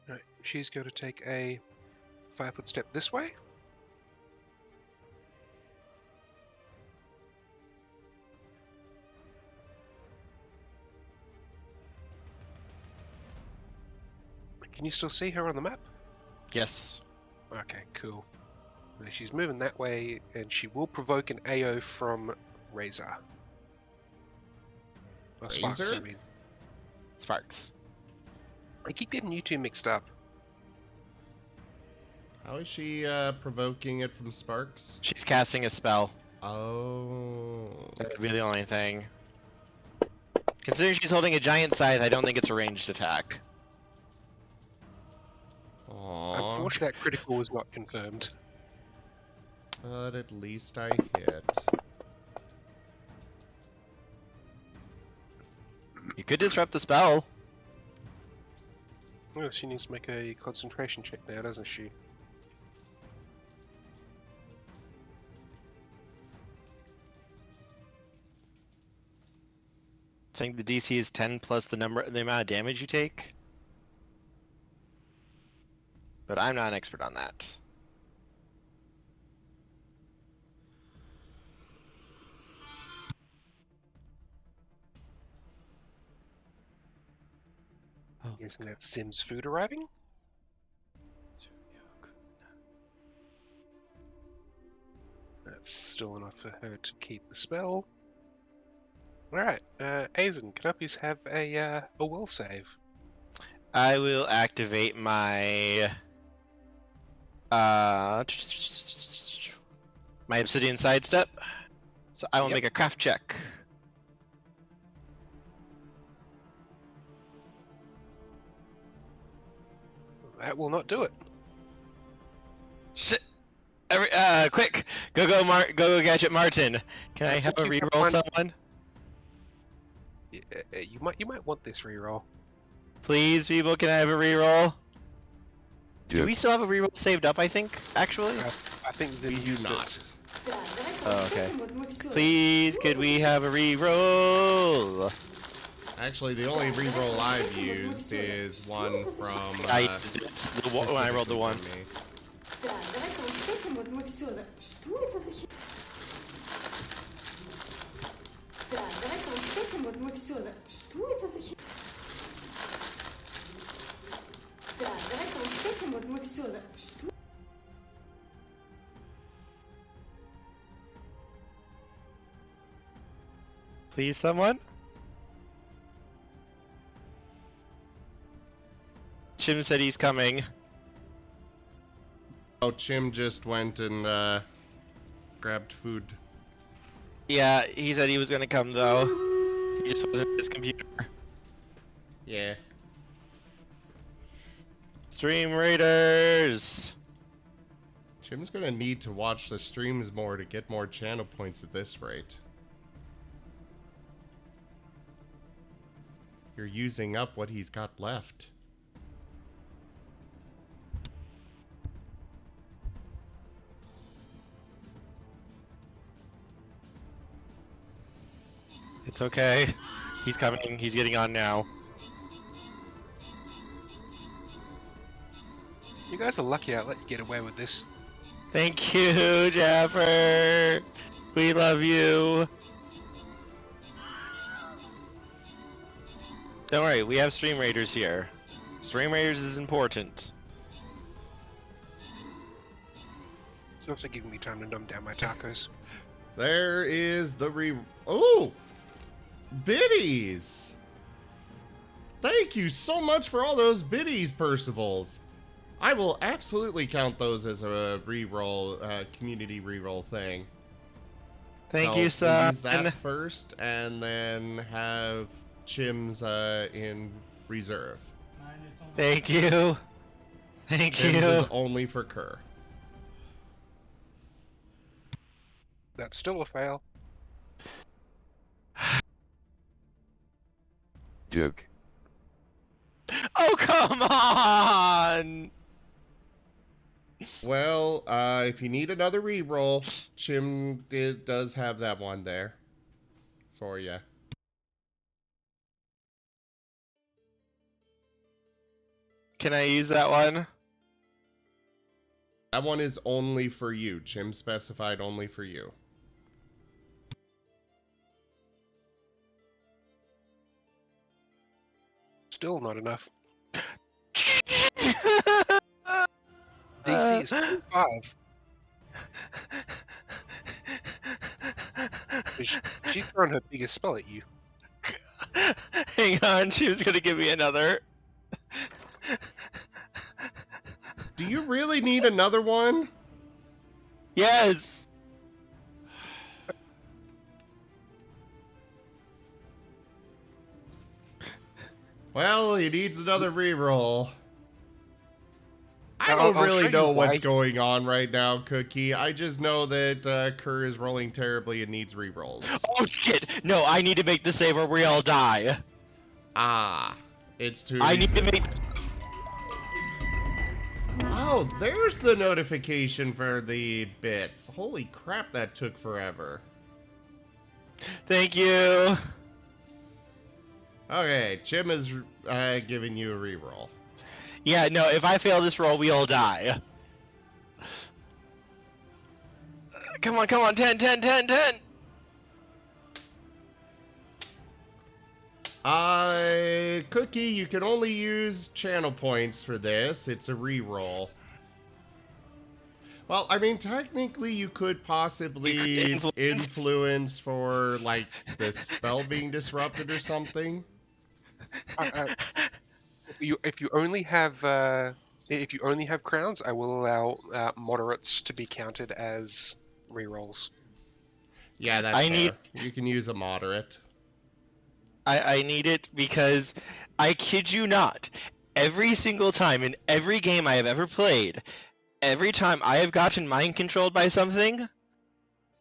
Right, she's going to take a 5-foot step this way. Can you still see her on the map? Yes. Okay, cool. Now she's moving that way, and she will provoke an AO from Razor. Or Sparks, Razor? I mean. Sparks. I keep getting you two mixed up. How is she provoking it from Sparks? She's casting a spell. Oh. That would be the only thing. Considering she's holding a giant scythe, I don't think it's a ranged attack. Aww. Unfortunately, that critical was not confirmed. But at least I hit. You Could disrupt the spell. Oh, she needs to make a concentration check now, doesn't she? I think the DC is 10 plus the amount of damage you take. But I'm not an expert on that. Isn't that Sim's food arriving? That's still enough for her to keep the spell. Alright, Aizen, can I please have a will save? I will activate my my obsidian sidestep. So I will Yep. make a craft check. That will not do it. Shit. Quick! Go Gadget Martin. Can I have a Keep reroll one. someone? You might want this reroll. Please, people, can I have a reroll? Do Dude. we still have a reroll saved up, I think, actually? I think they We do used not. it. Oh, okay. Please, could we have a reroll? Actually, the only reroll I've used is one from. I used it. When I rolled the one. specifically from me. Да, давайте вот с этим вот мы все за... Что это за хер... Да, давайте вот с этим вот мы все за... Что это за хер... Да, давайте вот с этим вот мы все за... Что... Please, someone? Chim said he's coming. Oh, Chim just went and grabbed food. Yeah, he said he was gonna come though. He just wasn't at his computer. Yeah. Stream Raiders! Chim's gonna need to watch the streams more to get more channel points at this rate. You're using up what he's got left. It's okay. He's coming. He's getting on now. You guys are lucky I let you get away with this. Thank you, Jaffer. We love you. Don't worry, we have Stream Raiders here. Stream Raiders is important. It's also giving me time to numb down my tacos. There is the Oh! Biddies! Thank you so much for all those biddies, Percivals. I will absolutely count those as a reroll, community reroll thing. Thank So you, we'll son. use that first, and then have Chim's in reserve. Thank you. Thank Chim's you. is only for Kerr. That's still a fail. Joke. Oh, come on! Well, if you need another reroll, Chim does have that one there for you. Can I use that one? That one is only for you. Chim specified only for you. Still not enough. DC is 25. She's throwing her biggest spell at you. Hang on, she was gonna give me another. Do you really need another one? Yes! Well, he needs another reroll. I I'll don't really show know you what's why. going on right now, Cookie. I just know that Kerr is rolling terribly and needs rerolls. Oh shit! No, I need to make the save or we all die. Ah, it's too I need to recent. make. Oh, there's the notification for the bits. Holy crap, that took forever. Thank you. Okay, Jim is giving you a reroll. Yeah, no, if I fail this roll, we all die. Come on, 10, 10, 10, 10. Cookie, you can only use channel points for this. It's a reroll. Well, I mean, technically you could possibly influence for, like, the spell being disrupted or something. If you only have crowns, I will allow moderates to be counted as rerolls. Yeah, that's I fair. need You can use a moderate. I need it because I kid you not, every single time in every game I have ever played, every time I have gotten mind controlled by something,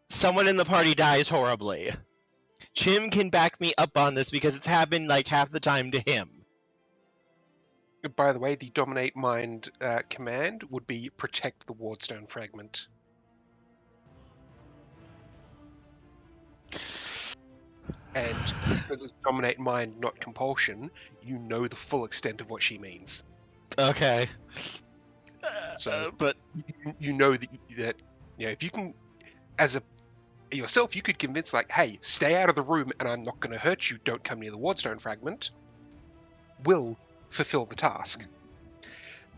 someone in the party dies horribly. Chim can back me up on this because it's happened like half the time to him. By the way, the dominate mind command would be protect the Wardstone fragment. And because it's dominate mind, not compulsion, you know the full extent of what she means. Okay. So, But you know that if you can, as a yourself, you could convince like, hey, stay out of the room, and I'm not going to hurt you. Don't come near the Wardstone fragment. Will fulfill the task.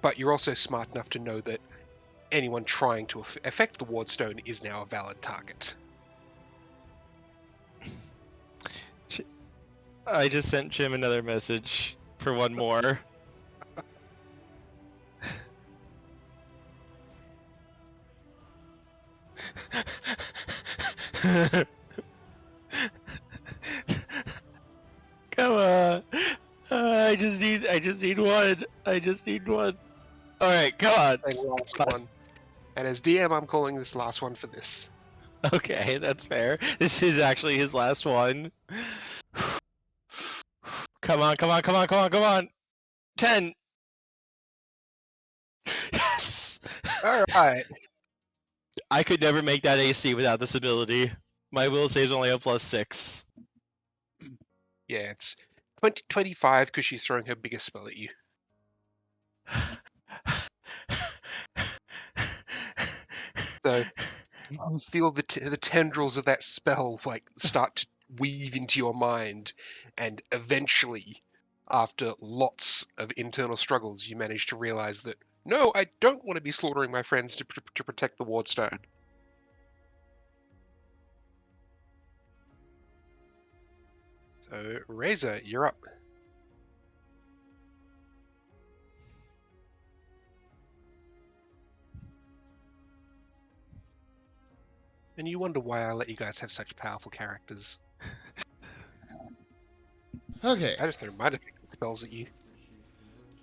But you're also smart enough to know that anyone trying to affect the Wardstone is now a valid target. I just sent Jim another message for one more. Come on. I just need one. I just need one. All right, come on. And last one. And as DM, I'm calling this last one for this. Okay, that's fair. This is actually his last one. Come on, come on, come on, come on, come on. 10. Yes. All right. I could never make that AC without this ability. My will save's only a +6. Yeah, it's 25 because she's throwing her biggest spell at you. So you feel the tendrils of that spell like start to weave into your mind, and eventually, after lots of internal struggles, you manage to realize that no, I don't want to be slaughtering my friends to protect the Wardstone. So, Razor, you're up. And you wonder why I let you guys have such powerful characters. Okay. I just throw my defensive spells at you.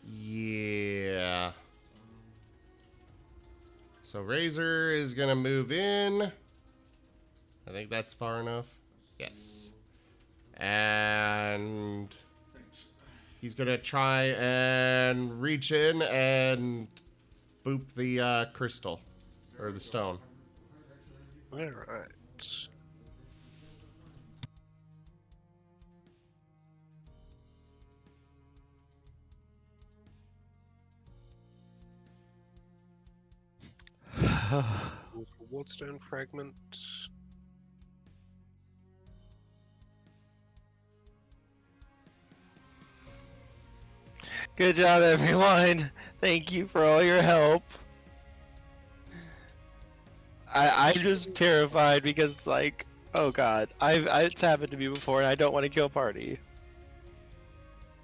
Yeah. So Razor is gonna move in. I think that's far enough. Yes. And he's gonna try and reach in and boop the crystal or the stone. All right. Wardstone fragment. Good job, everyone. Thank you for all your help. I'm just terrified because it's like, oh god, it's happened to me before, and I don't want to kill party.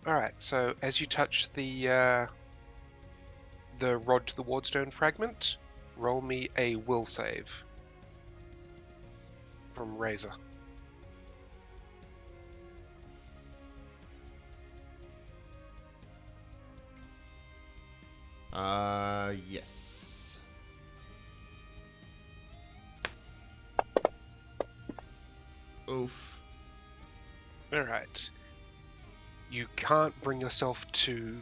All right. So as you touch the rod to the Wardstone fragment, roll me a will save from Razor. Yes. Oof. All right. You can't bring yourself to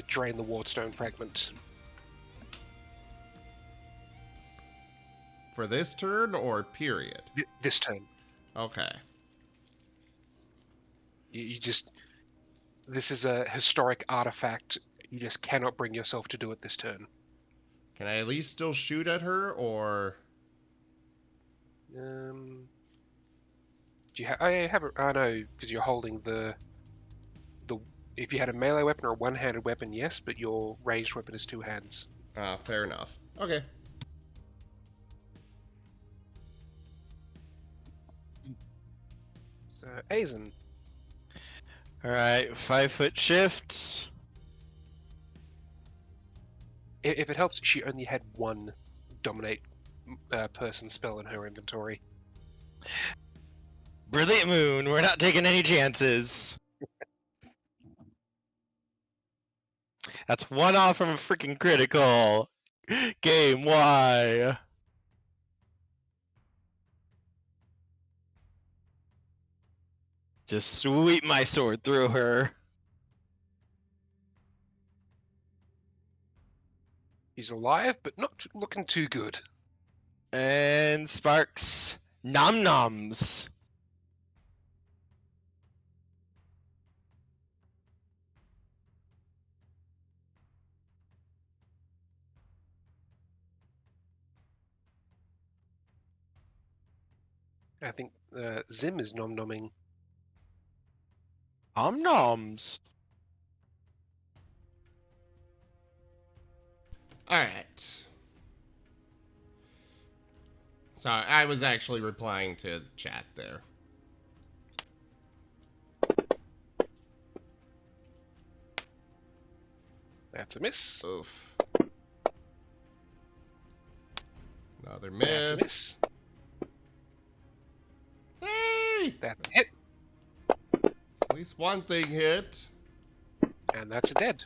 drain the Wardstone fragment. For this turn or period? This turn. Okay. You just... This is a historic artifact. You just cannot bring yourself to do it this turn. Can I at least still shoot at her, or... Do you have... Oh, yeah, you have it. Oh, no, because you're holding the... If you had a melee weapon or a one-handed weapon, yes, but your ranged weapon is two hands. Fair enough. Okay. So, Aizen. Alright, 5-foot shift. If it helps, she only had one dominate person spell in her inventory. Brilliant Moon, we're not taking any chances. That's one off from a freaking critical. Game Y. Just sweep my sword through her. He's alive, but not looking too good. And sparks nom noms. I think Zim is nom-nomming. Nom noms. Alright. Sorry, I was actually replying to chat there. That's a miss. Oof. Another That's a miss. miss. Hey! That's a hit. At least one thing hit. And that's a dead.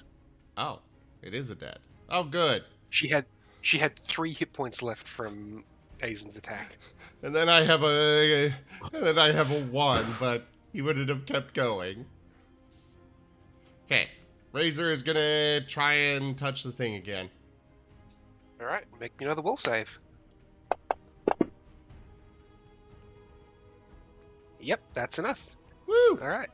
Oh, it is a dead. Oh, good. She had 3 hit points left from Aizen's attack. And then I have a 1, but he wouldn't have kept going. Okay, Razor is gonna try and touch the thing again. Alright, make me another will save. Yep, that's enough. Woo! Alright.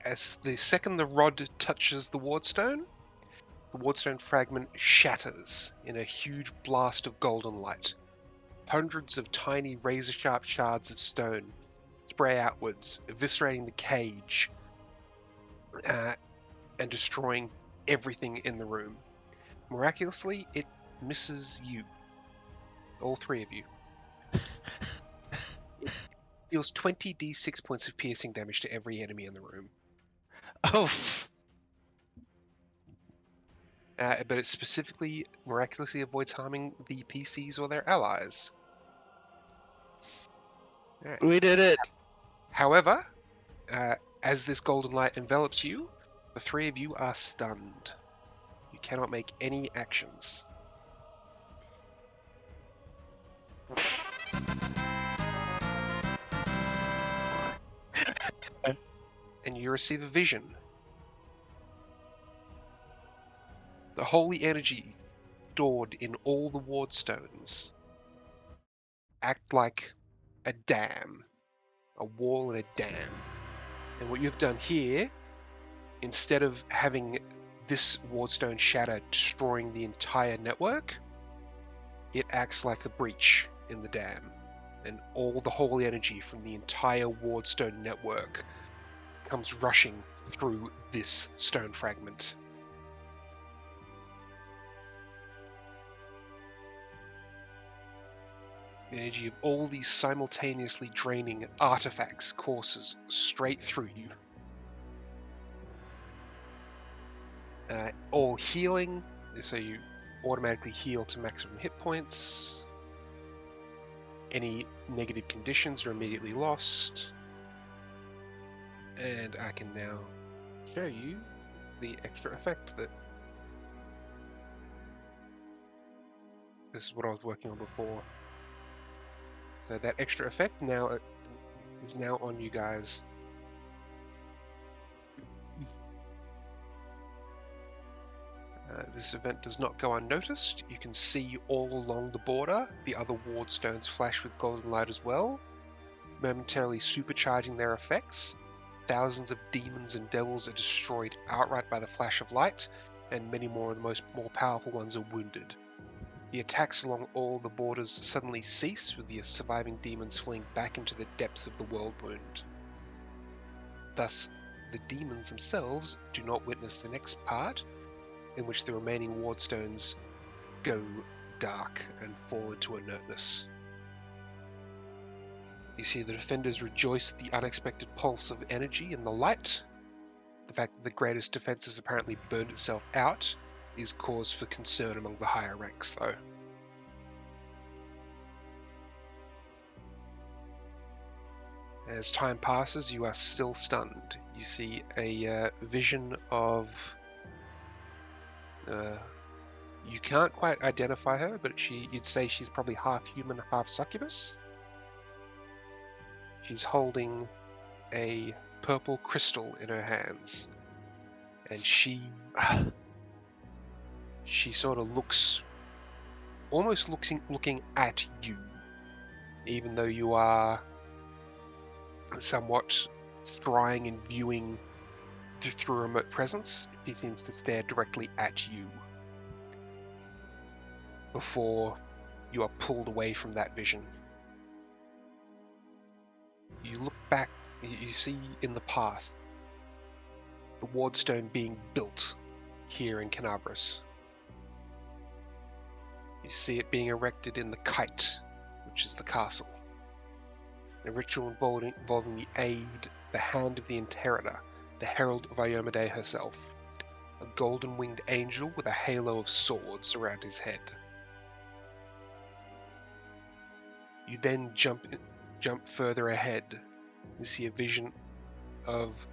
As the second the rod touches the Wardstone fragment shatters in a huge blast of golden light. Hundreds of tiny razor-sharp shards of stone spray outwards, eviscerating the cage and destroying everything in the room. Miraculously, it misses you. All 3 of you. It deals 20 d6 points of piercing damage to every enemy in the room. Oh. But it specifically miraculously avoids harming the PCs or their allies. Alright. We did it. However, as this golden light envelops you, the 3 of you are stunned. You cannot make any actions. And you receive a vision. The holy energy stored in all the Wardstones act like a dam. A wall and a dam. And what you've done here, instead of having this Wardstone shatter destroying the entire network, it acts like a breach in the dam. And all the holy energy from the entire Wardstone network comes rushing through this stone fragment. The energy of all these simultaneously draining artifacts courses straight through you. All healing, so you automatically heal to maximum hit points. Any negative conditions are immediately lost. And I can now show you the extra effect that... This is what I was working on before. So that extra effect now is now on you guys. This event does not go unnoticed. You can see all along the border the other wardstones flash with golden light as well, momentarily supercharging their effects. Thousands of demons and devils are destroyed outright by the flash of light, and many more of the more powerful ones are wounded. The attacks along all the borders suddenly cease, with the surviving demons fleeing back into the depths of the world wound. Thus, the demons themselves do not witness the next part, in which the remaining wardstones go dark and fall into inertness. You see the defenders rejoice at the unexpected pulse of energy in the light. The fact that the greatest defense has apparently burned itself out is cause for concern among the higher ranks, though. As time passes, you are still stunned. You see a vision of... you can't quite identify her, but you'd say she's probably half human, half succubus. She's holding a purple crystal in her hands, and she sort of looks, almost looking at you, even though you are somewhat scrying and viewing through a remote presence. She seems to stare directly at you before you are pulled away from that vision. You look back, you see in the past the Wardstone being built here in Canabras. You see it being erected in the Kite, which is the castle. A ritual involving the hand of the Inheritor, the Herald of Iomade herself, a golden-winged angel with a halo of swords around his head. You then jump further ahead. You see a vision of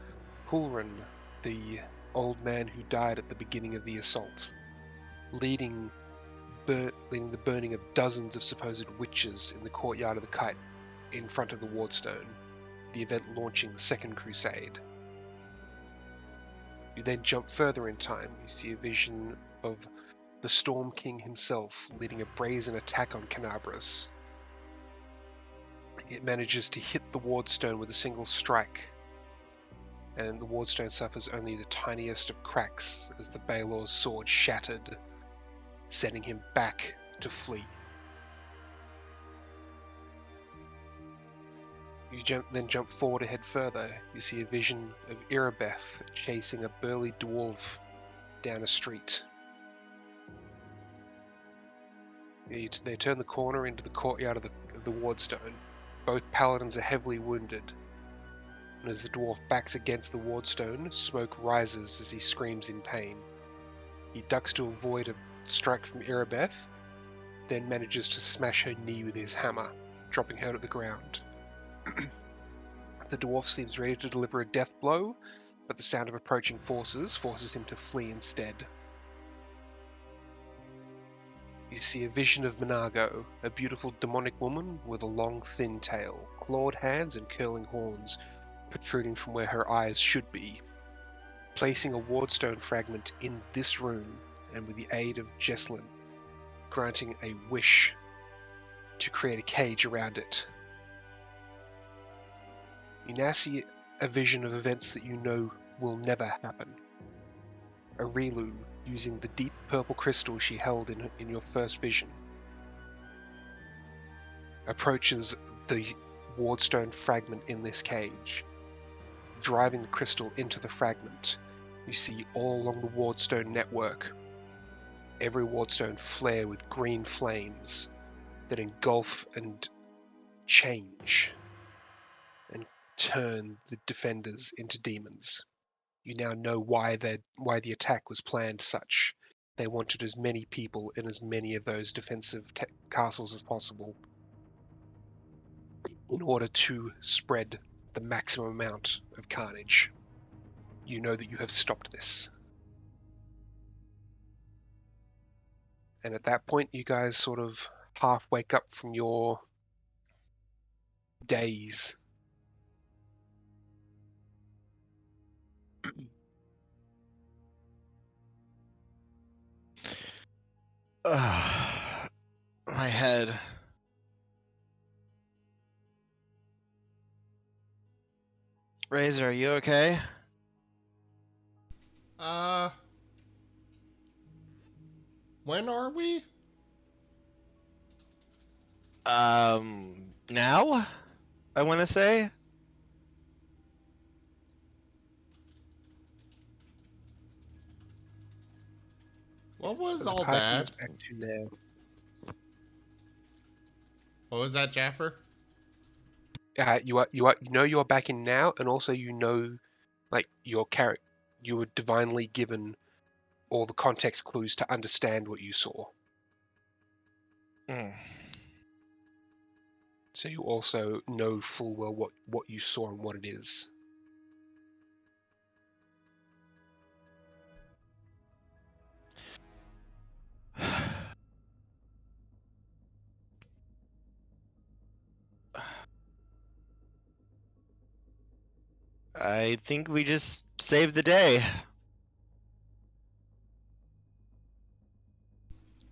Hulran, the old man who died at the beginning of the assault, leading the burning of dozens of supposed witches in the courtyard of the Kite in front of the Wardstone, the event launching the Second Crusade. You then jump further in time. You see a vision of the Storm King himself leading a brazen attack on Canabras. It manages to hit the Wardstone with a single strike, and the Wardstone suffers only the tiniest of cracks as the Baelor's sword shattered, sending him back to flee. You then jump forward ahead further. You see a vision of Irabeth chasing a burly dwarf down a street. They turn the corner into the courtyard of the Wardstone. Both paladins are heavily wounded, and as the dwarf backs against the Wardstone, smoke rises as he screams in pain. He ducks to avoid a strike from Irabeth, then manages to smash her knee with his hammer, dropping her to the ground. The dwarf seems ready to deliver a death blow, but the sound of approaching forces forces him to flee instead. You see a vision of Minago, a beautiful demonic woman with a long, thin tail, clawed hands and curling horns protruding from where her eyes should be. Placing a Wardstone fragment in this room, and with the aid of Jesslyn, granting a wish to create a cage around it. You now see a vision of events that you know will never happen. Arilu, using the deep purple crystal she held in your first vision, approaches the Wardstone fragment in this cage. Driving the crystal into the fragment, you see all along the Wardstone network, every Wardstone flare with green flames that engulf and change and turn the defenders into demons. You now know why the attack was planned such. They wanted as many people in as many of those defensive castles as possible in order to spread the maximum amount of carnage. You know that you have stopped this. And at that point, you guys sort of half wake up from your daze. My head. Razor, are you okay? When are we? Now? I want to say? What was So the all party is that? back to now. What was that, Jaffer? You know you're back in now, and also you know, like your character, you were divinely given all the context clues to understand what you saw. Mm. So you also know full well what you saw and what it is. I think we just saved the day.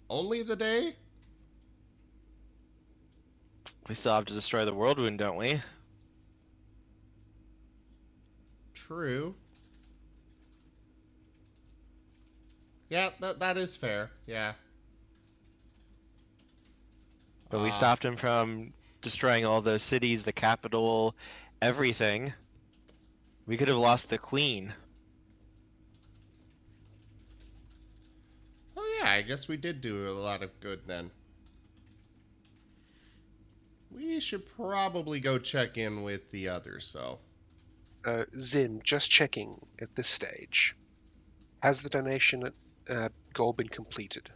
Only the day? We still have to destroy the world wound, don't we? True. Yeah, that is fair. Yeah. But we stopped him from destroying all those cities, the capital, everything. We could have lost the queen. Oh yeah, I guess we did do a lot of good then. We should probably go check in with the others, though. Zim, just checking at this stage. Has the donation goal been completed?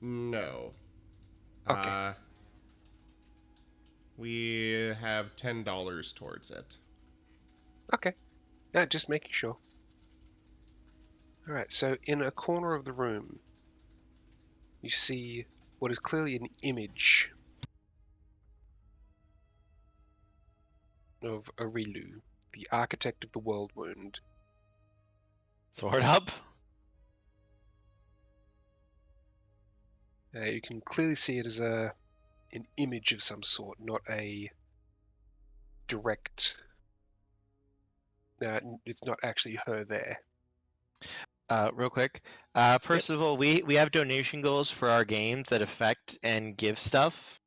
No. Okay. We have $10 towards it. Okay. Just making sure. Alright, so in a corner of the room, you see what is clearly an image of Arilu, the architect of the world wound. Sword up? You can clearly see it as an image of some sort, not a direct... it's not actually her there. Real quick. First of all, we have donation goals for our games that affect and give stuff.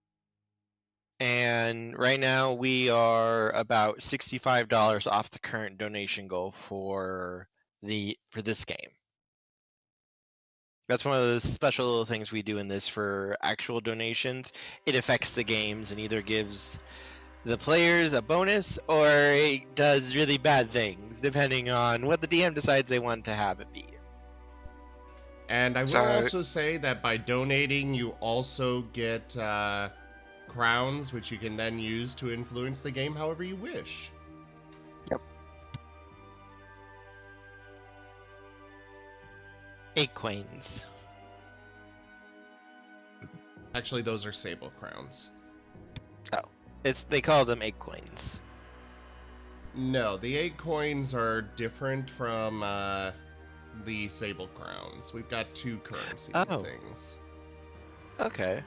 And right now we are about $65 off the current donation goal for this game. That's one of the special little things we do in this for actual donations. It affects the games and either gives the players a bonus or it does really bad things, depending on what the DM decides they want to have it be. And I will So- also say that by donating, you also get crowns, which you can then use to influence the game however you wish. Yep. 8 coins. Actually, those are sable crowns. They call them 8 coins. No, the 8 coins are different from the sable crowns. We've got 2 currency things. Okay.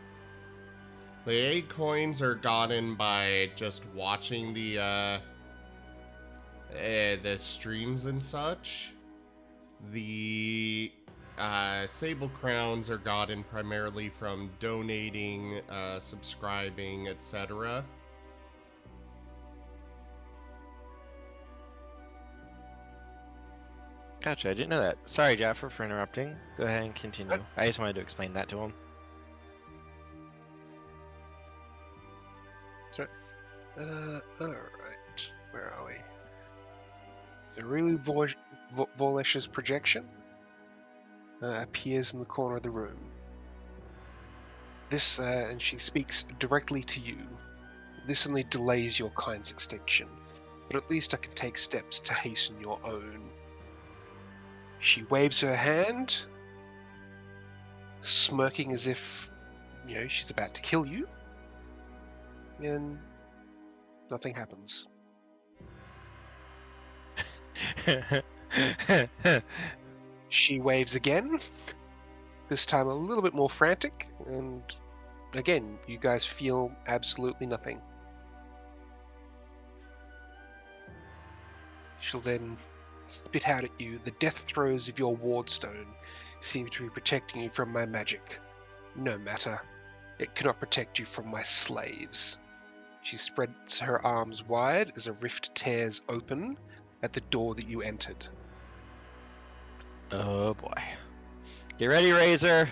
The 8 coins are gotten by just watching the streams and such. The sable crowns are gotten primarily from donating, subscribing, etc. Gotcha, I didn't know that. Sorry, Jaffer, for interrupting. Go ahead and continue. I just wanted to explain that to him. Alright. Where are we? So really Volesh's projection appears in the corner of the room. This, and she speaks directly to you. This only delays your kind's extinction, but at least I can take steps to hasten your own. She waves her hand, smirking as if, she's about to kill you, and nothing happens. She waves again, this time a little bit more frantic, and again, you guys feel absolutely nothing. She'll then spit out at you. The death throes of your Wardstone seem to be protecting you from my magic. No matter. It cannot protect you from my slaves. She spreads her arms wide as a rift tears open at the door that you entered. Oh boy. Get ready, Razor.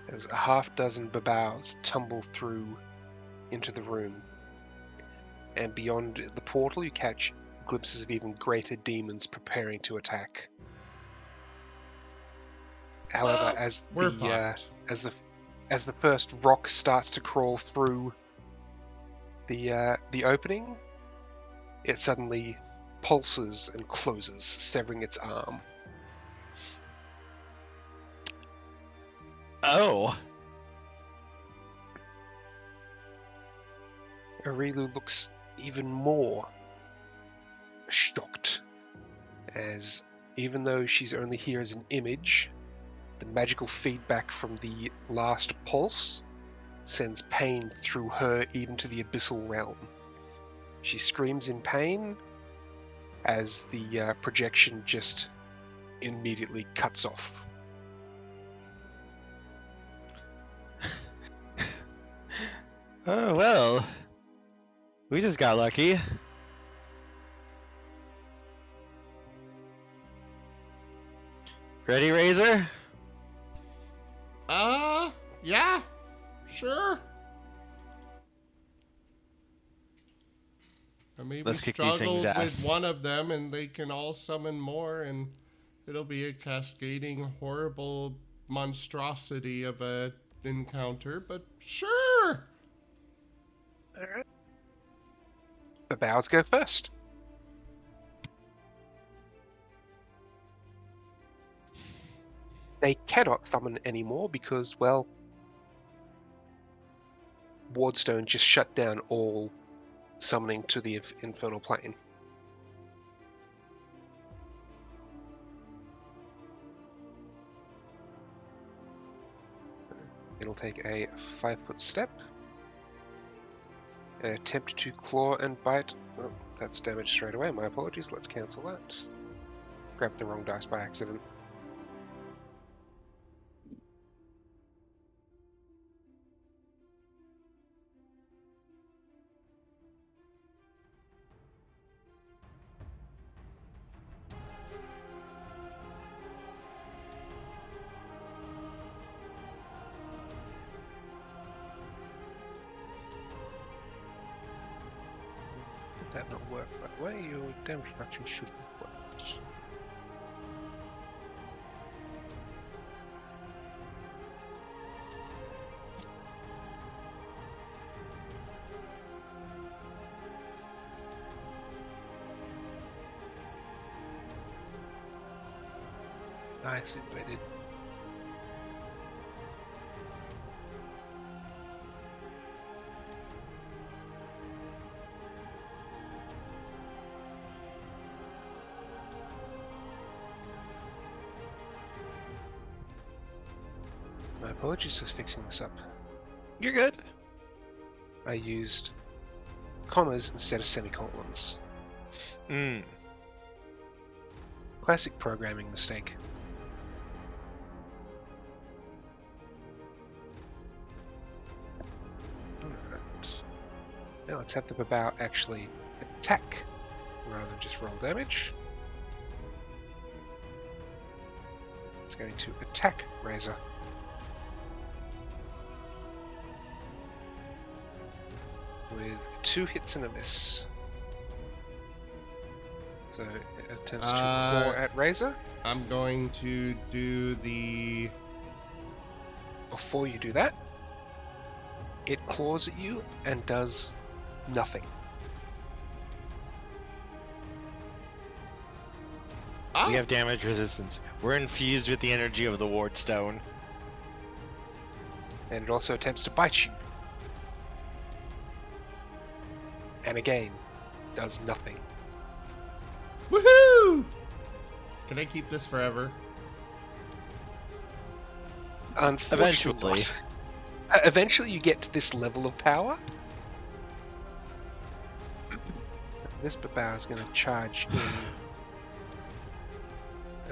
As a half dozen babaus tumble through into the room. And beyond the portal, you catch glimpses of even greater demons preparing to attack. However, as We're fucked. the first rock starts to crawl through the opening, it suddenly pulses and closes, severing its arm. Oh. Arilu looks even more shocked, as even though she's only here as an image, the magical feedback from the last pulse sends pain through her even to the abyssal realm. She screams in pain as the projection just immediately cuts off. Oh, well. We just got lucky. Ready, Razor? Yeah, sure. Or maybe Let's kick these struggle things' ass. with one of them and they can all summon more and it'll be a cascading horrible monstrosity of a encounter, but sure. Alright. The bows go first. They cannot summon anymore because, well, Wardstone just shut down all summoning to the infernal plane. It'll take a 5-foot step. Attempt to claw and bite. Oh, that's damage straight away. My apologies. Let's cancel that. Grabbed the wrong dice by accident. That not work that way. Your damage reduction should have worked. I see what I did. My apologies for fixing this up. You're good. I used commas instead of semicolons. Classic programming mistake. Alright. Now let's have the Babao actually attack rather than just roll damage. It's going to attack Razor. With 2 hits and a miss. So it attempts to claw at Razor. I'm going to do the... Before you do that, it claws at you and does nothing. We have damage resistance. We're infused with the energy of the Wardstone. And it also attempts to bite you. And again, does nothing. Woohoo! Can I keep this forever? Unfortunately. Eventually. Eventually you get to this level of power. This Babao is going to charge in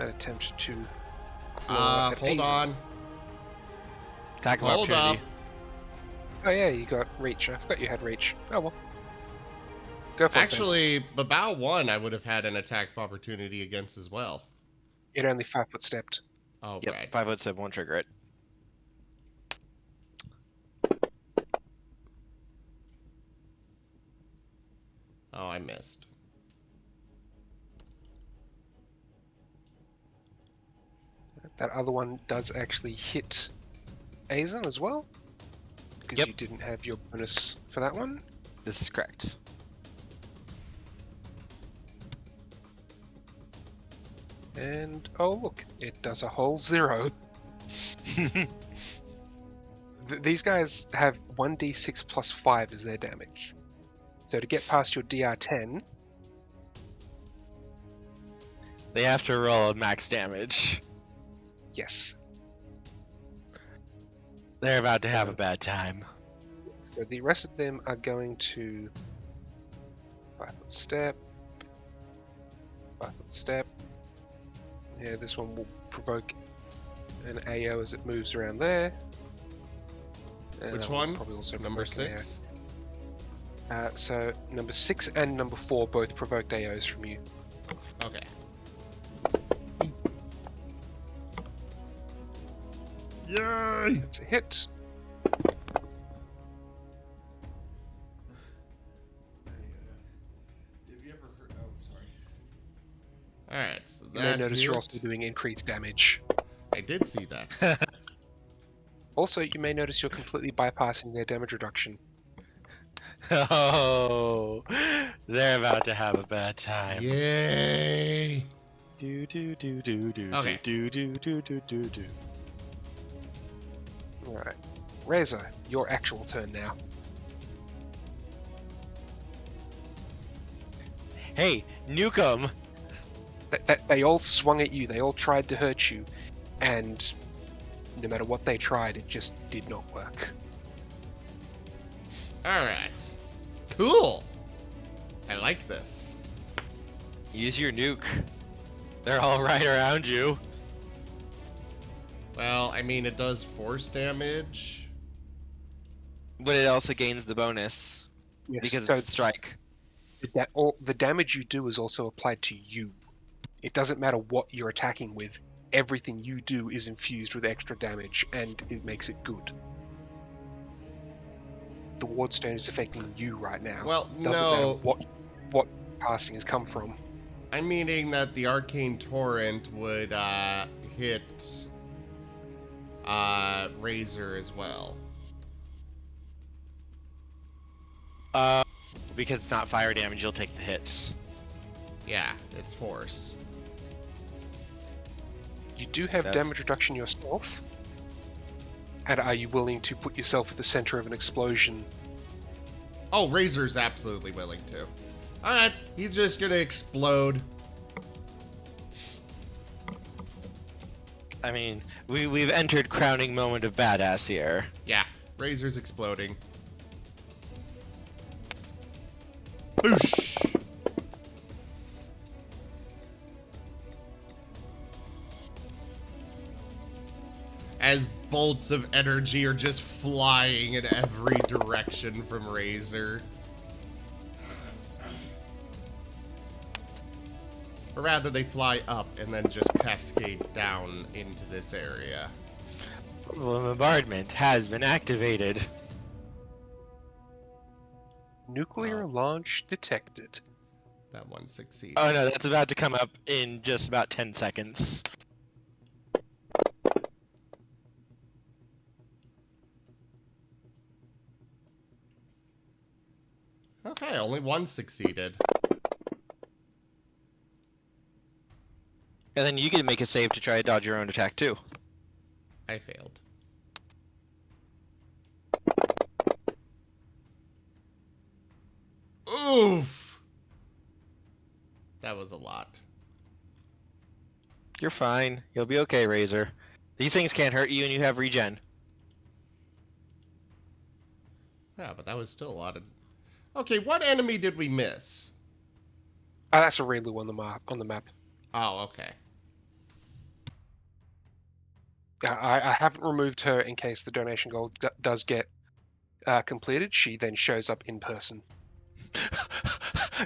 an attempt to claw at Hold Azen. on. Attack of Hold up. opportunity. Oh yeah, you got reach. I forgot you had reach. Oh well. Go for it. Actually, Babao 1 I would have had an attack of opportunity against as well. Then. It only 5-foot stepped. Oh, Yep, right. 5'7" won't trigger it. Oh, I missed. That other one does actually hit Azen as well. Because Yep. you didn't have your bonus for that one. This is correct. And oh look, it does a whole 0. These guys have 1d6 plus 5 as their damage. So to get past your DR10, They have to roll max damage. yes. They're about to have a bad time. So the rest of them are going to 5-foot step, 5-foot step. Yeah, this one will provoke an AO as it moves around there. And Which that will one? Probably also Number provoke an 6? AO. So number 6 and number 4 both provoked AOs from you. Okay. Yay! That's a hit. Have you ever heard? Oh, sorry. Alright, so You may that notice you're hit. also doing increased damage. I did see that. Also, you may notice you're completely bypassing their damage reduction. Oh, they're about to have a bad time. Yay! Do do do do do Okay. do do do do do do. Alright. Reza, your actual turn now. Hey, nuke 'em! They all swung at you, they all tried to hurt you, and no matter what they tried, it just did not work. Alright. Cool! I like this. Use your nuke. They're all right around you. Well, I mean, it does force damage. But it also gains the bonus Yes, because so it's a strike. the damage you do is also applied to you. It doesn't matter what you're attacking with, everything you do is infused with extra damage, and it makes it good. The Wardstone is affecting you right now. Well, Doesn't no. matter what casting has come from. I'm meaning that the Arcane Torrent would hit Razor as well. Because it's not fire damage, you'll take the hits. Yeah, it's force. You do have That's- damage reduction yourself. And are you willing to put yourself at the center of an explosion? Oh, Razor's absolutely willing to. Alright, he's just gonna explode. I mean, we've entered crowning moment of badass here. Yeah, Razor's exploding. Boosh! As bolts of energy are just flying in every direction from Razor. Or rather, they fly up and then just cascade down into this area. The bombardment has been activated. Nuclear launch detected. That one succeeded. Oh no, that's about to come up in just about 10 seconds. Okay, only one succeeded. And then you can make a save to try to dodge your own attack too. I failed. Oof! That That was a lot. You're fine. You'll be okay, Razor. These things can't hurt you, and you have regen. Yeah, but that was still a lot of... Okay, what enemy did we miss? That's a Relu on the map. Oh, okay. I haven't removed her in case the donation goal does get completed. She then shows up in person.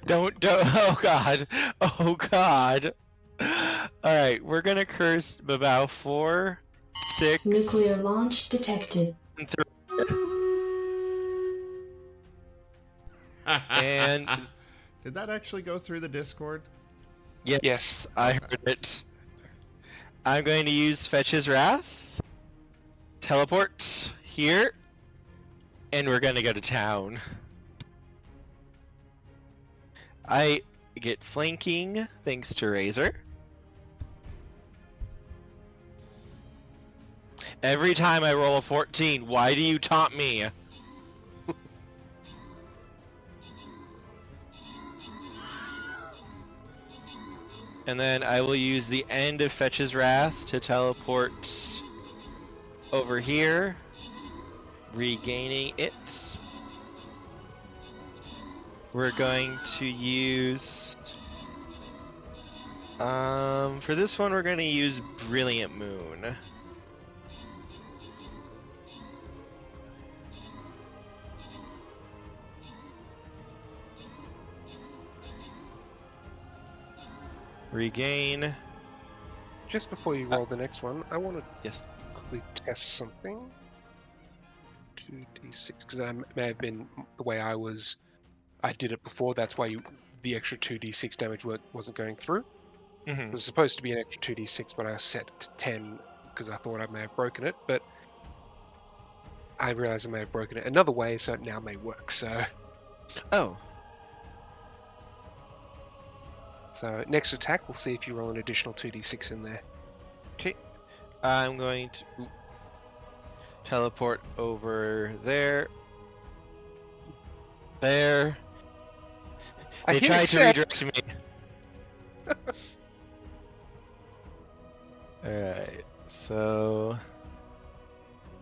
Don't. Oh god. Oh god. Alright, we're gonna curse about 4, 6. Nuclear launch detected. And 3. And Did that actually go through the Discord? yes, Yes. I Okay. heard it. I'm going to use Fetch's Wrath, teleport here, and we're gonna go to town. I get flanking thanks to Razor. Every time I roll a 14, why do you taunt me? And then I will use the end of Fetch's Wrath to teleport over here, regaining it. We're going to use... for this one we're going to use Brilliant Moon. Regain. Just before you roll the next one, I want to Yes. quickly test something. 2d6, because that may have been the way I did it before. That's why the extra 2d6 damage wasn't going through. It was supposed to be an extra 2d6, but I set it to 10 because I thought I may have broken it. But I realized I may have broken it another way, so it now may work. So Oh. next attack, we'll see if you roll an additional 2d6 in there. Okay. I'm going to teleport over there. There. I They hit tried to accept. redirect me. Alright, so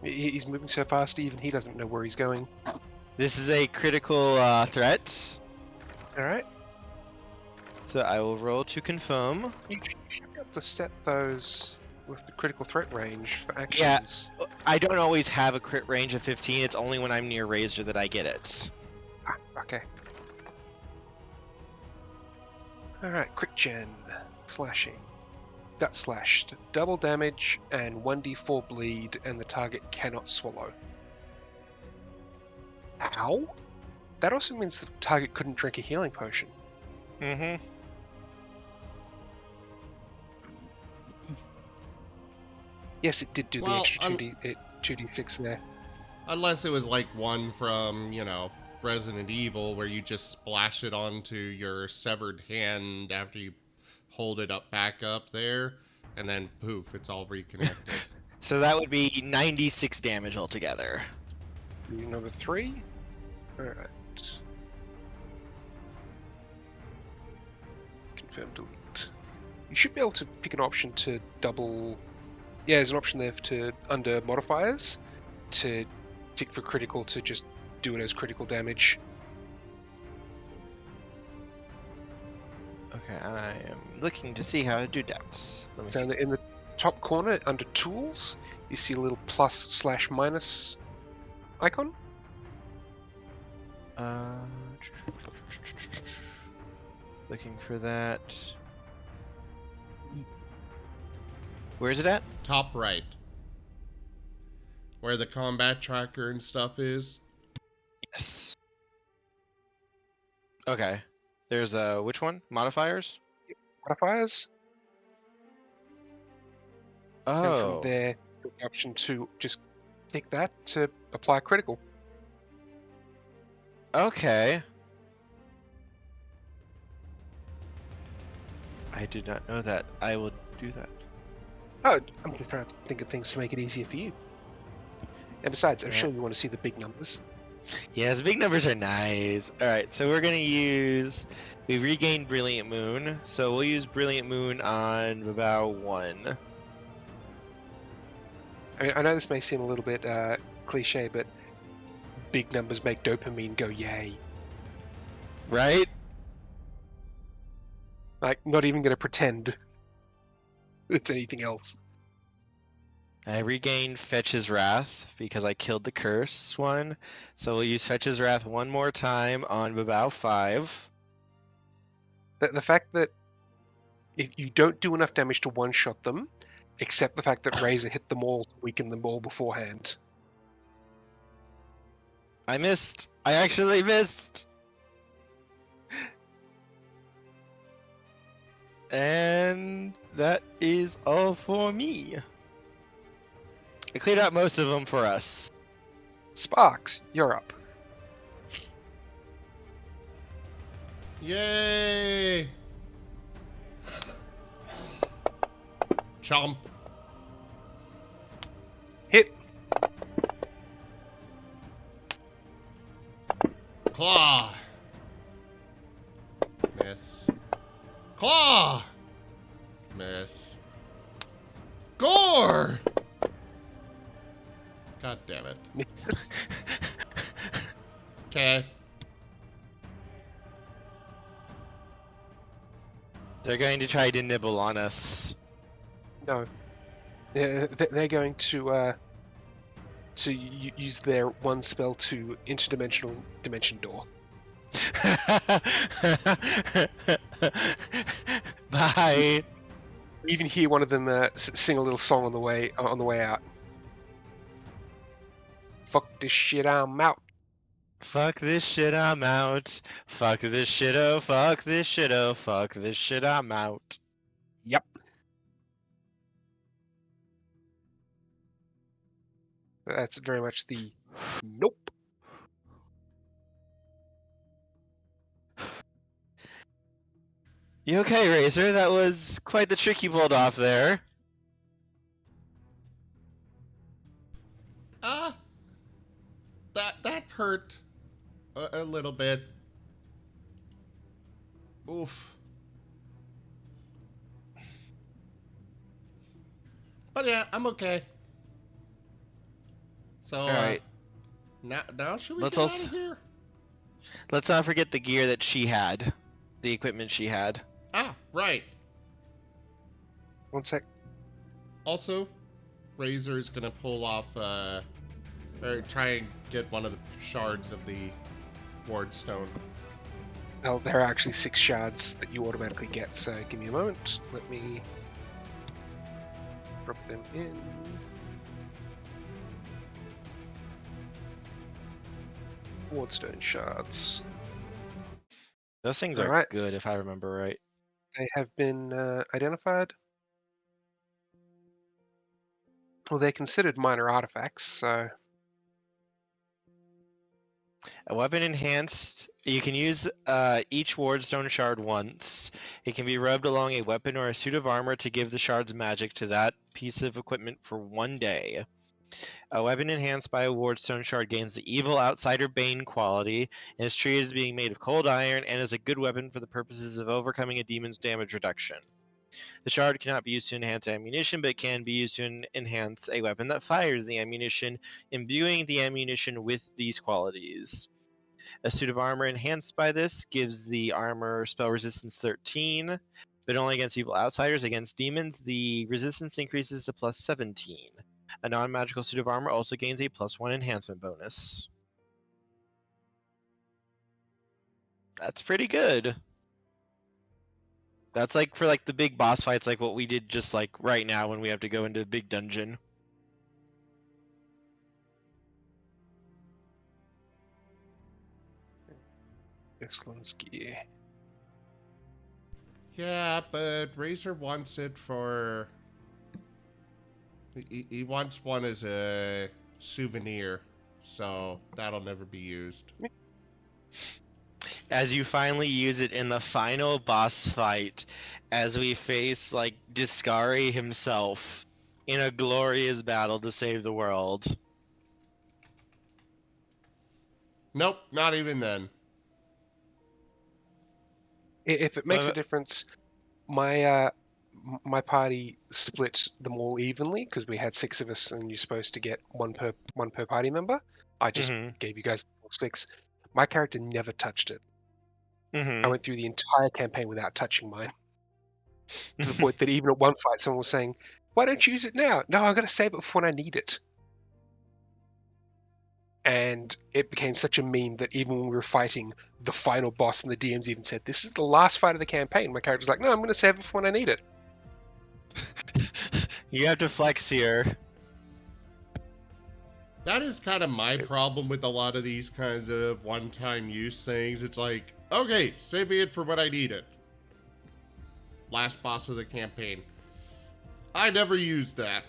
He's moving so fast, even he doesn't know where he's going. this is a critical threat. Alright. So I will roll to confirm. You should be able to set those with the critical threat range for Yeah. actions. I don't always have a crit range of 15, it's only when I'm near Razor that I get it. Ah, okay. Alright, crit gen. Slashing. Gut slashed. Double damage and 1d4 bleed, and the target cannot swallow. Ow? That also means the target couldn't drink a healing potion. Mm-hmm. Yes, it did do the Well, extra 2d6 there. Unless it was like one from, you know, Resident Evil where you just splash it onto your severed hand after you hold it back up there, and then poof, it's all reconnected. So that would be 96 damage altogether. Number 3. Alright. Confirm delete. You should be able to pick an option to double... Yeah, there's an option there to, under modifiers, to tick for critical to just do it as critical damage. Okay, I am looking to see how to do that. Let me So see. in the top corner, under tools, you see a little +/- icon. Looking for that. Where's it at? Top right. Where the combat tracker and stuff is. Yes. Okay. There's which one? Modifiers? Modifiers. And Oh. from there, you have the option to just tick that to apply critical. Okay. I did not know that. I will do that. Oh, I'm just trying to think of things to make it easier for you. And besides, I'm Yeah. sure you want to see the big numbers. Yes, big numbers are nice. Alright, so we're gonna use... We regained Brilliant Moon, so we'll use Brilliant Moon on about 1. I mean, I know this may seem a little bit cliche, but big numbers make dopamine go yay. Right? Like, not even going to pretend it's anything else. I regained Fetch's Wrath because I killed the curse one. So we'll use Fetch's Wrath one more time on Babao 5. The fact that if you don't do enough damage to one-shot them, except the fact that Razor hit them all to weaken them all beforehand. I missed. I actually missed. And that is all for me. I cleared out most of them for us. Sparks, you're up. Yay! Chomp. Hit. Claw. Miss. Claw. Miss. Gore! God damn it. Okay. They're going to try to nibble on us. No. They're going to use their one spell to interdimensional dimension door. Bye. You even hear one of them sing a little song on the way out. Fuck this shit, I'm out. Fuck this shit, I'm out. Fuck this shit, oh, fuck this shit, oh, fuck this shit, I'm out. Yep. That's very much the nope. You okay, Razor? That was quite the trick you pulled off there. That hurt a little bit. Oof. But yeah, I'm okay. So, Alright. now should we Let's get also- out of here? Let's not forget the gear that she had. The equipment she had. Ah, right. One sec. Also, Razor's gonna pull off, or try and get one of the shards of the Wardstone. Oh, there are actually 6 shards that you automatically get, so give me a moment. Let me drop them in. Wardstone shards. Those things are Alright. good if I remember right. They have been identified. Well, they're considered minor artifacts, so A weapon enhanced. You can use each Wardstone shard once. It can be rubbed along a weapon or a suit of armor to give the shard's magic to that piece of equipment for 1 day. A weapon enhanced by a Wardstone shard gains the Evil Outsider Bane quality and is treated as being made of cold iron and is a good weapon for the purposes of overcoming a demon's damage reduction. The shard cannot be used to enhance ammunition, but can be used to enhance a weapon that fires the ammunition, imbuing the ammunition with these qualities. A suit of armor enhanced by this gives the armor spell resistance 13, but only against evil outsiders. Against demons, the resistance increases to plus 17. A non-magical suit of armor also gains a +1 enhancement bonus. That's pretty good. That's like for like the big boss fights, like what we did just like right now when we have to go into a big dungeon. excellent gear. Yeah, but Razor wants it for... He wants one as a souvenir, so that'll never be used. As you finally use it in the final boss fight, as we face like Discari himself in a glorious battle to save the world. Nope, not even then. If it makes a But- difference, my party split them all evenly because we had 6 of us, and you're supposed to get one per party member. I just gave you guys 6. My character never touched it. I went through the entire campaign without touching mine, to the point that even at one fight, someone was saying, "Why don't you use it now?" No, I got to save it for when I need it. And it became such a meme that even when we were fighting the final boss, and the DMs even said, "This is the last fight of the campaign," my character's like, "No, I'm going to save it for when I need it." You have to flex here. That is kind of my problem with a lot of these kinds of one-time use things. It's like, okay, saving it for when I need it. Last boss of the campaign. I never used that.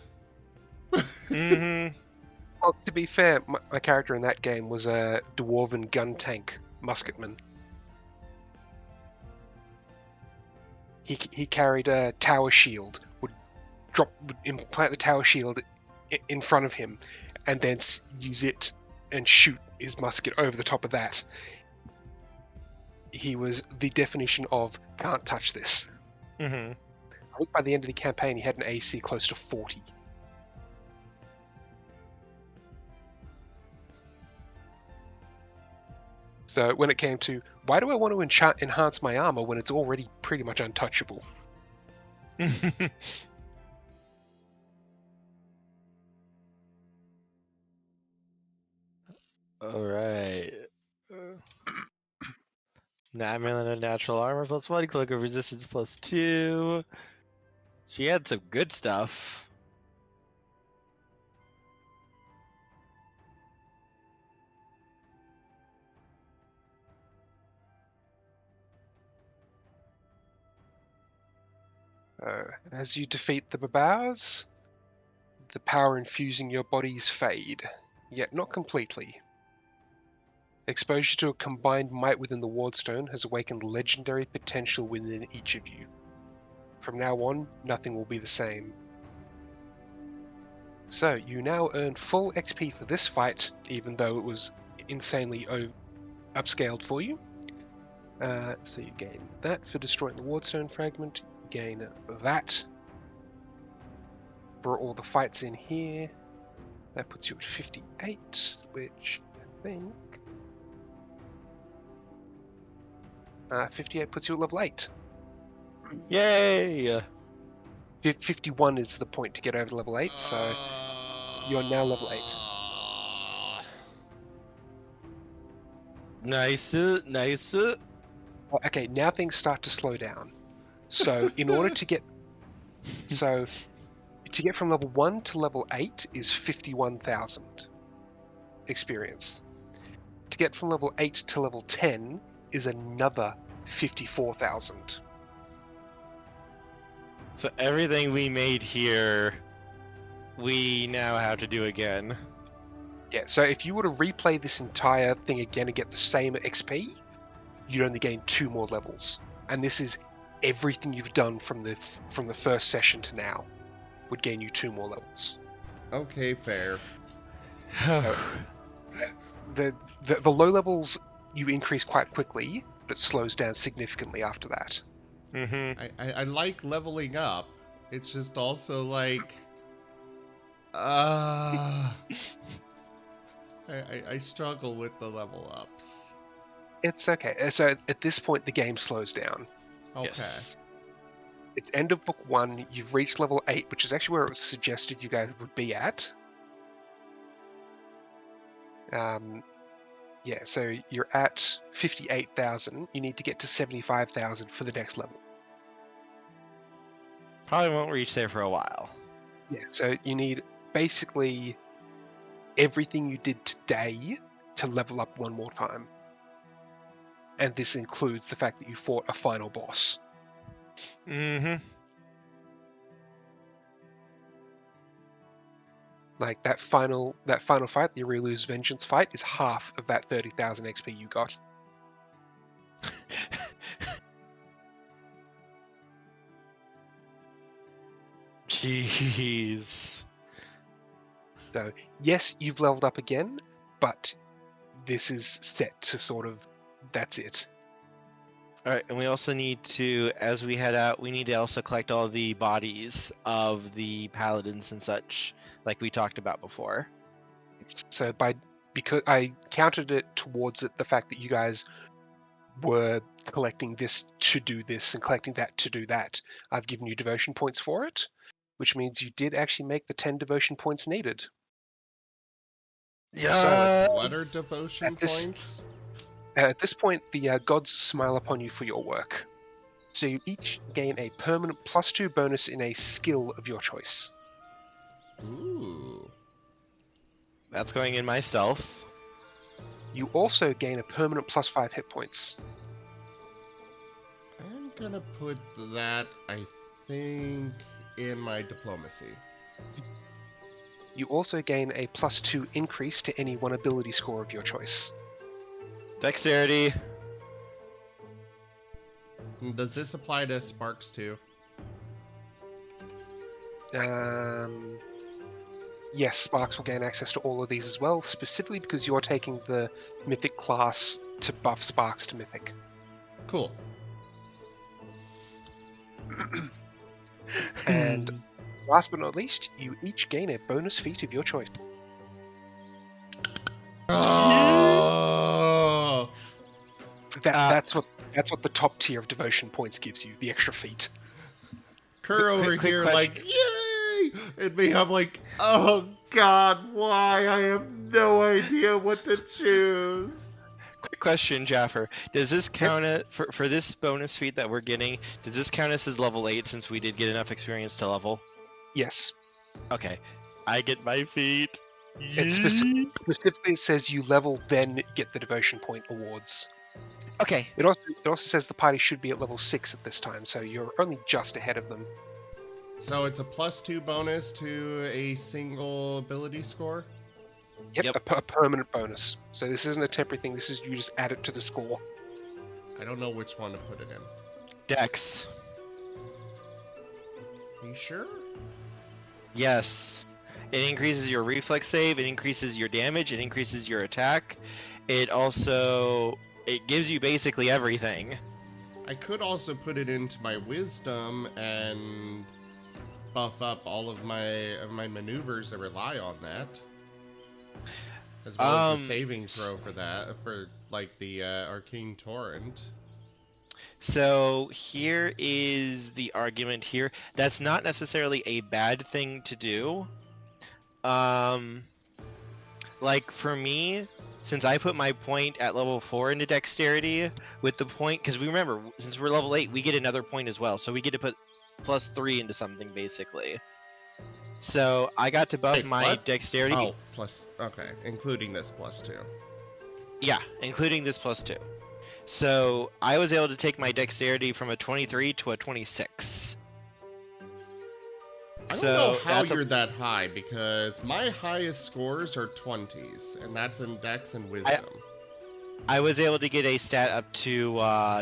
Well, to be fair, my character in that game was a dwarven gun tank musketman. He carried a tower shield, would implant the tower shield in front of him, and then use it and shoot his musket over the top of that. He was the definition of can't touch this. I think by the end of the campaign, he had an AC close to 40. So when it came to, why do I want to enhance my armor when it's already pretty much untouchable? Alright. 9 million of natural armor plus 1, cloak of resistance plus 2. She had some good stuff. As you defeat the Babars, the power infusing your bodies fade, yet not completely. Exposure to a combined might within the Wardstone has awakened legendary potential within each of you. From now on, nothing will be the same. So, you now earn full XP for this fight, even though it was insanely upscaled for you. So you gain that for destroying the Wardstone fragment, you gain that for all the fights in here. That puts you at 58, which I think... 58 puts you at level 8. Yay! 51 is the point to get over to level 8, so you're now level 8. Nice, nice. Okay, now things start to slow down. So in order to get... So to get from level 1 to level 8 is 51,000 experience. To get from level 8 to level 10 is another 54,000. So everything we made here, we now have to do again. Yeah, so if you were to replay this entire thing again and get the same XP, you'd only gain 2 more levels. And this is everything you've done from the first session to now would gain you 2 more levels. Okay, fair. The low levels you increase quite quickly, but slows down significantly after that. I like leveling up. It's just also like... I struggle with the level ups. It's okay. So at this point, the game slows down. Okay. Yes. It's end of book 1. You've reached level 8, which is actually where it was suggested you guys would be at. Yeah, so you're at 58,000. You need to get to 75,000 for the next level. Probably won't reach there for a while. Yeah, so you need basically everything you did today to level up one more time. And this includes the fact that you fought a final boss. Like that final fight, the Aurilu's Vengeance fight, is half of that 30,000 XP you got. Jeez. So yes, you've leveled up again, but this is set to sort of, that's it. All right, and we also need to, as we head out, we need to also collect all the bodies of the paladins and such, like we talked about before. So because I counted it towards the fact that you guys were collecting this to do this and collecting that to do that, I've given you devotion points for it, which means you did actually make the 10 devotion points needed. Yeah. What are devotion At this- points? At this point, the gods smile upon you for your work. So you each gain a permanent +2 bonus in a skill of your choice. Ooh. That's going in my stealth. You also gain a permanent +5 hit points. I'm gonna put that, I think, in my diplomacy. You also gain a +2 increase to any one ability score of your choice. Dexterity. Does this apply to sparks too? Yes, Sparks will gain access to all of these as well, specifically because you're taking the Mythic class to buff Sparks to Mythic. Cool. And last but not least, you each gain a bonus feat of your choice. Oh! That's what the top tier of devotion points gives you, the extra feat. Kerr over quick here, question. like, yay! And me, I'm like, oh god, why? I have no idea what to choose. Quick question, Jaffer. Does this count for this bonus feat that we're getting? Does this count us as level 8 since we did get enough experience to level? Yes. Okay, I get my feat. It specifically says you level, then get the devotion point awards. Okay. It also says the party should be at level 6 at this time, so you're only just ahead of them. So it's a +2 bonus to a single ability score? Yep. A permanent bonus. So this isn't a temporary thing, this is you just add it to the score. I don't know which one to put it in. Dex. Are you sure? Yes. It increases your reflex save, it increases your damage, it increases your attack. It gives you basically everything. I could also put it into my wisdom and buff up all of my maneuvers that rely on that. As well as the saving throw for that, for like the arcane torrent. So here is the argument here. That's not necessarily a bad thing to do. Like for me, since I put my point at level 4 into dexterity, with the point, because we remember, since we're level 8, we get another point as well, so we get to put +3 into something basically. So I got to buff Wait, my what? dexterity. Oh, okay, including this +2. Yeah, including this +2. So I was able to take my dexterity from a 23 to a 26. I don't know how you're that high, because my highest scores are 20s, and that's in Dex and Wisdom. I was able to get a stat up to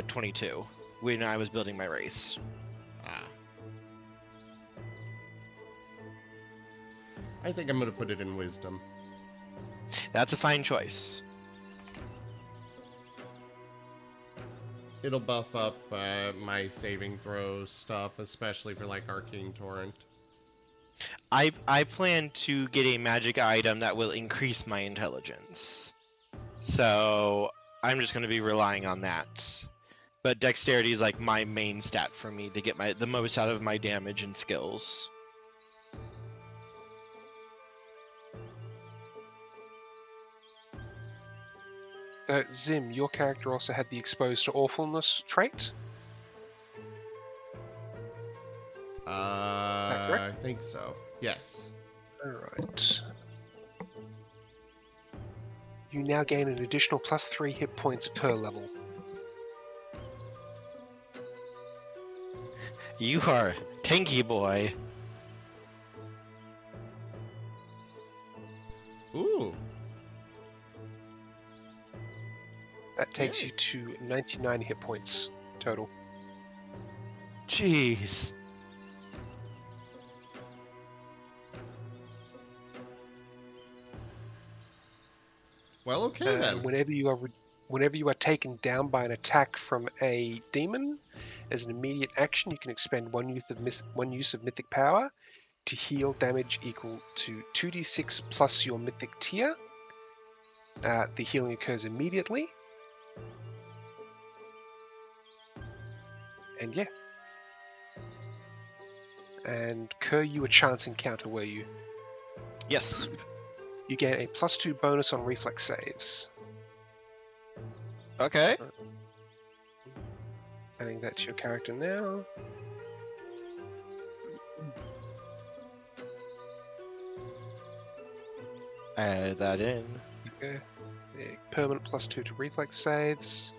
22 when I was building my race. I think I'm going to put it in Wisdom. That's a fine choice. It'll buff up my saving throw stuff, especially for like Arcane Torrent. I plan to get a magic item that will increase my intelligence. So I'm just going to be relying on that. But dexterity is like my main stat for me to get the most out of my damage and skills. Zim, your character also had the exposed to awfulness trait? I think so. Yes. Alright. You now gain an additional +3 hit points per level. You are tanky boy. Ooh. That takes you to 99 hit points total. Jeez. Well, okay then. Whenever you are taken down by an attack from a demon, as an immediate action, you can expend one use of mythic power to heal damage equal to 2d6 plus your mythic tier. The healing occurs immediately. And yeah. And Kerr, you a chance encounter, were you? Yes. You get a +2 bonus on reflex saves. Okay. Adding that to your character now. Add that in. Okay. A permanent +2 to reflex saves.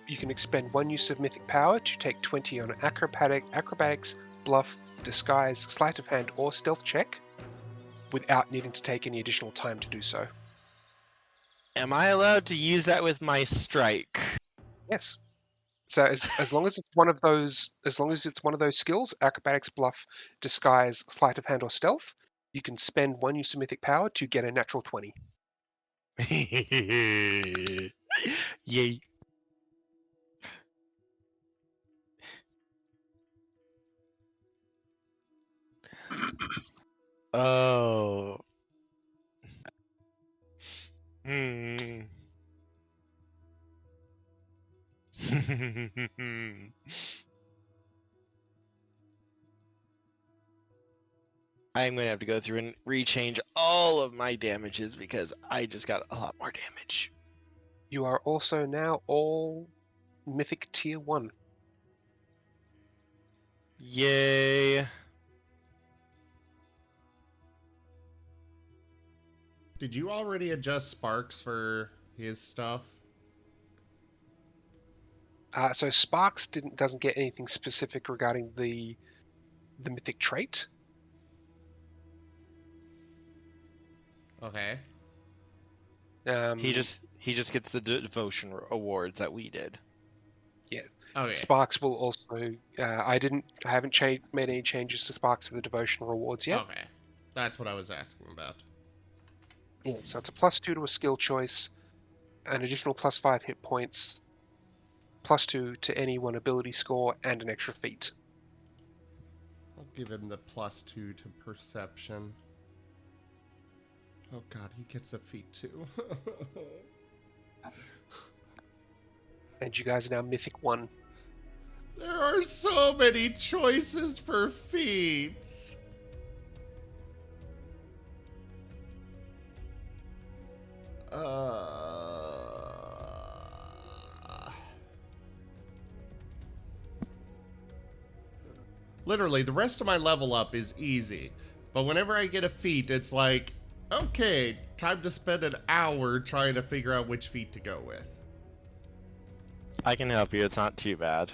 You can expend one use of mythic power to take 20 on an acrobatics, bluff, disguise, sleight of hand, or stealth check, without needing to take any additional time to do so. Am I allowed to use that with my strike? Yes. So as long as it's one of those, skills, acrobatics, bluff, disguise, sleight of hand, or stealth, you can spend one use of mythic power to get a natural 20. Yay. Oh. Hmm. I'm going to have to go through and rechange all of my damages because I just got a lot more damage. You are also now all mythic tier 1. Yay. Did you already adjust Sparks for his stuff? So Sparks doesn't get anything specific regarding the mythic trait. Okay. He just gets the devotion awards that we did. Yeah. Okay. Sparks will also. I haven't made any changes to Sparks for the devotion rewards yet. Okay. That's what I was asking about. Yeah. So it's a +2 to a skill choice, an additional +5 hit points, +2 to any one ability score, and an extra feat. I'll give him the +2 to perception. Oh god, he gets a feat too. And you guys are now mythic 1. There are so many choices for feats. Literally, the rest of my level up is easy. But whenever I get a feat, it's like, okay, time to spend an hour trying to figure out which feat to go with. I can help you. It's not too bad.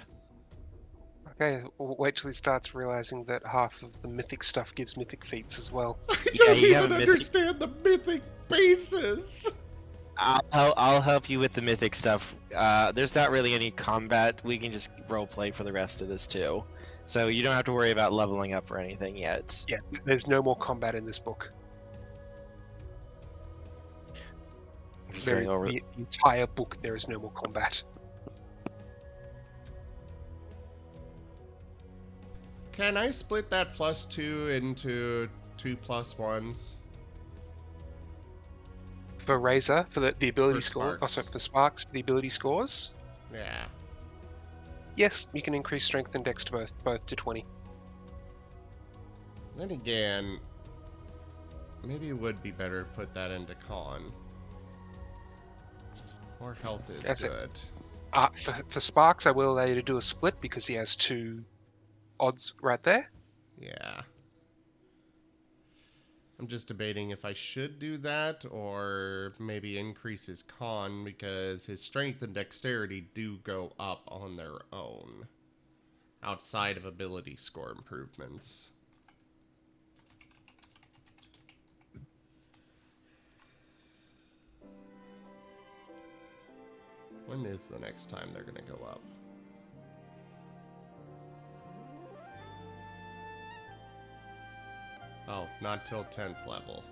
Okay, wait till he starts realizing that half of the mythic stuff gives mythic feats as well. I Yeah, don't you have even a mythic- understand the mythic basis. I'll help you with the mythic stuff. There's not really any combat. We can just roleplay for the rest of this too. So you don't have to worry about leveling up or anything yet. Yeah, there's no more combat in this book. I'm just going over. The entire book, there is no more combat. Can I split that +2 into 2 +1s? For Razor, for the ability For score, Sparks. for Sparks, for the ability scores, Yeah. yes, you can increase strength and dex to both to 20. Then again, maybe it would be better to put that into con. More health is That's it. good. For Sparks, I will allow you to do a split because he has 2 odds right there. Yeah. I'm just debating if I should do that or maybe increase his con because his strength and dexterity do go up on their own outside of ability score improvements. When is the next time they're going to go up? Oh, not till 10th level.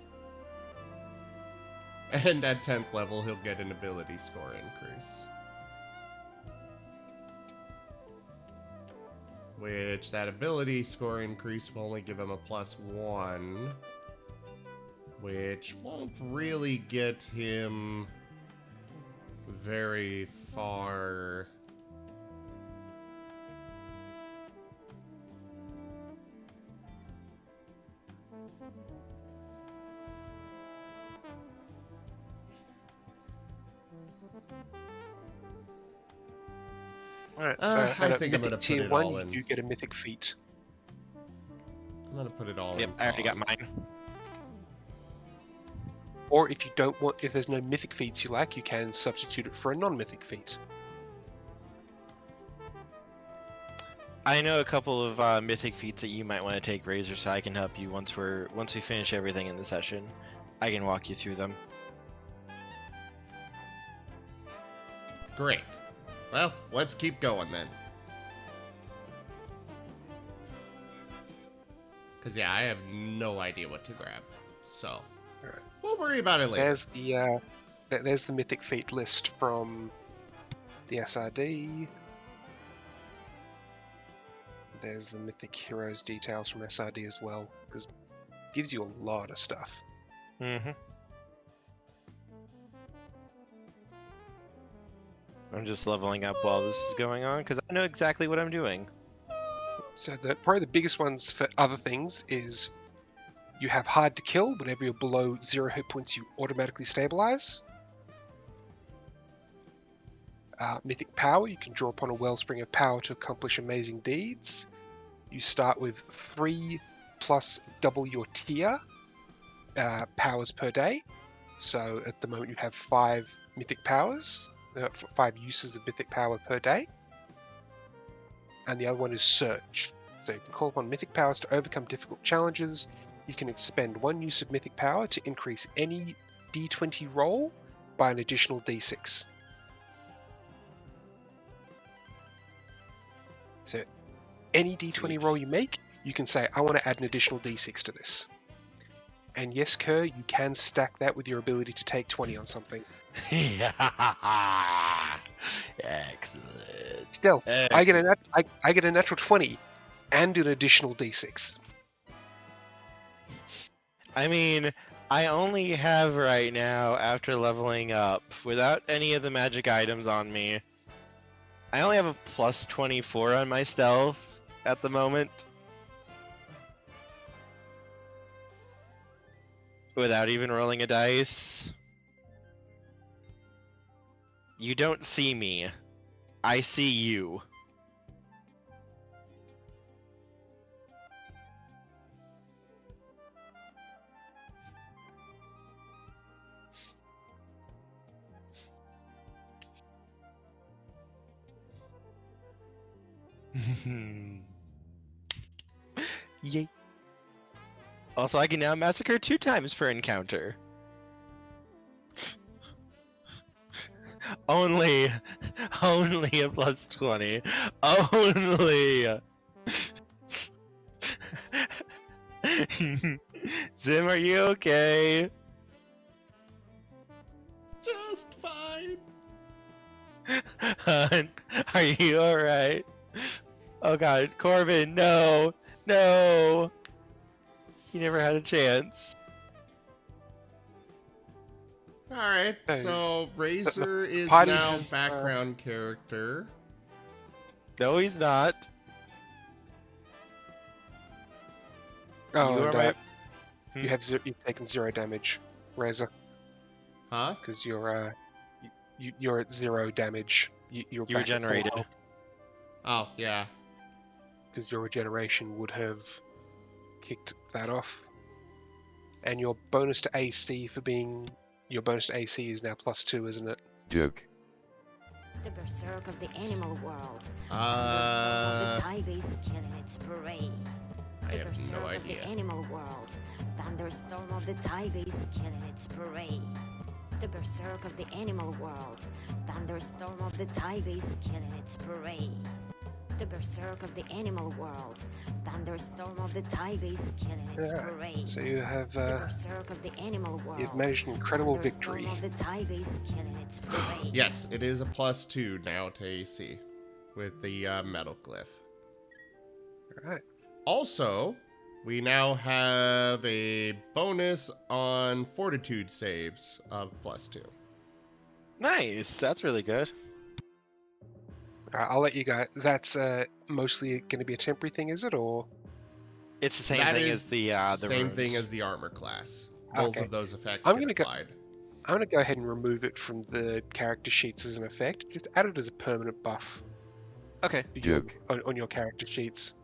And at 10th level, he'll get an ability score increase. Which, that ability score increase will only give him a +1. Which won't really get him very far. Alright, so I at think I'm gonna put tier it 1, all in. you get a mythic feat. I'm gonna put it all Yep, in. I already got con. mine. Or if you don't want, if there's no mythic feats you like, you can substitute it for a non-mythic feat. I know a couple of mythic feats that you might want to take, Razor, so I can help you once we finish everything in the session. I can walk you through them. Great. Well, let's keep going then. Because, yeah, I have no idea what to grab. So, Alright. we'll worry about it later. There's the mythic feat list from the SRD. There's the mythic heroes details from SRD as well, because it gives you a lot of stuff. Mm-hmm. I'm just leveling up while this is going on, because I know exactly what I'm doing. So probably the biggest ones for other things is you have hard to kill. Whenever you're below 0 hit points, you automatically stabilize. Mythic power, you can draw upon a wellspring of power to accomplish amazing deeds. You start with 3 plus double your tier powers per day. So at the moment you have 5 mythic powers, 5 uses of mythic power per day. And the other one is Surge. So you can call upon mythic powers to overcome difficult challenges. You can expend 1 use of mythic power to increase any d20 roll by an additional d6. So any d20 Sweet. roll you make, you can say, I want to add an additional d6 to this. And yes, Kerr, you can stack that with your ability to take 20 on something. Excellent. Still, I get Excellent. I get a natural 20 and an additional d6. I mean, I only have right now, after leveling up, without any of the magic items on me, I only have a plus 24 on my stealth at the moment. Without even rolling a dice. You don't see me. I see you. Yay. Also, I can now massacre 2 times per encounter. Only a plus 20. Only. Zim, are you okay? Just fine. Hun, are you alright? Oh god, Corbin, no! No! You never had a chance. Alright, so Razor is party now has, background character. No, he's not. Oh, You are and, my- you've taken 0 damage, Razor, Huh? because you're at 0 damage. You're You back at full regenerated. health, Oh, yeah. because your regeneration would have kicked that off. And your bonus to AC is now +2, isn't it? Joke. The berserk of the animal world. Uh, The tiger is killing its prey. I The have berserk no of the idea. animal world. Thunderstorm of the tiger is killing its prey. The berserk of the animal world. Thunderstorm of the tiger is killing its prey. The berserk of the animal world. Thunderstorm of the tiger is killing its Alright, prey. so you have The berserk of the animal world. you've managed an incredible Thunderstorm victory. of the tiger is killing its prey. Yes, it is a +2 now to AC with the metal glyph. Alright. Also, we now have a bonus on fortitude saves of +2. Nice. That's really good. Alright, I'll let you go. That's mostly going to be a temporary thing, is it, or? It's the same That thing is as the Same runes. thing as the armor class. Both Okay. of those effects I'm get gonna go- applied. I'm going to go ahead and remove it from the character sheets as an effect. Just add it as a permanent buff Okay. for your, on your character sheets.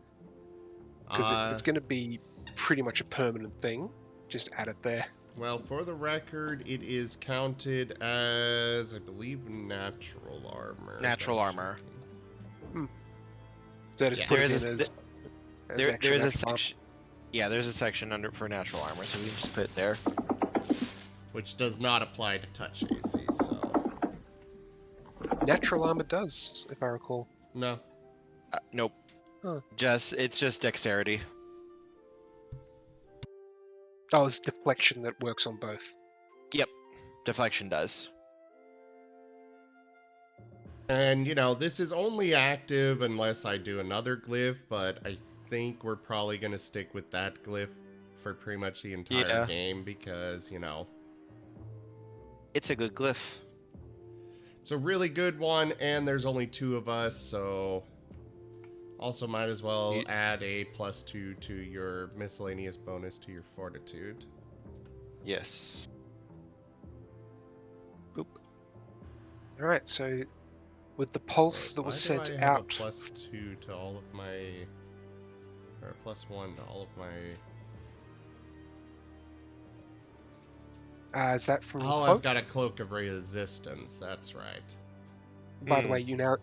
Because it's going to be pretty much a permanent thing. Just add it there. Well, for the record, it is counted as, I believe, natural armor. Natural armor. So just Yes. put There it is in a- as There extra is a natural armor. section. Yeah, there's a section under for natural armor, so we can just put it there. Which does not apply to touch AC, so... Natural armor does, if I recall. No. Nope. Huh. It's just dexterity. Oh, it's deflection that works on both. Yep. Deflection does. And, you know, this is only active unless I do another glyph, but I think we're probably going to stick with that glyph for pretty much the entire Yeah. game because, you know... It's a good glyph. It's a really good one, and there's only 2 of us, so... Also might as well Ye- add a +2 to your miscellaneous bonus to your fortitude. Yes. Boop. Alright, so with the pulse that was Why do sent I have out. a +2 to all of my... Or a +1 to all of my... Is that from Oh, your I've quote? got a Cloak of Resistance, that's right. By the way, you now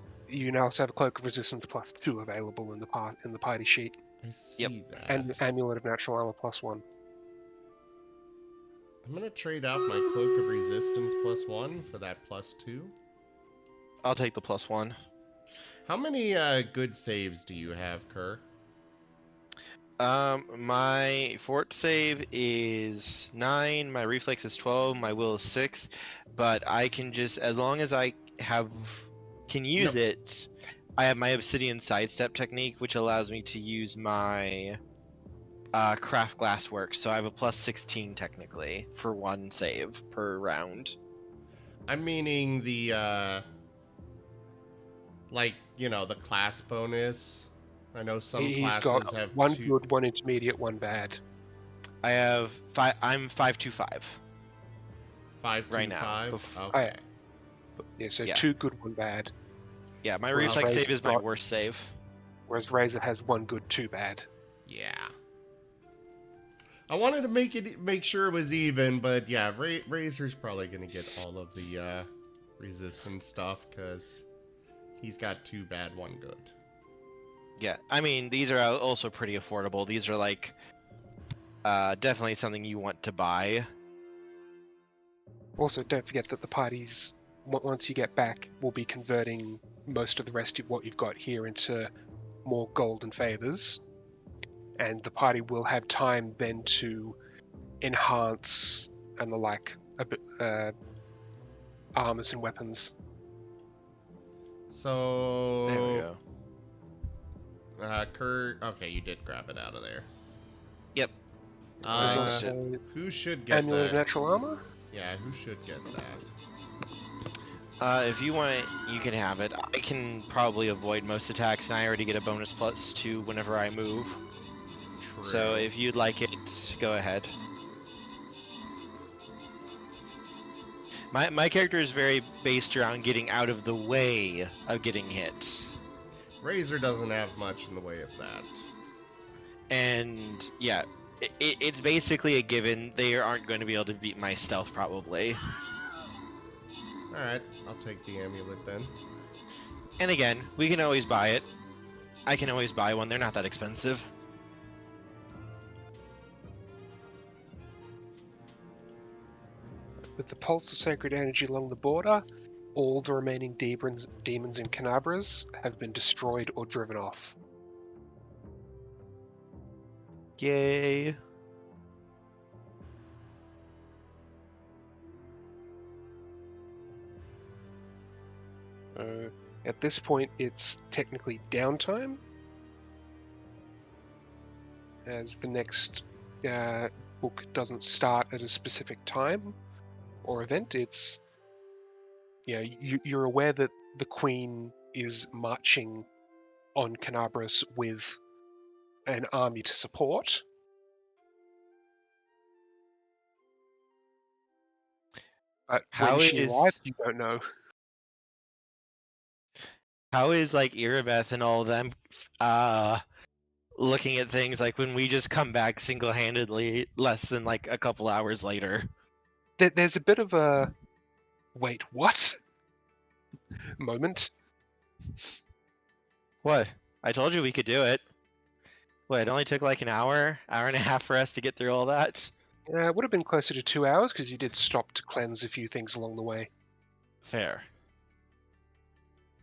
also have a Cloak of Resistance +2 available in the party sheet, I see that. and Amulet of Natural Armor +1. I'm gonna trade out my Cloak of Resistance +1 for that +2. I'll take the +1. How many good saves do you have, Kerr? My fort save is 9, my reflex is 12, my will is 6, but I can just, as long as I can use it, I have my obsidian sidestep technique, which allows me to use my craft glasswork, so I have a +16 technically for 1 save per round. I'm meaning the, like, you know, the class bonus. I know some He's classes got have 1 2... good, 1 intermediate, 1 bad. I have 5. I'm 525 5 right now. 5? Bef- Okay. Yeah, so Yeah. 2 good, 1 bad. Yeah, my Well, reflex Razor save is my got- worst save. Whereas Razor has 1 good, 2 bad. Yeah. I wanted to make sure it was even, but yeah, Razor's probably gonna get all of the resistance stuff because he's got 2 bad, 1 good. Yeah, I mean, these are also pretty affordable. These are like definitely something you want to buy. Also, don't forget that the parties, once you get back, will be converting most of the rest of what you've got here into more gold and favors. And the party will have time then to enhance and the like a bit, armors and weapons. So... There we go. Kerr... Okay, you did grab it out of there. Yep. There's Uh, also who should get Amulet of that? Natural Armor. Yeah, who should get that? If you want it, you can have it. I can probably avoid most attacks, and I already get a bonus +2 whenever I move. So True. if you'd like it, go ahead. My character is very based around getting out of the way of getting hit. Razor doesn't have much in the way of that. And yeah, it's basically a given. They aren't going to be able to beat my stealth probably. Alright, I'll take the amulet then. And again, we can always buy it. I can always buy one. They're not that expensive. With the pulse of sacred energy along the border, all the remaining demons in Canabras have been destroyed or driven off. Yay. At this point, it's technically downtime, as the next book doesn't start at a specific time or event. It's you're aware that the Queen is marching on Canabras with an army to support. But when How she is arrives, you don't know. how is like Irabeth and all of them looking at things like when we just come back single-handedly less than like a couple hours later? There's a bit of a wait, what moment. What? I told you we could do it. What, it only took like an hour and a half for us to get through all that? It would have been closer to 2 hours because you did stop to cleanse a few things along the way, Fair.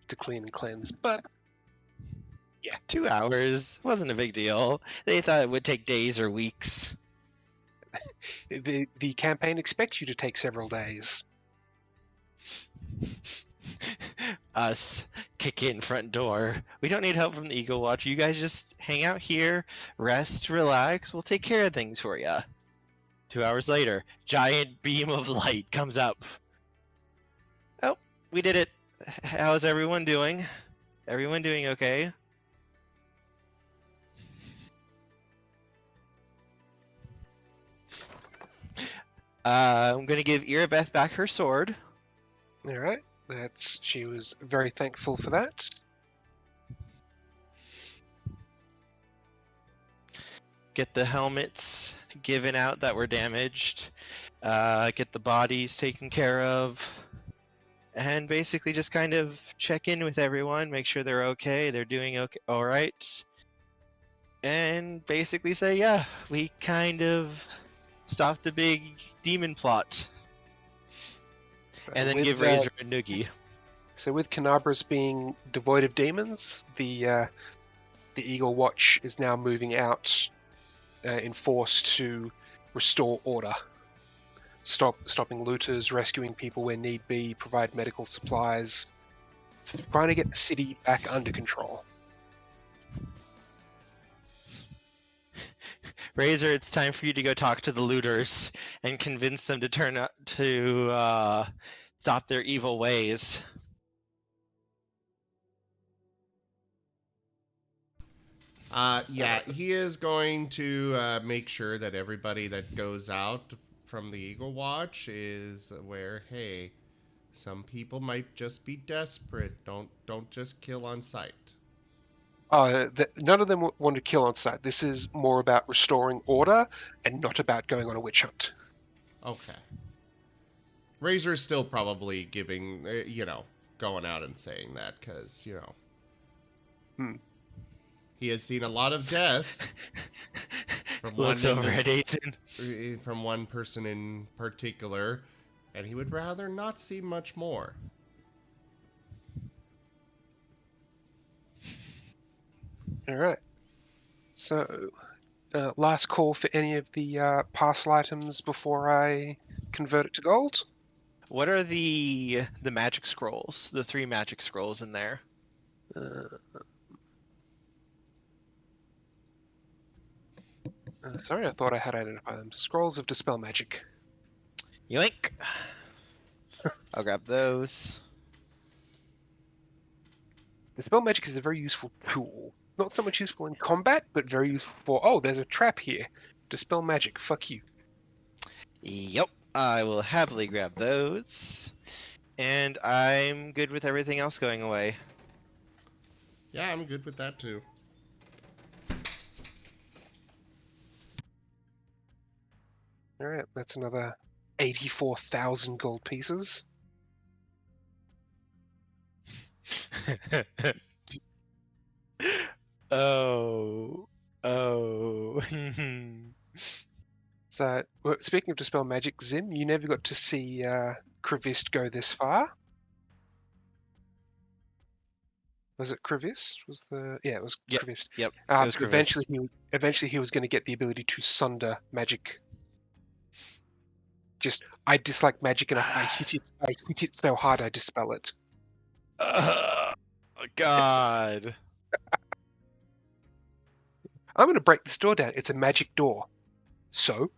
to clean and cleanse. But 2 hours wasn't a big deal. They thought it would take days or weeks. the campaign expects you to take several days. Us kick in front door. We don't need help from the Eagle Watch. You guys just hang out here, rest, relax. We'll take care of things for you. 2 hours later, giant beam of light comes up. Oh, we did it. How's everyone doing? Everyone doing okay? I'm gonna give Irabeth back her sword. All right, she was very thankful for that. Get the helmets given out that were damaged. Get the bodies taken care of. And basically just kind of check in with everyone, make sure they're okay, they're doing okay, all right. And basically say, yeah, we kind of stopped a big demon plot. And then give Razor a noogie. So with Canabras being devoid of demons, the Eagle Watch is now moving out in force to restore order. Stopping looters, rescuing people where need be, provide medical supplies, trying to get the city back under control. Razor, it's time for you to go talk to the looters and convince them to turn up to stop their evil ways. Yeah, he is going to make sure that everybody that goes out from the Eagle Watch is aware, hey, some people might just be desperate. Don't just kill on sight. None of them want to kill on sight. This is more about restoring order and not about going on a witch hunt. Okay. Razor's still probably giving, going out and saying that because, he has seen a lot of death from one person in particular, and he would rather not see much more. All right. So, last call for any of the parcel items before I convert it to gold. What are the magic scrolls? The 3 magic scrolls in there. Sorry, I thought I had identified them. Scrolls of Dispel Magic. Yoink! I'll grab those. Dispel Magic is a very useful tool. Not so much useful in combat, but very useful for, oh, there's a trap here. Dispel Magic, fuck you. Yep, I will happily grab those. And I'm good with everything else going away. Yeah, I'm good with that too. Alright, that's another 84,000 gold pieces. Oh. So, speaking of Dispel Magic, Zim, you never got to see Kravist go this far. Was it Crevice? It was Yep, Crevice. Yep. It was Crevice. Eventually he was going to get the ability to sunder magic. I dislike magic enough. I hit it so hard I dispel it. Oh, God. I'm going to break this door down. It's a magic door. So?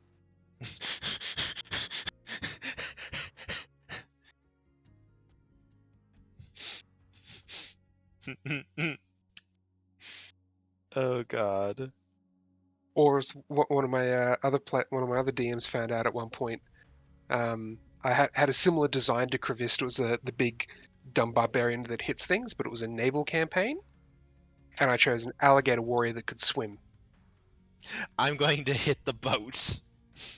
Oh, God. Or as one of my other DMs found out at one point, I had a similar design to Crevice. It was the big dumb barbarian that hits things, but it was a naval campaign, and I chose an alligator warrior that could swim. I'm going to hit the boat.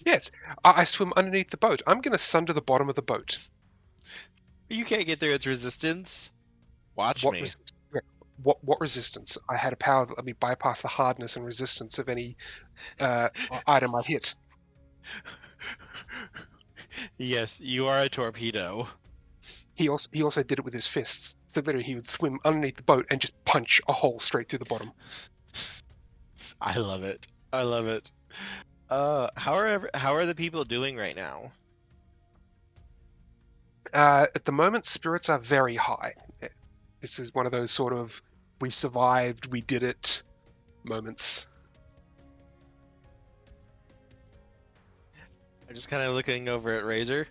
Yes, I swim underneath the boat. I'm going to sunder the bottom of the boat. You can't get through its resistance. Watch me. What resistance? I had a power that let me bypass the hardness and resistance of any item I hit. Yes, you are a torpedo. He also did it with his fists. So literally, he would swim underneath the boat and just punch a hole straight through the bottom. I love it. I love it. How are the people doing right now? At the moment, spirits are very high. This is one of those sort of we survived, we did it moments. I'm just kind of looking over at Razor.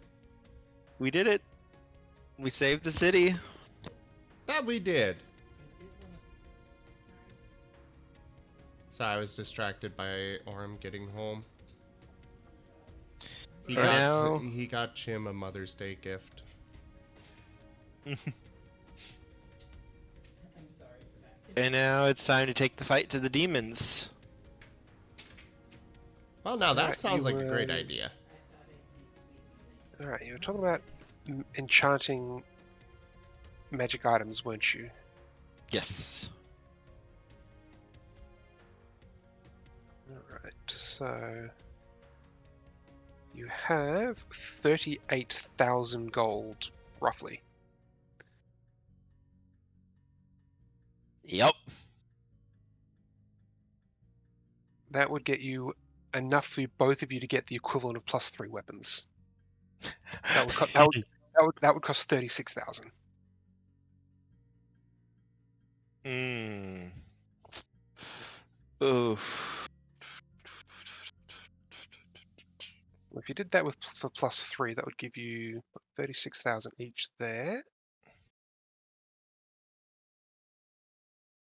We did it. We saved the city. That we did. Sorry, I was distracted by Orm getting home. He got Chim a Mother's Day gift. And now it's time to take the fight to the demons. Well, now that sounds like a great idea. Alright, you were talking about enchanting magic items, weren't you? Yes. Alright, so you have 38,000 gold, roughly. Yep. That would get you enough for both of you to get the equivalent of +3 weapons. That would cost 36,000. Oof. If you did that for +3, that would give you 36,000 each there.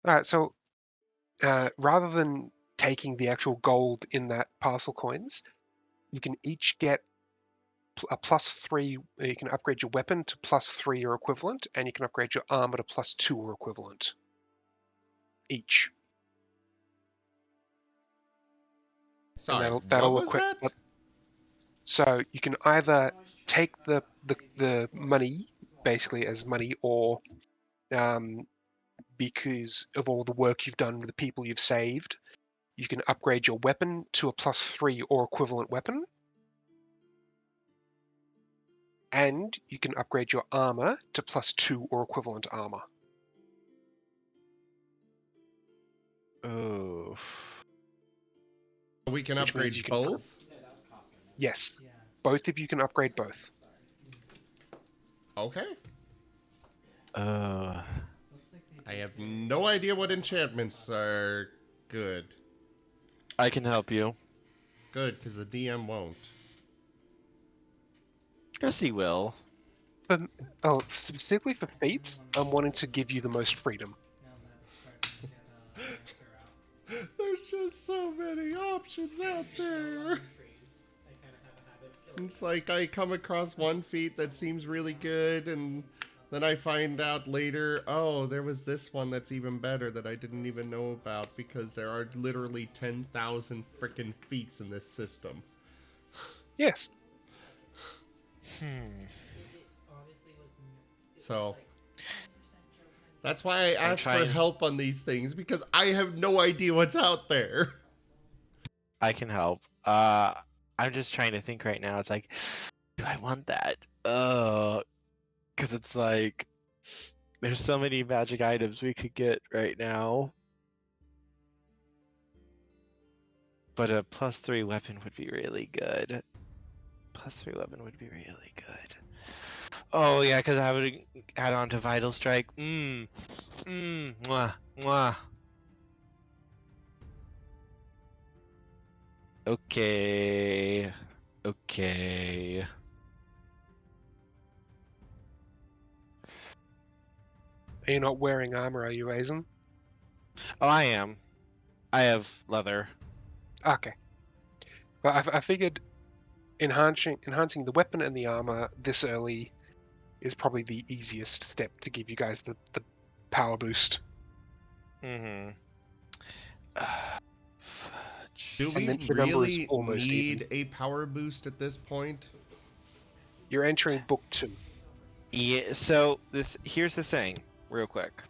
All right, so rather than taking the actual gold in that parcel coins, you can each get a +3. You can upgrade your weapon to +3 or equivalent, and you can upgrade your armor to +2 or equivalent each. Sorry, that'll what was equip. that? So you can either take the money basically as money, or because of all the work you've done with the people you've saved, you can upgrade your weapon to a +3 or equivalent weapon, and you can upgrade your armor to +2 or equivalent armor. Oh. We can Which upgrade means you can both? Yes, both of you can upgrade both. Okay. Uh. I have no idea what enchantments are good. I can help you. Good, because the DM won't. Yes, he will. Specifically for feats, I'm wanting to give you the most freedom. There's just so many options out there. It's like I come across one feat that seems really good, and then I find out later, oh, there was this one that's even better that I didn't even know about, because there are literally 10,000 freaking feats in this system. Yes. So that's why I ask for help on these things, because I have no idea what's out there. I can help. I'm just trying to think right now. It's like, do I want that? Because it's like, There's so many magic items we could get right now. But a +3 weapon would be really good. +3 weapon would be really good. Oh yeah, because I would add on to Vital Strike. Mwah, mwah. Okay. Okay. Are you not wearing armor, are you, Aizen? Oh, I am. I have leather. Okay. But I figured enhancing the weapon and the armor this early is probably the easiest step to give you guys the power boost. Mm-hmm. Do And we then the number is really almost need even. a power boost at this point? You're entering book 2. Yeah, so here's the thing, real quick.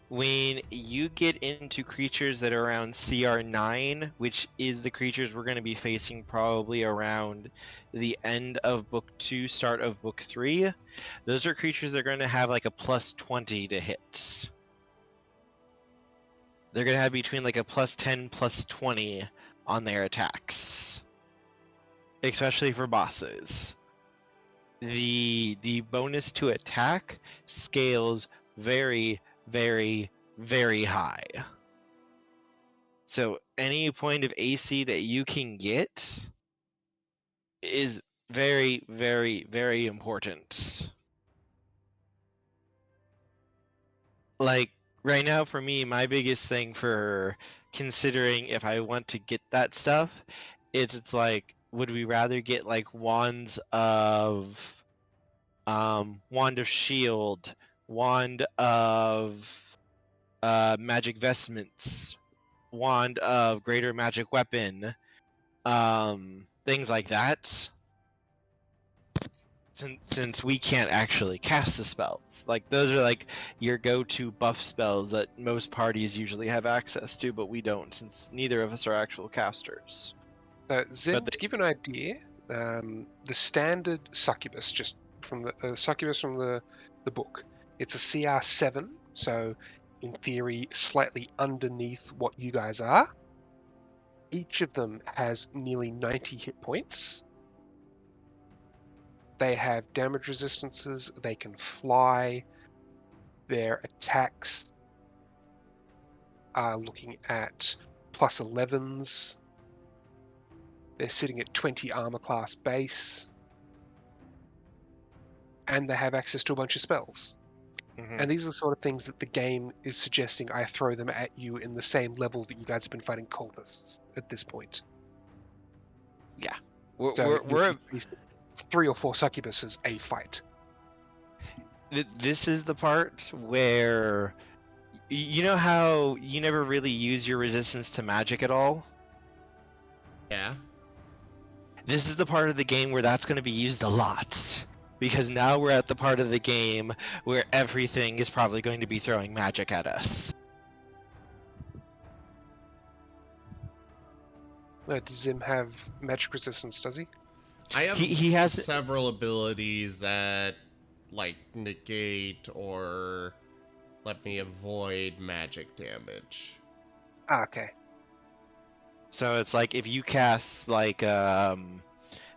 When you get into creatures that are around CR9, which is the creatures we're going to be facing probably around the end of Book 2, start of Book 3, those are creatures that are going to have like a +20 to hit. They're going to have between like a +10, +20 on their attacks. Especially for bosses. The bonus to attack scales very, very, very high. So any point of AC that you can get is very, very, very important. Like right now for me, my biggest thing for considering if I want to get that stuff is it's like, would we rather get like wands of Wand of Shield, Wand of Magic Vestments, Wand of Greater Magic Weapon, things like that. Since we can't actually cast the spells, like those are like your go-to buff spells that most parties usually have access to, but we don't, since neither of us are actual casters. Zim, to give you an idea, the standard succubus, just from the succubus from the book, it's a CR7, so in theory slightly underneath what you guys are. Each of them has nearly 90 hit points. They have damage resistances, they can fly, their attacks are looking at +11s. They're sitting at 20 armor class base. And they have access to a bunch of spells. Mm-hmm. And these are the sort of things that the game is suggesting I throw them at you in the same level that you guys have been fighting cultists at this point. Yeah, So we're 3 or 4 succubuses a fight. This is the part where you know how you never really use your resistance to magic at all? Yeah. This is the part of the game where that's going to be used a lot. Because now we're at the part of the game where everything is probably going to be throwing magic at us. Does Zim have magic resistance, does he? I have He has several abilities that, like, negate or let me avoid magic damage. Okay. So it's like if you cast like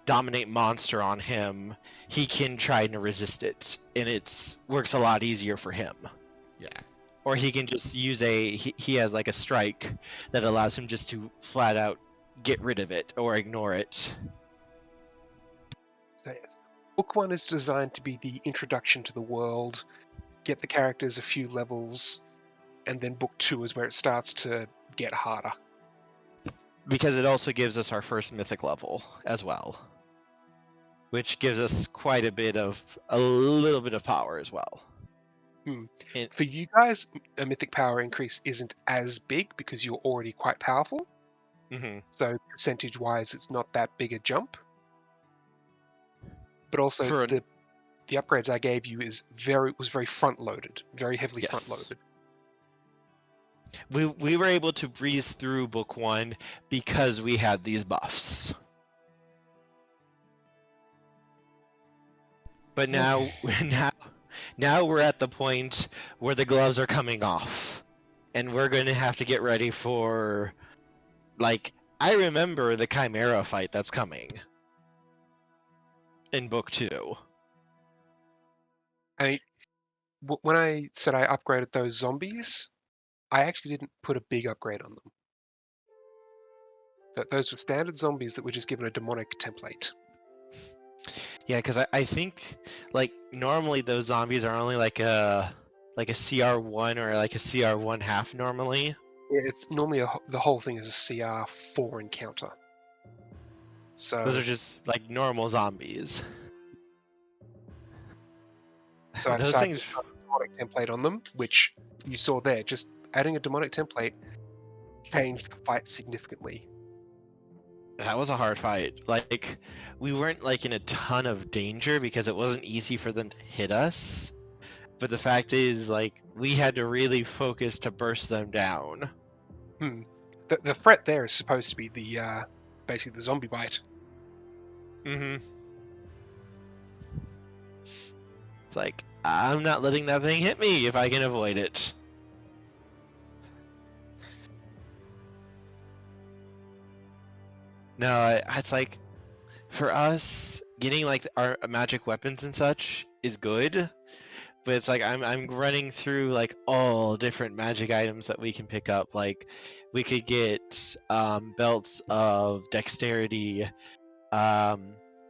dominate monster on him, he can try to resist it, and it's works a lot easier for him. Yeah. Or he can just use he has like a strike that allows him just to flat out get rid of it or ignore it. Book 1 is designed to be the introduction to the world, get the characters a few levels, and then Book 2 is where it starts to get harder. Because it also gives us our first mythic level as well, which gives us quite a little bit of power as well. For you guys, a mythic power increase isn't as big because you're already quite powerful. Mm-hmm. So percentage-wise, it's not that big a jump. But also the upgrades I gave you was very front-loaded, very heavily front-loaded. We were able to breeze through Book 1 because we had these buffs. But now Now we're at the point where the gloves are coming off, and we're going to have to get ready for, like, I remember the Chimera fight that's coming in book 2. I when I said I upgraded those zombies, I actually didn't put a big upgrade on them. Those were standard zombies that were just given a demonic template. Yeah, because I think, like, normally those zombies are only like a CR1 or like a CR1 half normally. Yeah, it's normally the whole thing is a CR4 encounter. So Those are just like normal zombies. So I Those decided things, to put a demonic template on them, which you saw there. Just adding a demonic template changed the fight significantly. that was a hard fight. Like, we weren't like in a ton of danger because it wasn't easy for them to hit us. But the fact is, like, we had to really focus to burst them down. The threat there is supposed to be the basically the zombie bite. Mm-hmm. It's like, I'm not letting that thing hit me if I can avoid it. No, it's like, for us, getting like our magic weapons and such is good, but it's like I'm running through like all different magic items that we can pick up. Like, we could get belts of dexterity,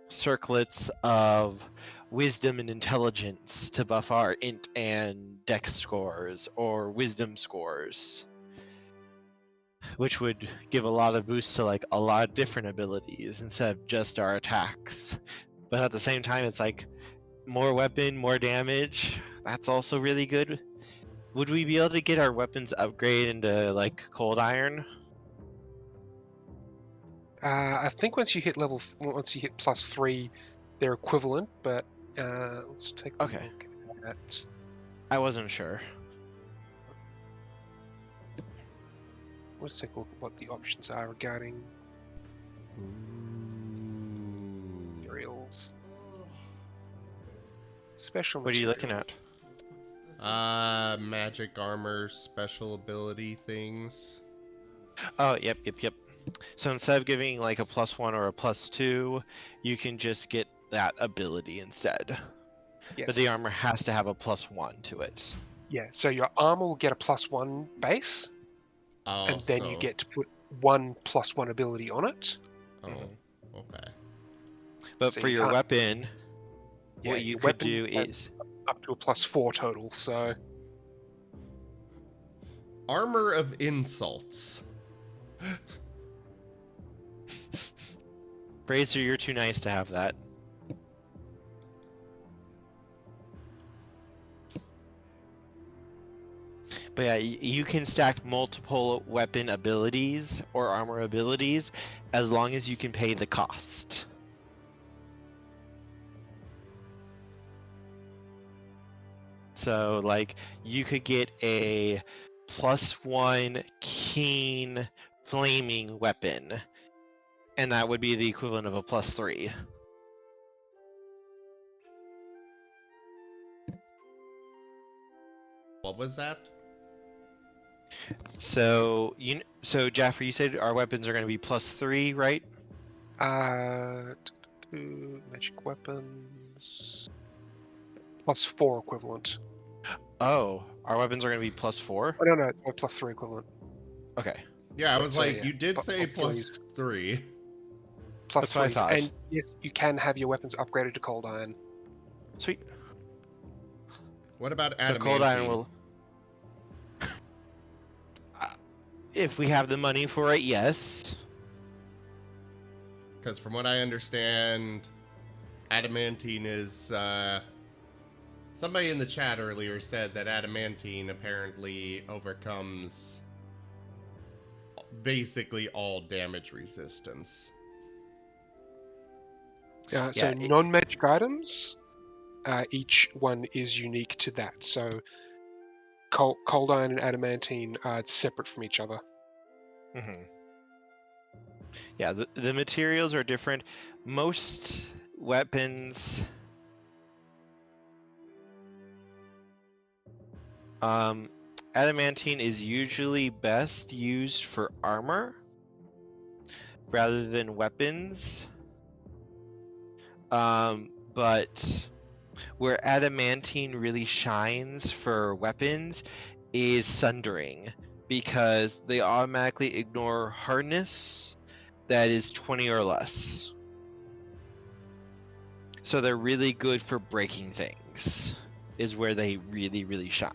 circlets of wisdom and intelligence to buff our int and dex scores or wisdom scores, which would give a lot of boost to like a lot of different abilities instead of just our attacks. But at the same time, it's like more weapon, more damage. That's also really good. Would we be able to get our weapons upgraded into like cold iron? I think once you hit once you hit +3, they're equivalent. But let's take a Okay. look at. I wasn't sure. Let's take a look at what the options are regarding materials. Special What are you looking material. at? Magic armor, special ability things. Oh, yep. So instead of giving like a +1 or a +2, you can just get that ability instead. Yes. But the armor has to have a +1 to it. Yeah, so your armor will get a +1 base, Oh, and then you get to put 1 +1 ability on it. Oh, Mhm. okay. But So for you your can't- weapon, Yeah, what you your could weapon do has is... up to a +4 total. So Armor of insults. Fraser, you're too nice to have that. But yeah, you can stack multiple weapon abilities or armor abilities as long as you can pay the cost. So, like, you could get a +1 keen flaming weapon, and that would be the equivalent of a +3. What was that? So Jaffrey, you said our weapons are going to be +3, right? magic weapons +4 equivalent. Oh, our weapons are going to be +4? Oh, no, it's +3 equivalent. Okay. Yeah, I was So, like, yeah, you did say +3s. +3. That's what I +3s, thought. and yes, you can have your weapons upgraded to cold iron. Sweet. What about So adamantine? cold iron will... if we have the money for it, yes. Because from what I understand, adamantine is, somebody in the chat earlier said that adamantine apparently overcomes basically all damage resistance. So Yeah, non-magic items, each one is unique to that. So cold iron and adamantine are separate from each other. Mm-hmm. Yeah, the materials are different. Most weapons... Adamantine is usually best used for armor rather than weapons. But where adamantine really shines for weapons is sundering, because they automatically ignore hardness that is 20 or less. So they're really good for breaking things, is where they really, really shine.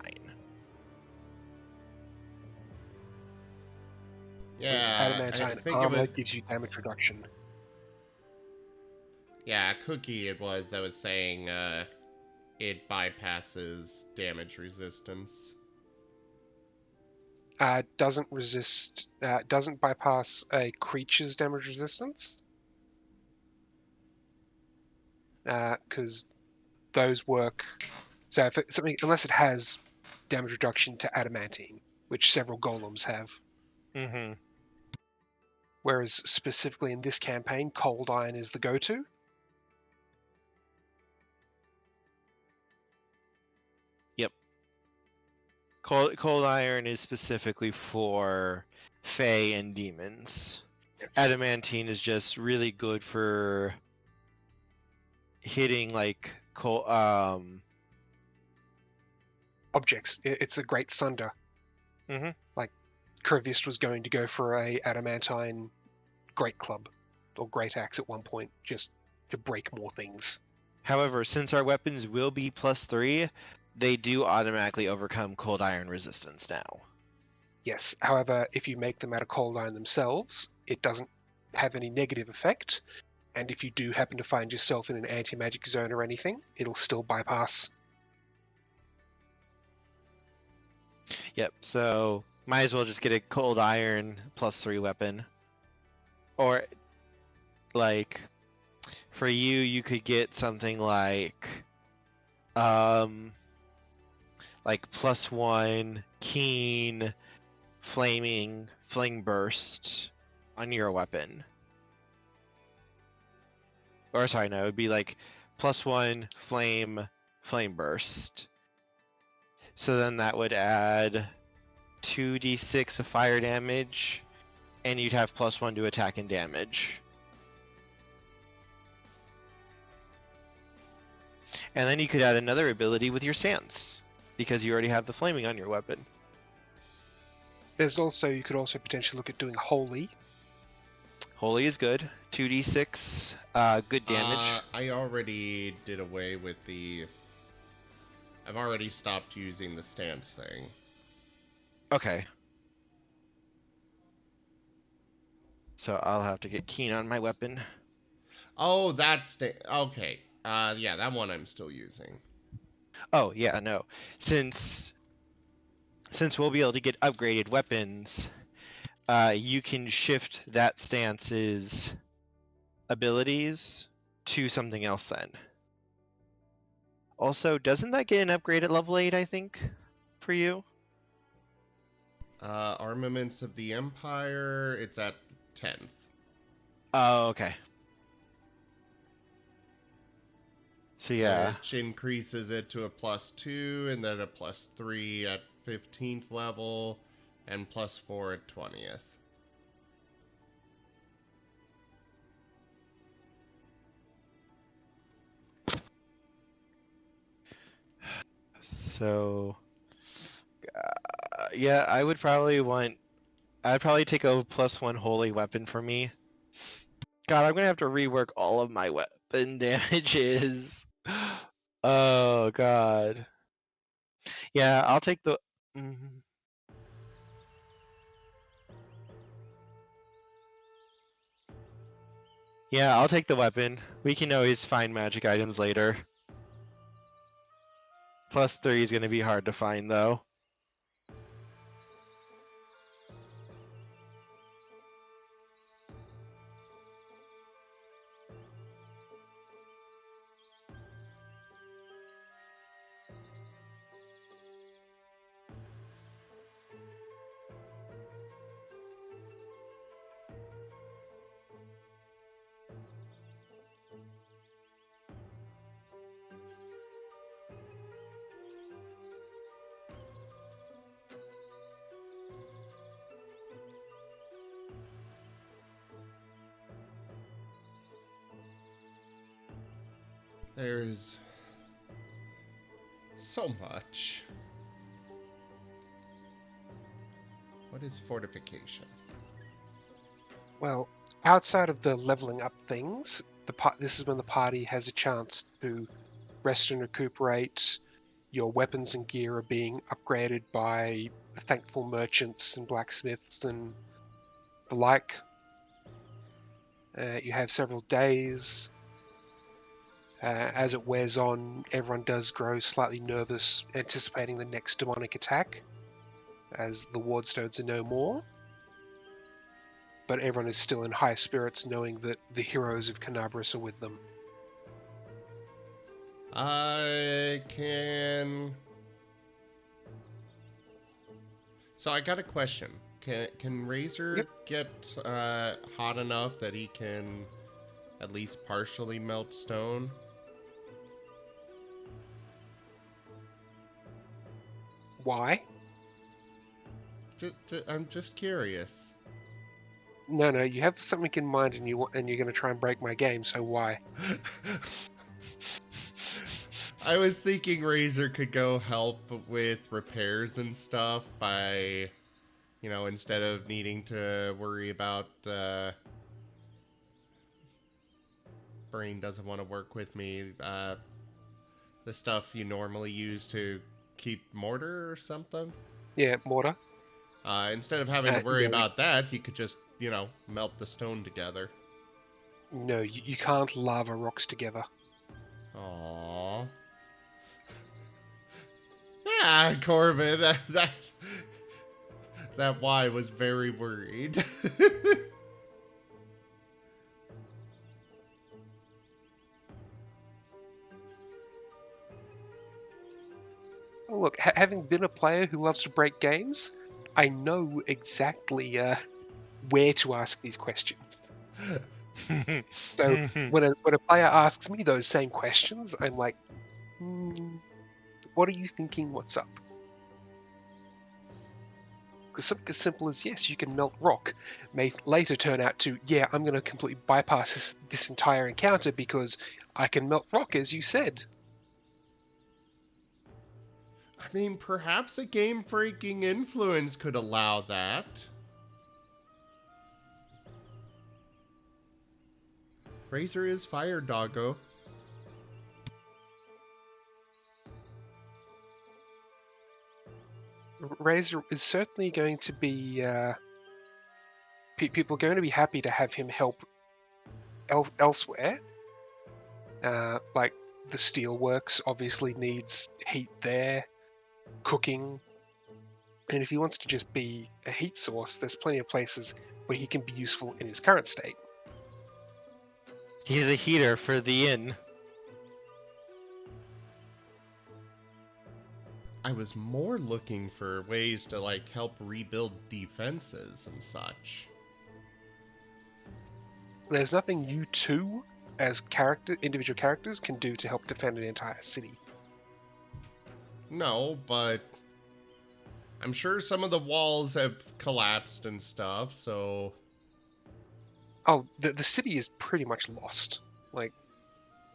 Whereas Yeah, I adamantine think it armor would. gives you damage reduction. Yeah, Cookie it was that was saying it bypasses damage resistance. Doesn't bypass a creature's damage resistance. Because those work. So if something, unless it has damage reduction to adamantine, which several golems have. Mm-hmm. Whereas specifically in this campaign, cold iron is the go-to. Yep. Cold iron is specifically for Fae and demons. Yes. Adamantine is just really good for hitting like Objects. It's a great sunder. Mhm. Like Kurvist was going to go for a adamantine great club or great axe at one point, just to break more things. However, since our weapons will be +3, they do automatically overcome cold iron resistance now. Yes. However, if you make them out of cold iron themselves, it doesn't have any negative effect. And if you do happen to find yourself in an anti-magic zone or anything, it'll still bypass. Yep, so might as well just get a cold iron +3 weapon. Or, like, for you could get something like +1 keen fling burst on your weapon. Or sorry, no, it would be like +1 flame burst. So then that would add 2d6 of fire damage, and you'd have +1 to attack and damage. And then you could add another ability with your stance, because you already have the flaming on your weapon. You could also potentially look at doing holy. Holy is good. 2d6, good damage. I already did away with the... I've already stopped using the stance thing. Okay. So I'll have to get keen on my weapon. Oh, that's... Okay. Yeah, that one I'm still using. Oh, yeah, no. Since we'll be able to get upgraded weapons, you can shift that stance's abilities to something else then. Also, doesn't that get an upgrade at level 8, I think, for you? Armaments of the Empire, it's at 10th. Oh, okay. So yeah. Which increases it to a +2, and then a +3 at 15th level, and +4 at 20th. So, yeah, I'd probably take a +1 holy weapon for me. God, I'm gonna have to rework all of my weapon damages. Oh, God. Yeah, I'll take the... Yeah, I'll take the weapon. We can always find magic items later. +3 is gonna be hard to find, though. There's so much. What is fortification? Well, outside of the leveling up things, this is when the party has a chance to rest and recuperate. Your weapons and gear are being upgraded by thankful merchants and blacksmiths and the like. You have several days. As it wears on, everyone does grow slightly nervous, anticipating the next demonic attack, as the Wardstones are no more. But everyone is still in high spirits, knowing that the heroes of Canabras are with them. I can... So I got a question. Can Razor get hot enough that he can at least partially melt stone? Why? I'm just curious. No, you have something in mind, and you're going to try and break my game. So why? I was thinking Razor could go help with repairs and stuff by, you know, instead of needing to worry about brain doesn't want to work with me, the stuff you normally use to keep mortar or something. Yeah, mortar. Instead of having to worry about that, he could just, you know, melt the stone together. No, you can't lava rocks together. Aww. Yeah, Corbin, that Y was very worried. Look, having been a player who loves to break games, I know exactly where to ask these questions. So when a player asks me those same questions, I'm like, what are you thinking? What's up? Because something as simple as, yes, you can melt rock, may later turn out to, yeah, I'm going to completely bypass this entire encounter because I can melt rock, as you said. I mean, perhaps a game-breaking influence could allow that. Razor is fire, doggo. Razor is certainly going to be... people are going to be happy to have him help elsewhere. Like, the steelworks obviously needs heat there. Cooking, and if he wants to just be a heat source, there's plenty of places where he can be useful in his current state. He's a heater for the inn. I was more looking for ways to, like, help rebuild defenses and such. There's nothing you two, as individual characters, can do to help defend an entire city. No, but I'm sure some of the walls have collapsed and stuff, so... Oh, the city is pretty much lost. Like,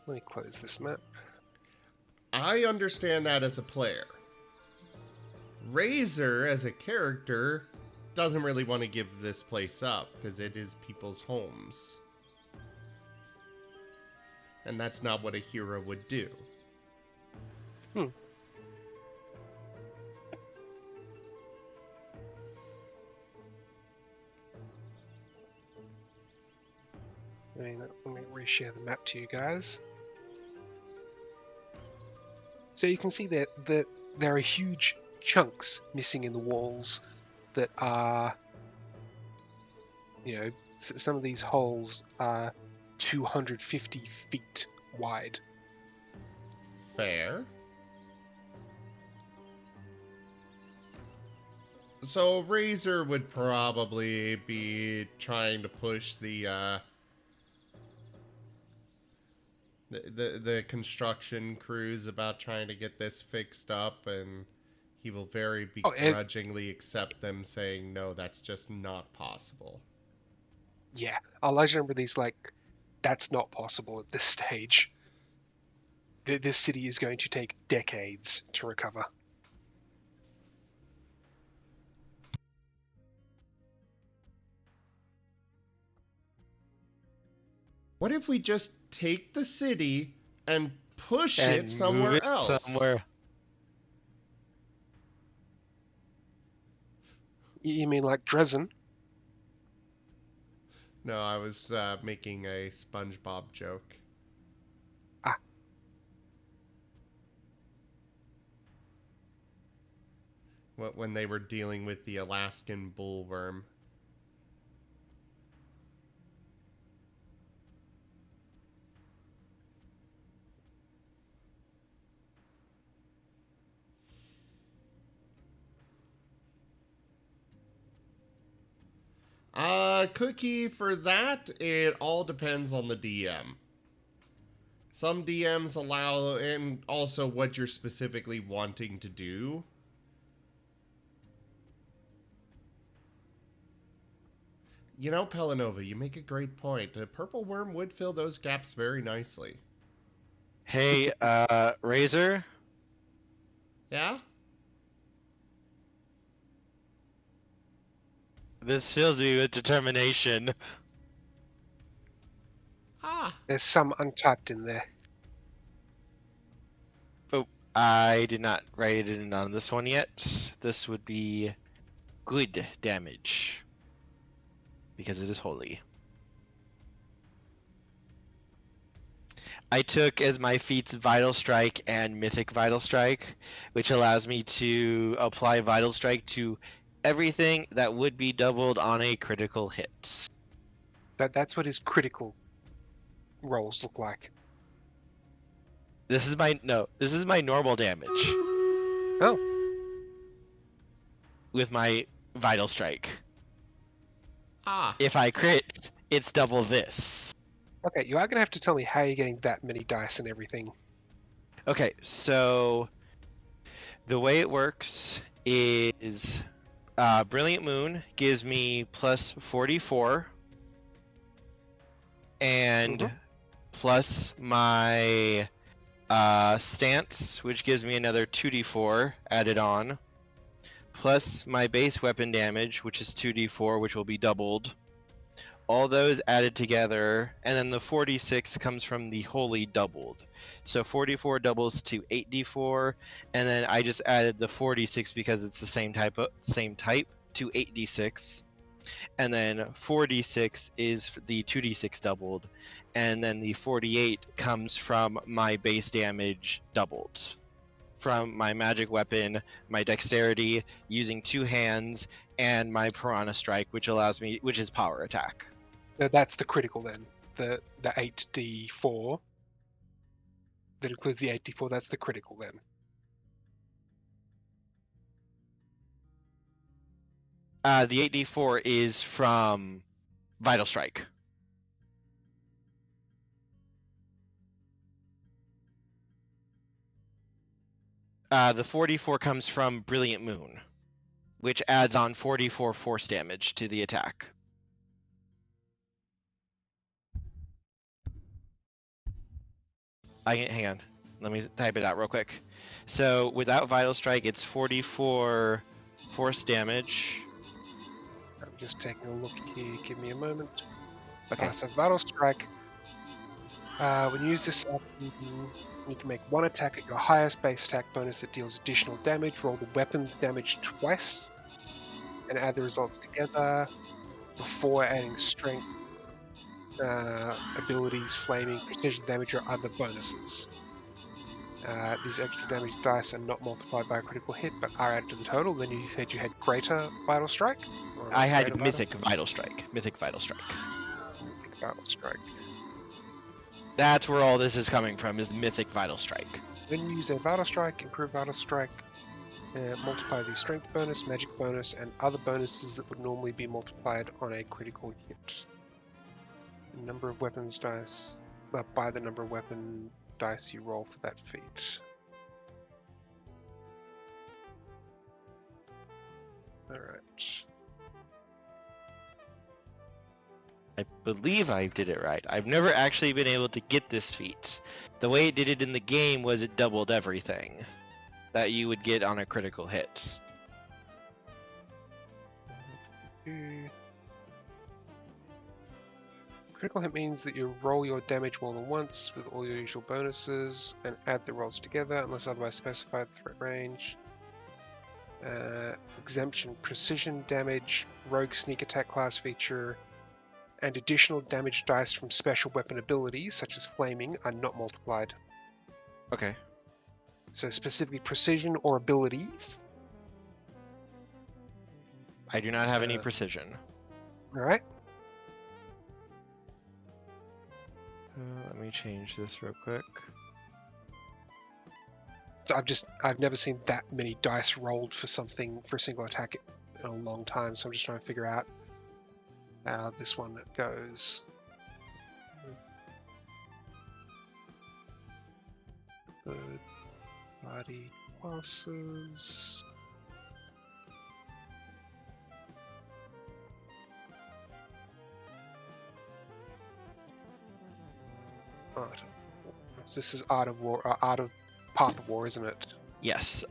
let me close this map. I understand that as a player. Razor, as a character, doesn't really want to give this place up, because it is people's homes. And that's not what a hero would do. Let me reshare the map to you guys. So you can see that there are huge chunks missing in the walls that are, you know, some of these holes are 250 feet wide. Fair. So Razor would probably be trying to push the construction crews about trying to get this fixed up, and he will very begrudgingly accept them saying, no, that's just not possible. Yeah, I'll remember these, like, that's not possible at this stage. This city is going to take decades to recover. What if we just take the city and push And it somewhere move it else? somewhere. You mean like Dresden? No, I was making a SpongeBob joke. Ah. When they were dealing with the Alaskan bullworm. Cookie, for that, it all depends on the DM. Some DMs allow, and also what you're specifically wanting to do. You know, Pelanova, you make a great point. A purple worm would fill those gaps very nicely. Hey, Razor. Yeah? This fills me with determination. Ah. There's some untyped in there. Oh, I did not write it in on this one yet. This would be good damage. Because it is holy. I took as my feats Vital Strike and Mythic Vital Strike, which allows me to apply Vital Strike to everything that would be doubled on a critical hit. That's what his critical rolls look like. This is my normal damage. Oh. With my Vital Strike. Ah. If I crit, it's double this. Okay, you are going to have to tell me how you're getting that many dice and everything. Okay, so the way it works is Brilliant Moon gives me plus 44 and plus my stance, which gives me another 2d4 added on, plus my base weapon damage, which is 2d4, which will be doubled. All those added together, and then the 46 comes from the holy doubled. So 44 doubles to 8d4, and then I just added the 46 because it's the same type to 8d6. And then 4d6 is the 2d6 doubled, and then the 48 comes from my base damage doubled. From my magic weapon, my dexterity, using 2 hands, and my Piranha Strike, which is power attack. That's the critical then. The 8d4. That includes the 8d4, that's the critical then. The 8d4 is from Vital Strike. The 44 comes from Brilliant Moon, which adds on 44 force damage to the attack. Hang on. Let me type it out real quick. So without Vital Strike, it's 44 force damage. I'm just taking a look here. Give me a moment. Okay. So Vital Strike. When you use this, you can make one attack at your highest base attack bonus that deals additional damage. Roll the weapon's damage twice, and add the results together before adding strength, abilities, flaming, precision damage, or other bonuses. These extra damage dice are not multiplied by a critical hit, but are added to the total. Then you said you had greater Vital Strike? I had Mythic Vital Strike. Mythic Vital Strike. Mythic Vital Strike. That's where all this is coming from, is the Mythic Vital Strike. When you use a Vital Strike, improve Vital Strike, multiply the strength bonus, magic bonus, and other bonuses that would normally be multiplied on a critical hit. The number of weapons dice, by the number of weapon dice you roll for that feat. Alright. I believe I did it right. I've never actually been able to get this feat. The way it did it in the game was it doubled everything that you would get on a critical hit. Critical hit means that you roll your damage more than once with all your usual bonuses and add the rolls together unless otherwise specified. Threat range. Exemption, precision damage, rogue sneak attack class feature, and additional damage dice from special weapon abilities such as flaming are not multiplied. Okay. So specifically precision or abilities. I do not have any precision. Alright. Let me change this real quick. So I've never seen that many dice rolled for something for a single attack in a long time, so I'm just trying to figure out how this one goes. Third party classes. Art of War. This is Art of War, Art of Path of War, isn't it? Yes.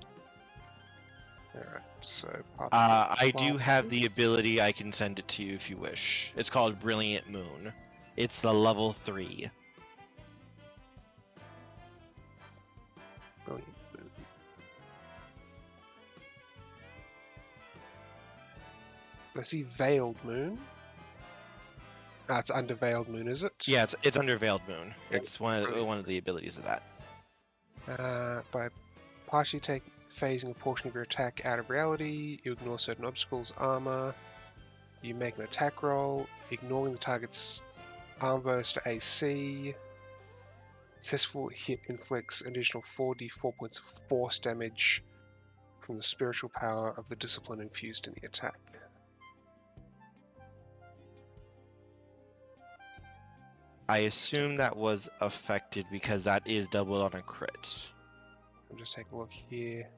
Alright, so Path of War. I do have the ability. I can send it to you if you wish. It's called Brilliant Moon. It's the level 3. Brilliant Moon. I see Veiled Moon. Ah, it's under Veiled Moon, is it? Yeah, it's under Veiled Moon. It's one of the abilities of that. By partially phasing a portion of your attack out of reality, you ignore certain obstacles, armor. You make an attack roll, ignoring the target's armor bonus to AC. Successful hit inflicts additional 4d4 points of force damage from the spiritual power of the discipline infused in the attack. I assume that was affected because that is doubled on a crit. I'm just taking a look here.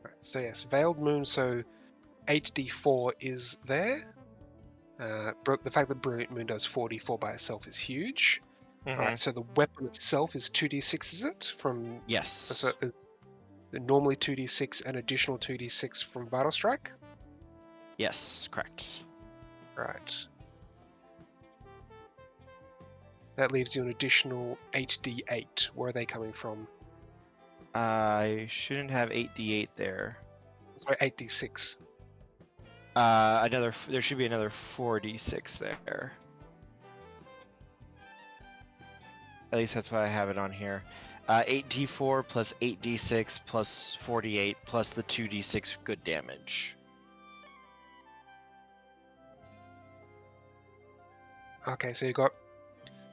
Right, so yes, Veiled Moon, so 8d4 is there. The fact that Brilliant Moon does 4d4 by itself is huge. Alright, so the weapon itself is 2d6, is it? From Yes. So normally 2d6 and additional 2d6 from Vital Strike? Yes, correct. Right. That leaves you an additional 8d8. Where are they coming from? I shouldn't have 8d8 there. Sorry, 8d6. There should be another 4d6 there. At least that's why I have it on here. 8d4 plus 8d6 plus 48 plus the 2d6 good damage. Okay, so you got.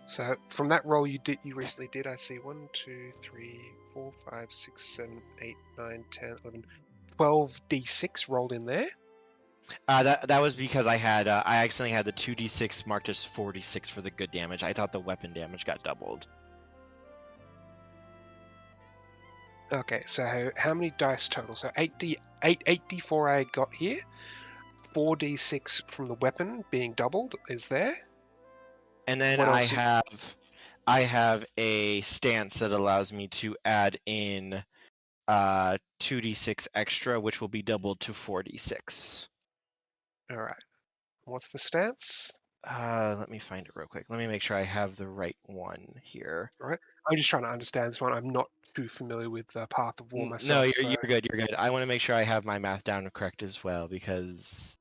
So from that roll you recently did, I see 1, 2, 3, 4, 5, 6, 7, 8, 9, 10, 11, 12 d6 rolled in there. That was because I accidentally had the 2d6 marked as 46 for the good damage. I thought the weapon damage got doubled. Okay, so how many dice total? So 8d4 I got here. 4d6 from the weapon being doubled is there. And then What I else have a stance that allows me to add in 2d6 extra, which will be doubled to 4d6. All right. What's the stance? Let me find it real quick. Let me make sure I have the right one here. All right. I'm just trying to understand this one. I'm not too familiar with Path of War myself. No, so... you're good. You're good. I want to make sure I have my math down correct as well because.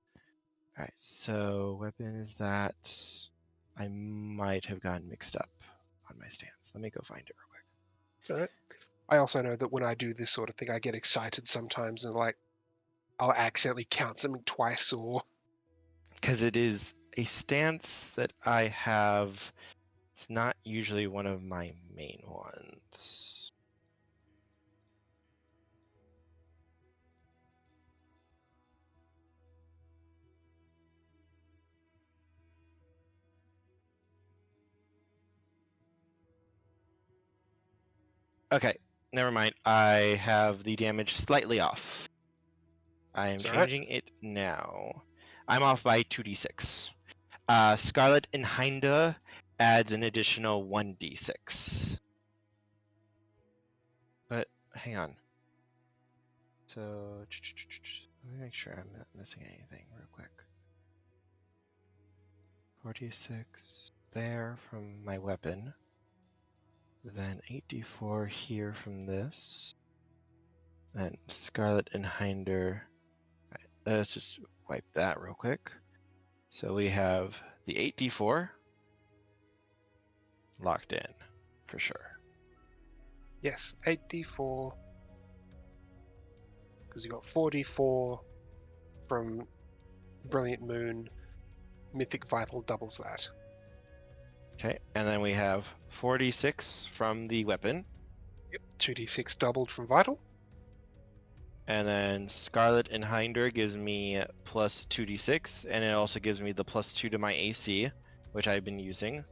All right. So weapon is that. I might have gotten mixed up on my stance. Let me go find it real quick. It's all right. I also know that when I do this sort of thing, I get excited sometimes and I'll accidentally count something twice or. Because it is a stance that I have. It's not usually one of my main ones. Okay, never mind. I have the damage slightly off. I am It's all right. changing it now. I'm off by 2d6. Scarlet and Hinda adds an additional 1d6. But hang on. So let me make sure I'm not missing anything real quick. 46 there from my weapon. Then 8d4 here from this. Then Scarlet and Hinder. Right, let's just wipe that real quick. So we have the 8d4 locked in for sure. Yes, 8d4. Because you got 4d4 from Brilliant Moon. Mythic Vital doubles that. Okay, and then we have 4d6 from the weapon. Yep. 2d6 doubled from Vital. And then Scarlet and Hinder gives me plus 2d6, and it also gives me the plus 2 to my AC, which I've been using.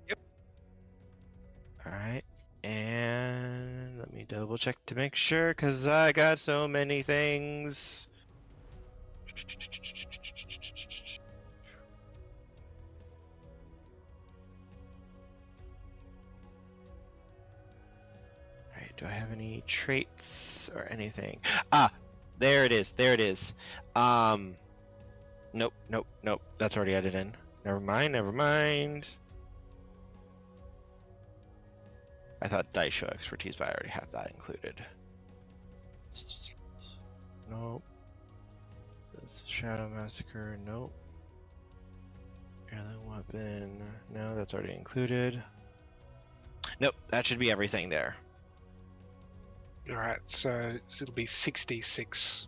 Yep. Alright, and let me double check to make sure, because I got so many things. Alright, do I have any traits or anything? Ah, there it is, there it is. Nope, nope, nope, that's already added in. Never mind, never mind. I thought dice show expertise, but I already have that included. Nope. This Shadow Massacre, nope. Alien weapon, no, that's already included. Nope, that should be everything there. Alright, so it'll be 6d6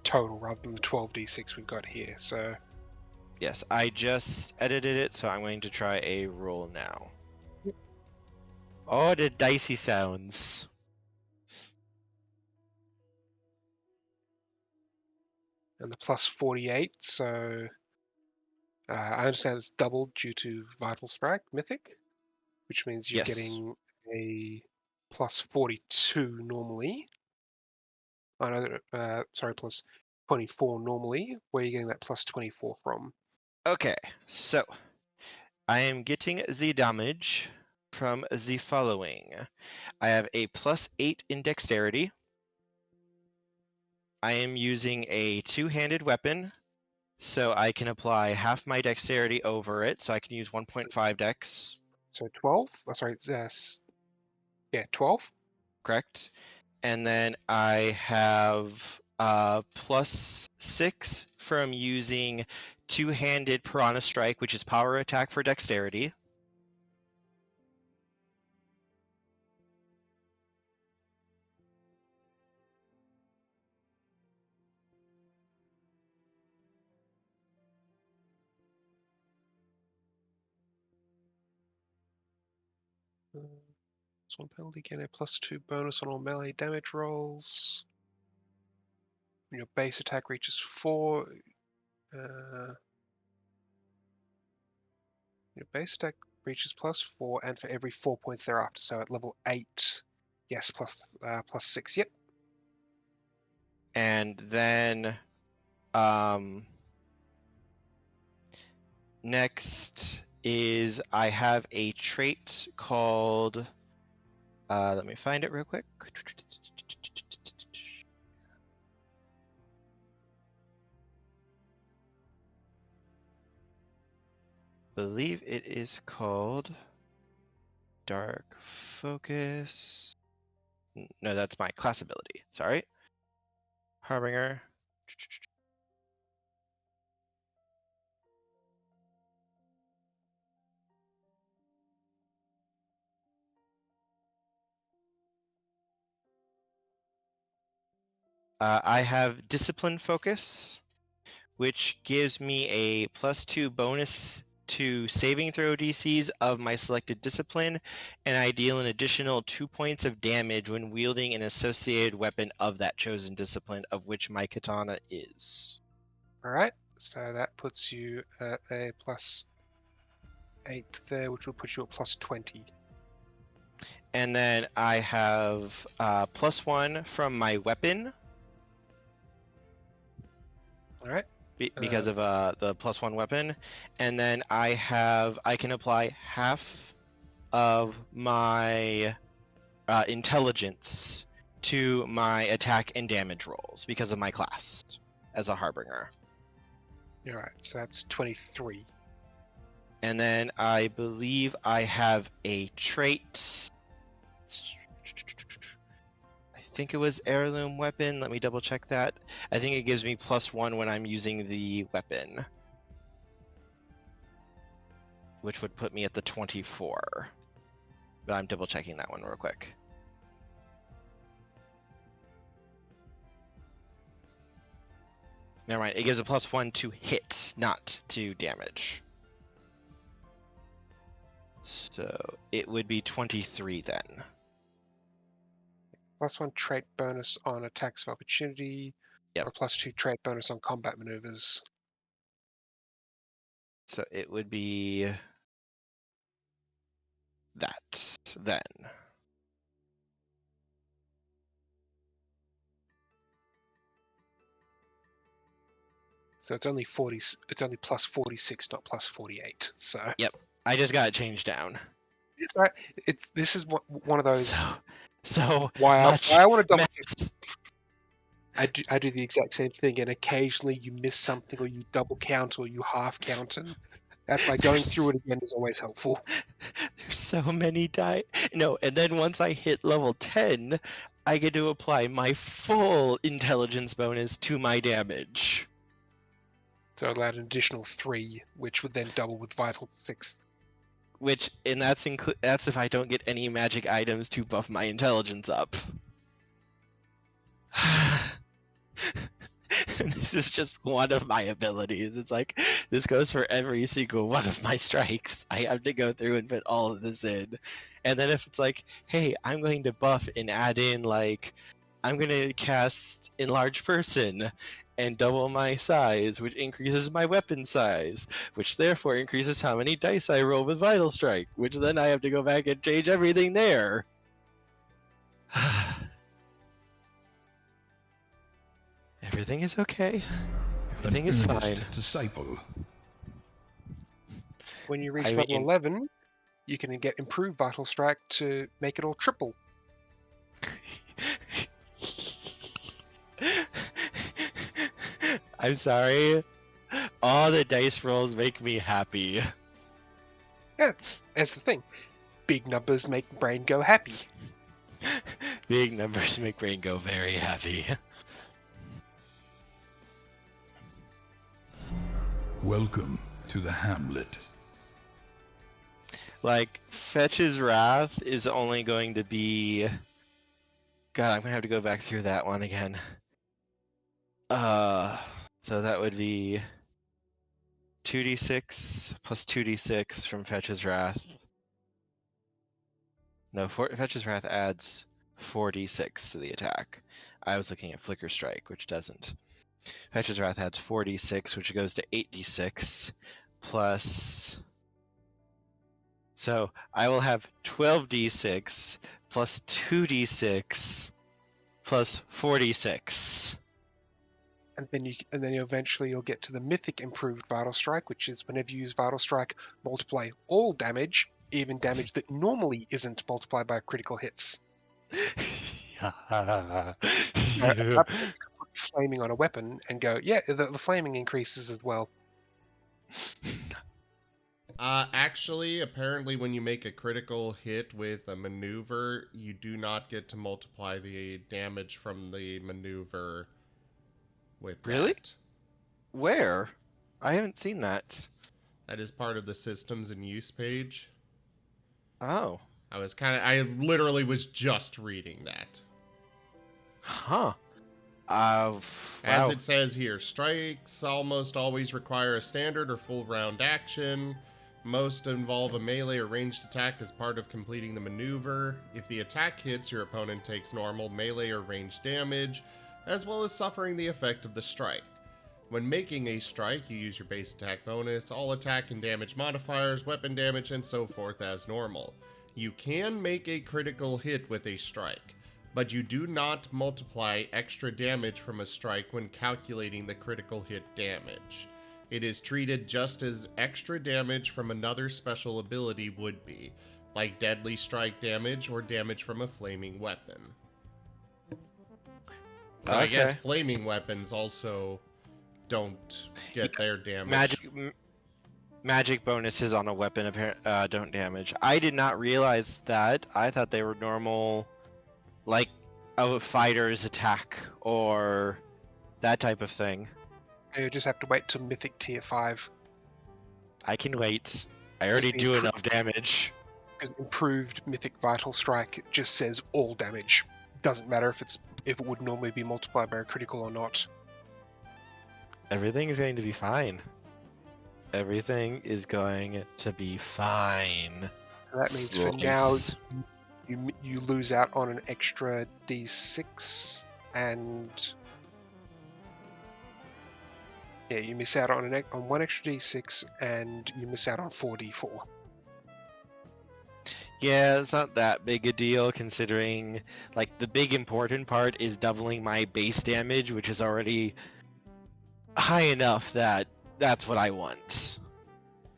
total rather than the 12d6 we've got here. So Yes, I just edited it, so I'm going to try a roll now. Oh, the dicey sounds. and the plus 48, so I understand it's doubled due to Vital Strike Mythic, which means you're Yes. getting a plus 42 normally. Oh, no, sorry, plus 24 normally. Where are you getting that plus 24 from? Okay, so I am getting the damage from the following. I have a plus 8 in dexterity. I am using a two-handed weapon, so I can apply half my dexterity over it, so I can use 1.5 dex, So 12? Oh, sorry, yeah, 12. correct? And then I have plus 6 from using two-handed Piranha Strike, which is power attack for dexterity. This one penalty, get a plus 2 bonus on all melee damage rolls. When your base attack reaches 4, your base attack reaches plus 4, and for every 4 points thereafter. So at level 8, yes, plus 6. Yep. And then next is I have a trait called, let me find it real quick. Believe it is called Dark Focus. No, that's my class ability. Sorry. Harbinger. I have Discipline Focus, which gives me a plus 2 bonus to saving throw DCs of my selected discipline, and I deal an additional 2 points of damage when wielding an associated weapon of that chosen discipline, of which my katana is. Alright, so that puts you at a plus 8 there, which will put you at plus 20. And then I have +1 from my weapon All right. because of the +1 weapon. And then I can apply half of my intelligence to my attack and damage rolls because of my class as a harbinger. All right. So that's 23. And then I believe I have a trait. I think it was heirloom weapon. Let me double check that. I think it gives me +1 when I'm using the weapon, which would put me at the 24. But I'm double checking that one real quick. Never mind. It gives a +1 to hit, not to damage. So it would be 23 then. +1 trait bonus on attacks of opportunity. Yep. Or +2 trait bonus on combat maneuvers. So it would be that then. So it's only 40. It's only +46, not +48. So Yep. I just got it changed down. it's right. This is one of those. So why much I want to double math. check. I do the exact same thing, and occasionally you miss something, or you double count, or you half count, and that's why going through it again is always helpful. There's so many die. No, and then once I hit level 10, I get to apply my full intelligence bonus to my damage. So it'll add an additional 3, which would then double with vital 6. And that's if I don't get any magic items to buff my intelligence up. And this is just one of my abilities. It's like, this goes for every single one of my strikes. I have to go through and put all of this in. And then if it's like, hey, I'm going to buff and add in, like, I'm going to cast Enlarge Person and double my size, which increases my weapon size, which therefore increases how many dice I roll with Vital Strike, which then I have to go back and change everything there. Everything is okay. Everything is fine. Disciple. When you reach I level mean- 11, you can get improved vital strike to make it all triple. I'm sorry. All the dice rolls make me happy. Yeah, that's the thing. Big numbers make the brain go happy. Big numbers make brain go very happy. Welcome to the hamlet. Like, Fetch's Wrath is only going to be... God, I'm gonna have to go back through that one again. So that would be 2d6 plus 2d6 from Fetch's Wrath. No, Fetch's Wrath adds 4d6 to the attack. I was looking at Flicker Strike, which doesn't. Fetch's Wrath adds 4d6, which goes to 8d6, plus... So I will have 12d6 plus 2d6 plus 4d6. And then eventually you'll get to the mythic improved vital strike, which is whenever you use vital strike, multiply all damage, even damage that normally isn't multiplied by critical hits. Flaming on a weapon and go, yeah, the flaming increases as well. Actually, apparently when you make a critical hit with a maneuver, you do not get to multiply the damage from the maneuver with Really? that. Where? I haven't seen that. That is part of the systems and use page. Oh. I literally was just reading that. Huh. Wow. As it says here, strikes almost always require a standard or full round action. Most involve a melee or ranged attack as part of completing the maneuver. If the attack hits, your opponent takes normal melee or ranged damage, as well as suffering the effect of the strike. When making a strike, you use your base attack bonus, all attack and damage modifiers, weapon damage, and so forth as normal. You can make a critical hit with a strike, but you do not multiply extra damage from a strike when calculating the critical hit damage. It is treated just as extra damage from another special ability would be, like deadly strike damage or damage from a flaming weapon. So I guess flaming weapons also don't get their damage. Magic bonuses on a weapon don't damage. I did not realize that. I thought they were normal, like a fighter's attack or that type of thing. You just have to wait till Mythic Tier 5. I can wait. I already do enough damage. Because improved Mythic Vital Strike, it just says all damage. Doesn't matter if it would normally be multiplied by a critical or not. Everything is going to be fine. Everything is going to be fine. That means for now, you lose out on an extra D6, and yeah, you miss out on one extra D6, and you miss out on 4D4. Yeah, it's not that big a deal considering, like, the big important part is doubling my base damage, which is already high enough that that's what I want.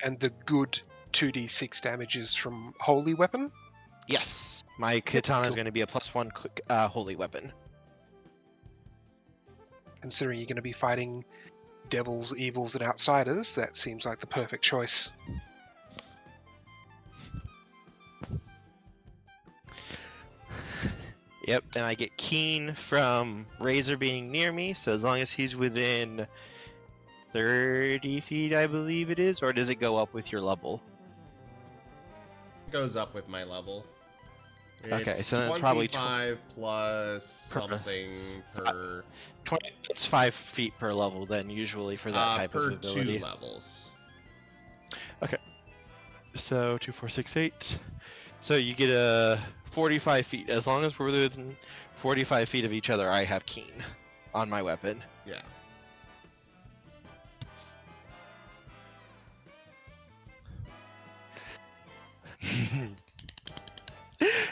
And the good 2d6 damages from Holy Weapon? Yes, my katana is going to be a +1 holy weapon. Considering you're going to be fighting devils, evils, and outsiders, that seems like the perfect choice. Yep, and I get Keen from Razor being near me, so as long as he's within 30 feet, I believe it is, or does it go up with your level? It goes up with my level. Okay, It's so that's probably 25 plus something per... 20, it's 5 feet per level then, usually, for that type of ability. Per 2 levels. Okay. So, 2, 4, 6, 8. So you get a 45 feet. As long as we're within 45 feet of each other, I have Keen on my weapon. Yeah.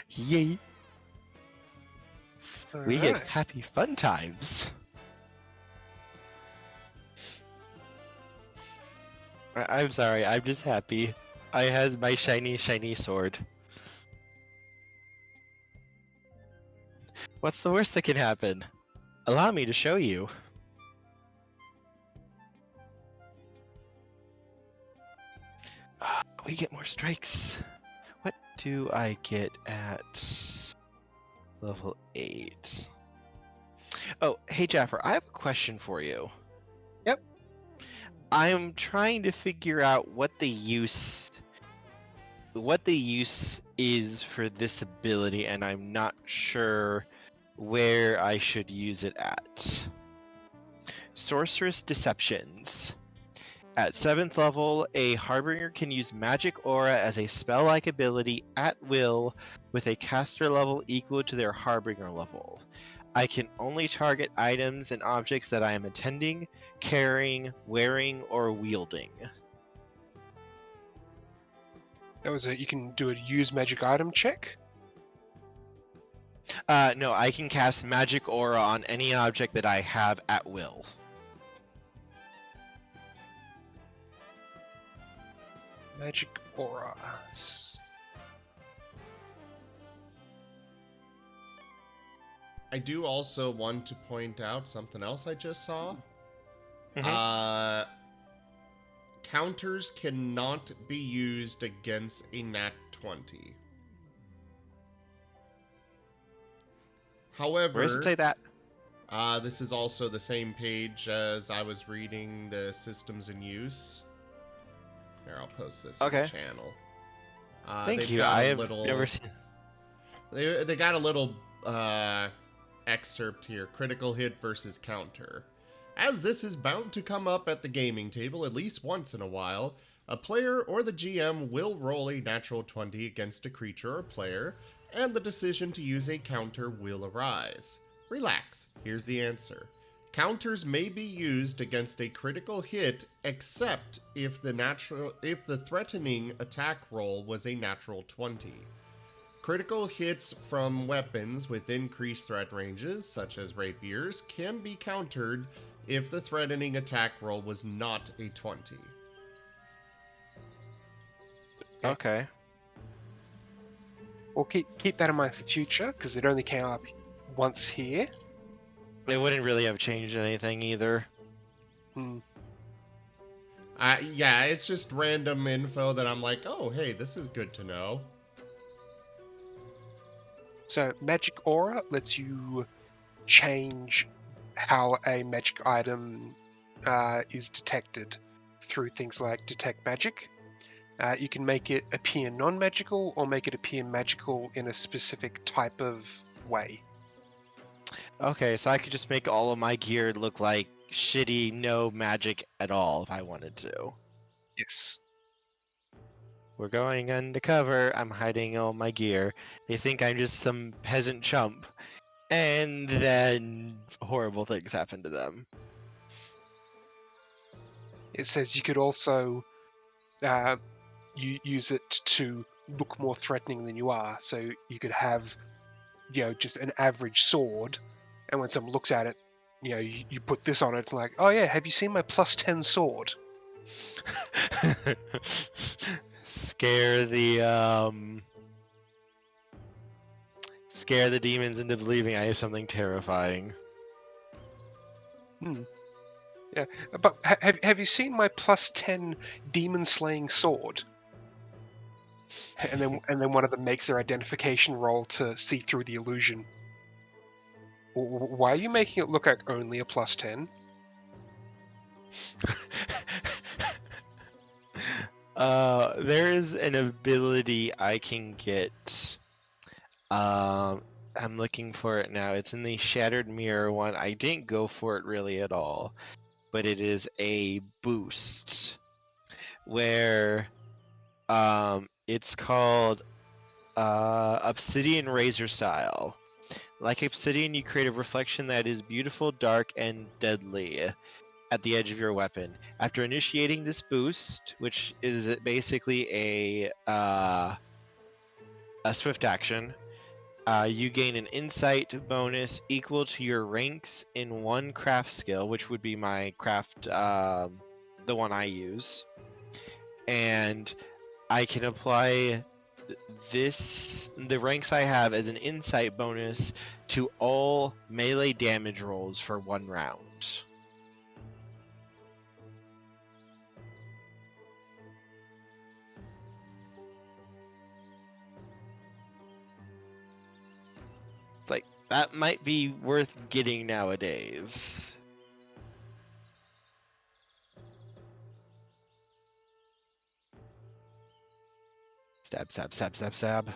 Yay. We get Alright. happy fun times. I'm sorry, I'm just happy. I has my shiny sword. What's the worst that can happen? Allow me to show you. We get more strikes. What do I get at level 8? Oh, hey Jaffer, I have a question for you. Yep. I'm trying to figure out what the use is for this ability, and I'm not sure where I should use it at. Sorceress Deceptions. At 7th level, a Harbinger can use Magic Aura as a spell-like ability at will with a caster level equal to their Harbinger level. I can only target items and objects that I am attending, carrying, wearing, or wielding. That was you can do a use magic item check. No, I can cast Magic Aura on any object that I have at will. Magic Aura. I do also want to point out something else I just saw. Mhm. Counters cannot be used against a nat 20. However, Where does it say that? this is also the same page as I was reading the systems in use. Here, I'll post this in the channel. Thank you. I have never seen. They got a little excerpt here: critical hit versus counter. As this is bound to come up at the gaming table at least once in a while, a player or the GM will roll a natural 20 against a creature or player, and the decision to use a counter will arise. Relax, here's the answer. Counters may be used against a critical hit except if the threatening attack roll was a natural 20. Critical hits from weapons with increased threat ranges, such as rapiers, can be countered if the threatening attack roll was not a 20. Okay. Well, keep that in mind for future, because it only came up once here. It wouldn't really have changed anything either. Hmm. Yeah, it's just random info that I'm like, oh, hey, this is good to know. So magic aura lets you change how a magic item is detected through things like detect magic. You can make it appear non-magical or make it appear magical in a specific type of way. Okay, so I could just make all of my gear look like shitty, no magic at all if I wanted to. Yes. We're going undercover. I'm hiding all my gear. They think I'm just some peasant chump. And then horrible things happen to them. It says you could also use it to look more threatening than you are. So you could have, just an average sword, and when someone looks at it, you put this on it, like, oh yeah, have you seen my +10 sword? Scare the demons into believing I have something terrifying. Yeah, but have you seen my +10 demon-slaying sword? And then one of them makes their identification roll to see through the illusion. Why are you making it look like only a +10? There is an ability I can get. I'm looking for it now. It's in the Shattered Mirror one. I didn't go for it really at all, but it is a boost where it's called Obsidian Razor Style. Like Obsidian, you create a reflection that is beautiful, dark, and deadly at the edge of your weapon. After initiating this boost, which is basically a swift action, you gain an insight bonus equal to your ranks in one craft skill, which would be my craft, the one I use. And I can apply the ranks I have as an insight bonus to all melee damage rolls for 1 round. It's like, that might be worth getting nowadays. Stab, stab, stab, stab, stab.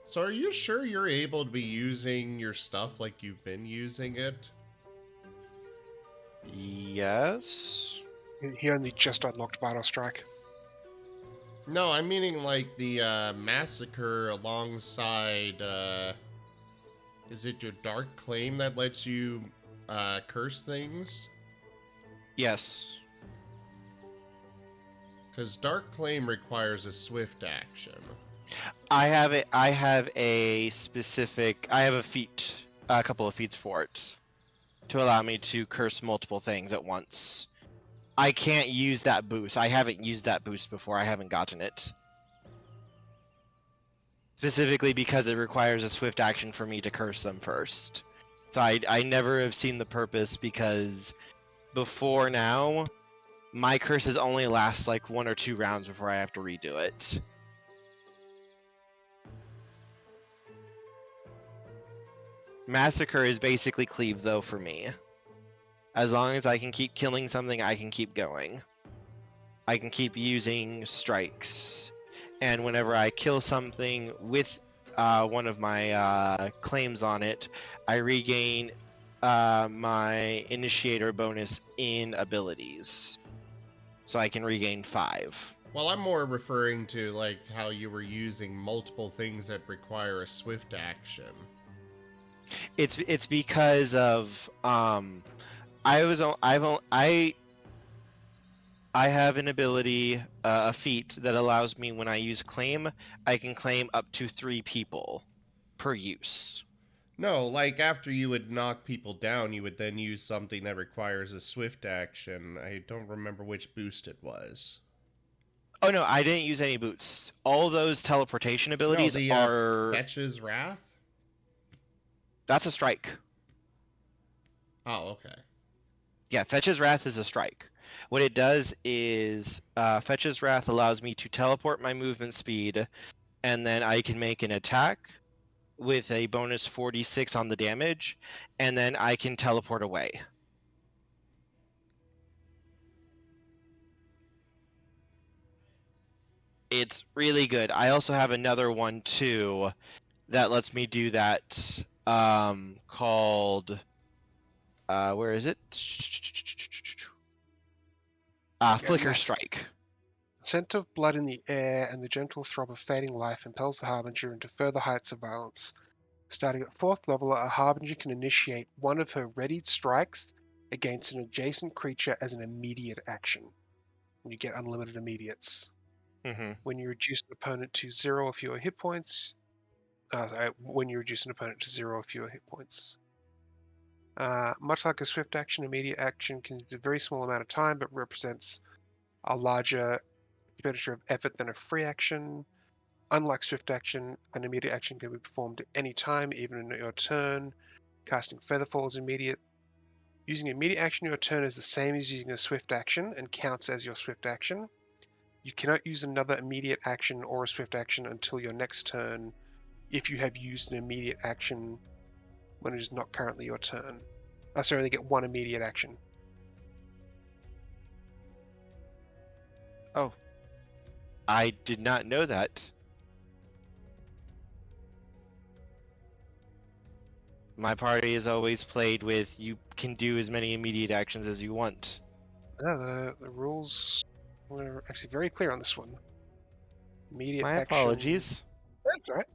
So are you sure you're able to be using your stuff like you've been using it? Yes. He only just unlocked Vital Strike. No, I'm meaning like the massacre alongside, is it your Dark Claim that lets you curse things? Yes. Because Dark Claim requires a swift action. I have a specific. I have a couple of feats for it, to allow me to curse multiple things at once. I can't use that boost. I haven't used that boost before. I haven't gotten it. Specifically because it requires a swift action for me to curse them first. So I never have seen the purpose, because before now, my curses only last like 1 or 2 rounds before I have to redo it. Massacre is basically cleave though for me. As long as I can keep killing something, I can keep going. I can keep using strikes. And whenever I kill something with one of my claims on it, I regain my initiator bonus in abilities, so I can regain 5. Well, I'm more referring to like how you were using multiple things that require a swift action. It's because of I was on I have an ability, a feat that allows me when I use claim, I can claim up to 3 people per use. No, like after you would knock people down, you would then use something that requires a swift action. I don't remember which boost it was. Oh no, I didn't use any boots. All those teleportation No, abilities the are Fetch's Wrath? that's a strike. Oh, okay. Yeah, Fetch's Wrath is a strike. What it does is Fetch's Wrath allows me to teleport my movement speed, and then I can make an attack with a bonus 46 on the damage, and then I can teleport away. It's really good. I also have another one too that lets me do that, called where is it? Flicker Strike. Scent of blood in the air and the gentle throb of fading life impels the Harbinger into further heights of violence. Starting at 4th level, a Harbinger can initiate one of her readied strikes against an adjacent creature as an immediate action. You get unlimited immediates. Mm-hmm. When you reduce an opponent to 0 or fewer hit points, when you reduce an opponent to 0 or fewer hit points. Much like a swift action, immediate action can take a very small amount of time, but represents a larger expenditure of effort than a free action. Unlike swift action, an immediate action can be performed at any time, even in your turn. Casting Featherfall is immediate. Using immediate action in your turn is the same as using a swift action and counts as your swift action. You cannot use another immediate action or a swift action until your next turn if you have used an immediate action when it is not currently your turn. So only get one immediate action. Oh, I did not know that. My party is always played with you can do as many immediate actions as you want. The rules were actually very clear on this one. Immediate My action. apologies. That's all right.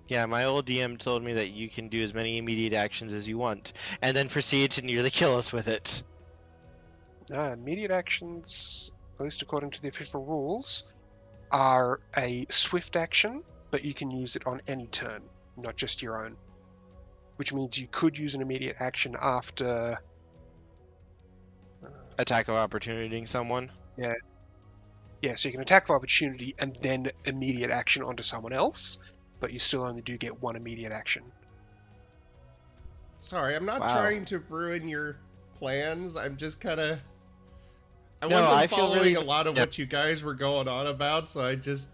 Yeah, my old DM told me that you can do as many immediate actions as you want, and then proceed to nearly kill us with it. Immediate actions, at least according to the official rules, are a swift action, but you can use it on any turn, not just your own. Which means you could use an immediate action after Attack of opportunitying someone. Yeah, so you can attack of opportunity and then immediate action onto someone else, but you still only do get one immediate action. Sorry, I'm not Wow. trying to ruin your plans. I'm just kind of... I No, wasn't I feel following really- a lot of Yep. what you guys were going on about, so I just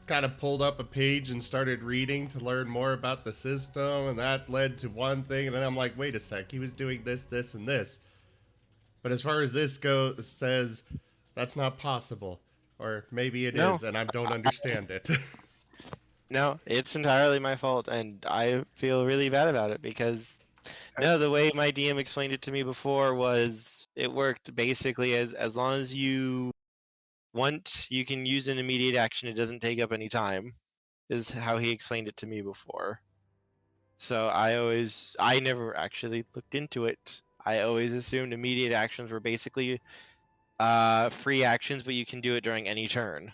kind of pulled up a page and started reading to learn more about the system, and that led to one thing, and then I'm like, wait a sec, he was doing this, this, and this. But as far as this goes, says that's not possible. Or maybe it No. is, and I don't understand it. No, it's entirely my fault, and I feel really bad about it because no, the way my DM explained it to me before was it worked basically as long as you want, you can use an immediate action. It doesn't take up any time, is how he explained it to me before. So I never actually looked into it. I always assumed immediate actions were basically free actions, but you can do it during any turn.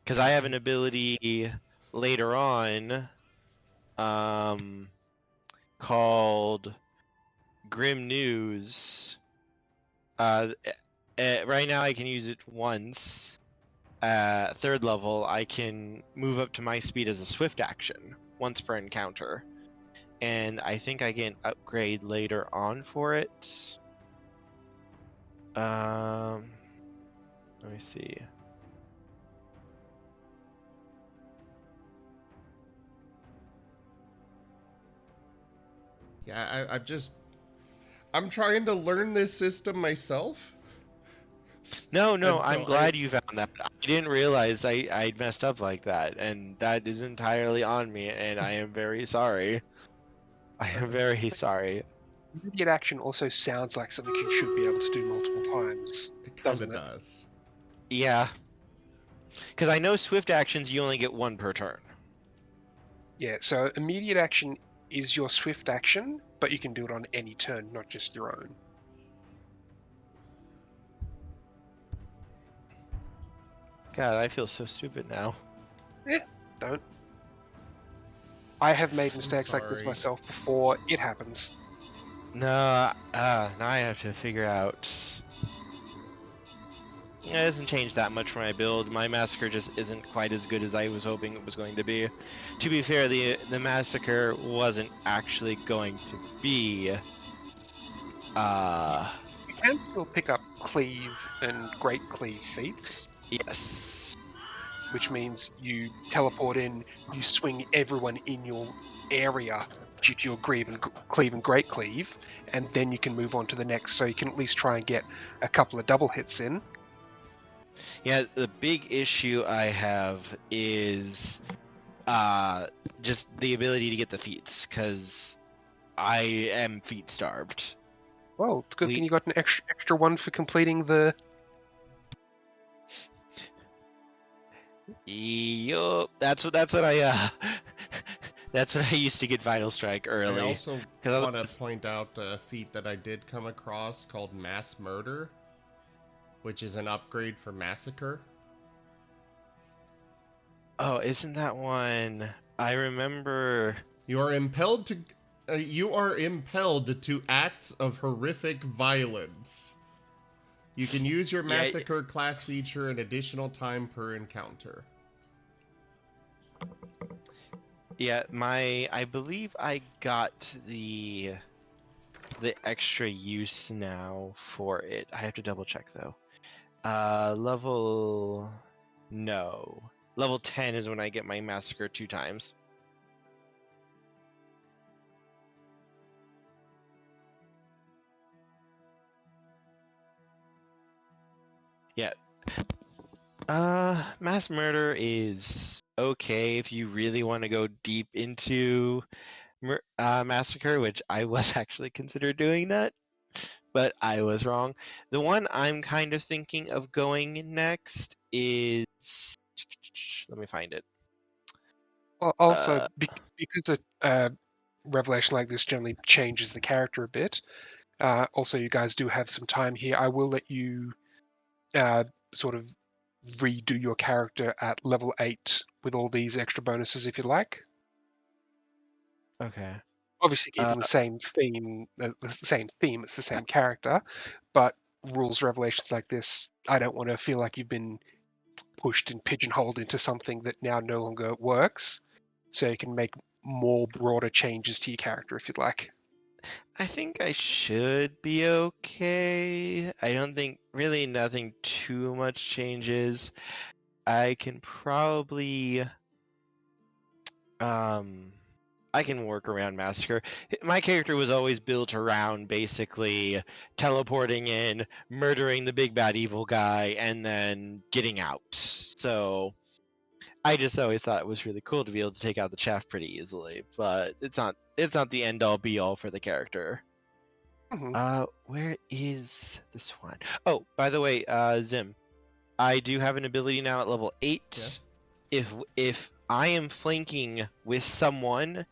Because I have an ability later on called Grim News. Right now I can use it once. 3rd level, I can move up to my speed as a swift action once per encounter. And I think I get an upgrade later on for it. Let me see. Yeah, I'm trying to learn this system myself. No, And I'm so glad you found that. I didn't realize I'd messed up like that, and that is entirely on me, and I am very sorry. I am very sorry. Immediate action also sounds like something you should be able to do multiple times, It kind doesn't of it? does. Yeah. Because I know swift actions you only get one per turn. Yeah, so immediate action is your swift action, but you can do it on any turn, not just your own. God, I feel so stupid now. Don't. I have made mistakes like this sorry. myself before. It happens. No, now I have to figure out. It doesn't change that much for my build. My massacre just isn't quite as good as I was hoping it was going to be. To be fair, the massacre wasn't actually going to be. You can still pick up cleave and great cleave feats, Yes. which means you teleport in, you swing everyone in your area due to your cleave and great cleave, and then you can move on to the next. So you can at least try and get a couple of double hits in. Yeah, the big issue I have is just the ability to get the feats, because I am feat starved. Well, it's a good thing you got an extra one for completing the. Yup, that's what I that's what I used to get Vital Strike early. I also 'cause want to point out a feat that I did come across called Mass Murder, which is an upgrade for Massacre. Oh, isn't that one? I remember. You are impelled to acts of horrific violence. You can use your Yeah, Massacre class feature an additional time per encounter. Yeah, I believe I got the extra use now for it. I have to double check though. Level no. Level 10 is when I get my massacre 2 times. Yeah. Mass murder is okay if you really want to go deep into massacre, which I was actually considered doing that, but I was wrong. The one I'm kind of thinking of going next is, let me find it. Also, because a revelation like this generally changes the character a bit. Also, you guys do have some time here. I will let you sort of redo your character at level 8 with all these extra bonuses if you like. Okay. Obviously, keeping the same theme. It's the same character, but rules revelations like this, I don't want to feel like you've been pushed and pigeonholed into something that now no longer works. So you can make more broader changes to your character if you'd like. I think I should be okay. I don't think really nothing too much changes. I can probably I can work around Massacre. My character was always built around basically teleporting in, murdering the big bad evil guy, and then getting out. So I just always thought it was really cool to be able to take out the chaff pretty easily, but it's not the end all be all for the character. Mm-hmm. Where is this one? Oh, by the way, Zim, I do have an ability now at level 8. Yes. If I am flanking with someone,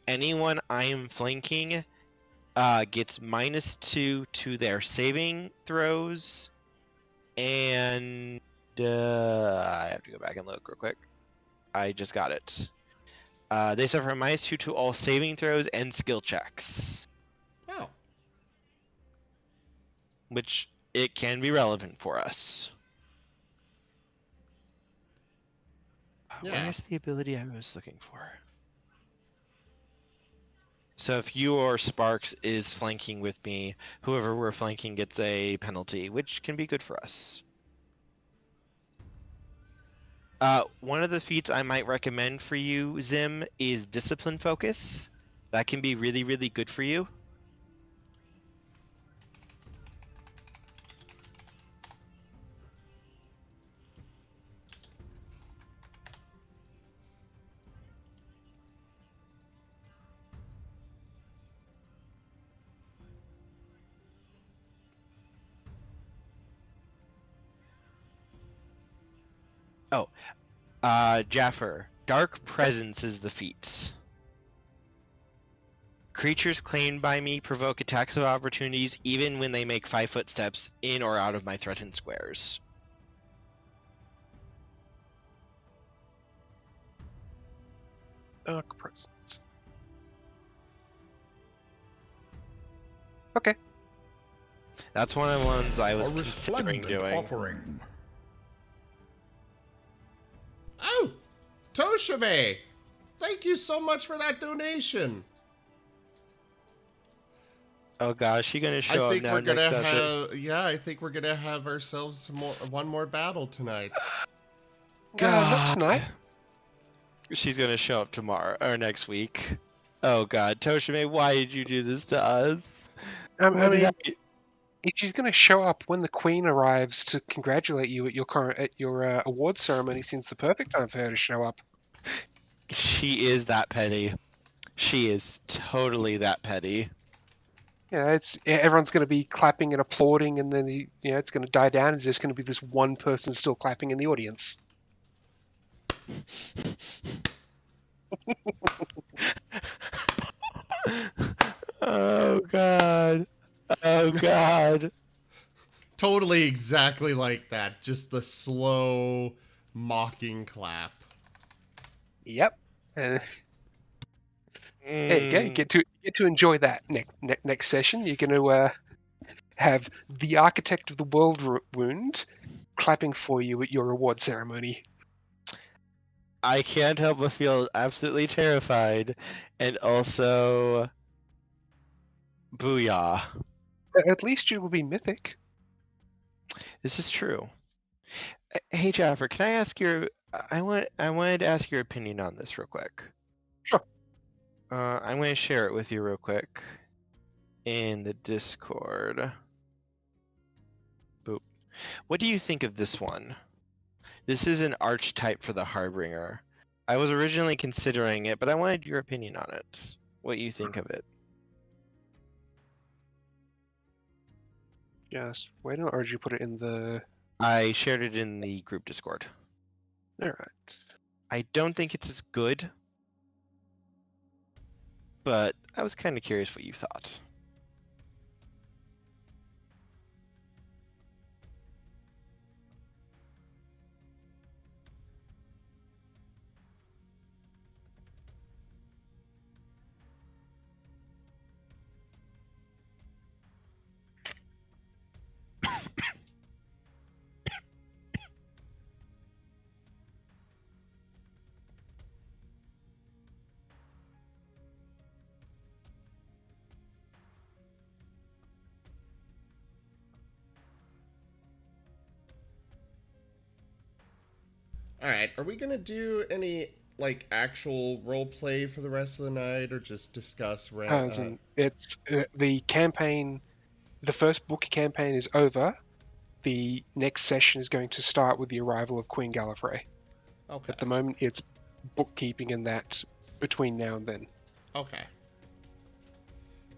anyone I am flanking gets -2 to their saving throws, and I have to go back and look real quick. I just got it. They suffer a -2 to all saving throws and skill checks, Oh. which it can be relevant for us. Yeah. Where's the ability I was looking for? So if you or Sparks is flanking with me, whoever we're flanking gets a penalty, which can be good for us. One of the feats I might recommend for you, Zim, is Discipline Focus. That can be really, really good for you. Jaffer. Dark Presence is the feat. Creatures claimed by me provoke attacks of opportunities even when they make 5 footsteps in or out of my threatened squares. Dark Presence. Okay. That's one of the ones I was A considering resplendent doing. offering. Oh, Toshime! Thank you so much for that donation. Oh gosh, she gonna show up now next session. I think we're gonna have ourselves one more battle tonight. Not tonight. She's gonna show up tomorrow or next week. Oh god, Toshime, why did you do this to us? If she's going to show up when the Queen arrives to congratulate you at your award ceremony, seems the perfect time for her to show up. She is that petty. She is totally that petty. Yeah, everyone's going to be clapping and applauding, and then it's going to die down. And there's just going to be this one person still clapping in the audience. Oh god. Oh god. Totally exactly like that. Just the slow, mocking clap. Yep. There you go. You get to enjoy that next session. You're going to have the Architect of the World Wound clapping for you at your award ceremony. I can't help but feel absolutely terrified, and also booyah. At least you will be mythic. This is true. Hey Jaffer, can I ask I wanted to ask your opinion on this real quick. Sure. I'm going to share it with you real quick in the Discord. Boop. What do you think of this one? This is an archetype for the Harbinger. I was originally considering it, but I wanted your opinion on it. What you think of it? Just wait on, or did you put it in the... I shared it in the group Discord. Alright. I don't think it's as good, but I was kind of curious what you thought. Alright, are we gonna do any, like, actual role play for the rest of the night, or just discuss It's the campaign, the first book campaign is over. The next session is going to start with the arrival of Queen Gallifrey. Okay. At the moment, it's bookkeeping and that between now and then. Okay.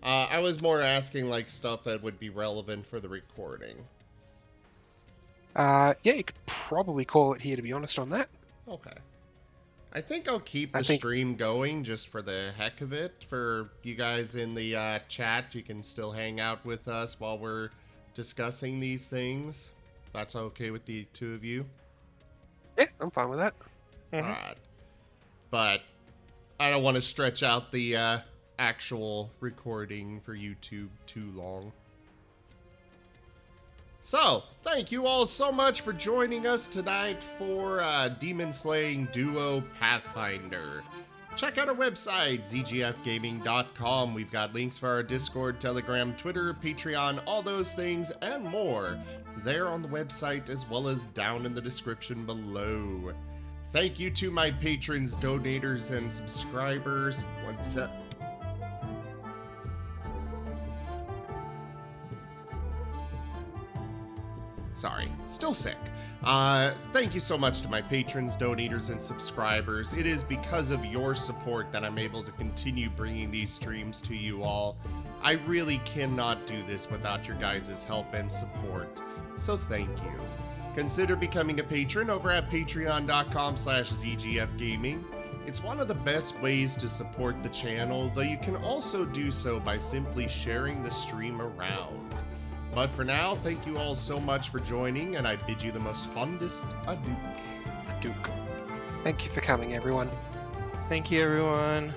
I was more asking, like, stuff that would be relevant for the recording. Yeah, you could probably call it here, to be honest, on that. Okay. I think I'll keep the stream going just for the heck of it. For you guys in the chat, you can still hang out with us while we're discussing these things. That's okay with the two of you? Yeah, I'm fine with that. Mm-hmm. Alright. But I don't want to stretch out the actual recording for YouTube too long. So, thank you all so much for joining us tonight for Demonslaying Duo Pathfinder. Check out our website, zgfgaming.com. We've got links for our Discord, Telegram, Twitter, Patreon, all those things and more there on the website, as well as down in the description below. Thank you to my patrons, donators, and subscribers. What's up? Sorry, still sick. Thank you so much to my patrons, donators, and subscribers. It is because of your support that I'm able to continue bringing these streams to you all. I really cannot do this without your guys' help and support, so thank you. Consider becoming a patron over at patreon.com/ZGFgaming. It's one of the best ways to support the channel, though you can also do so by simply sharing the stream around. But for now, thank you all so much for joining, and I bid you the most fondest adieu. Duke. Thank you for coming, everyone. Thank you, everyone.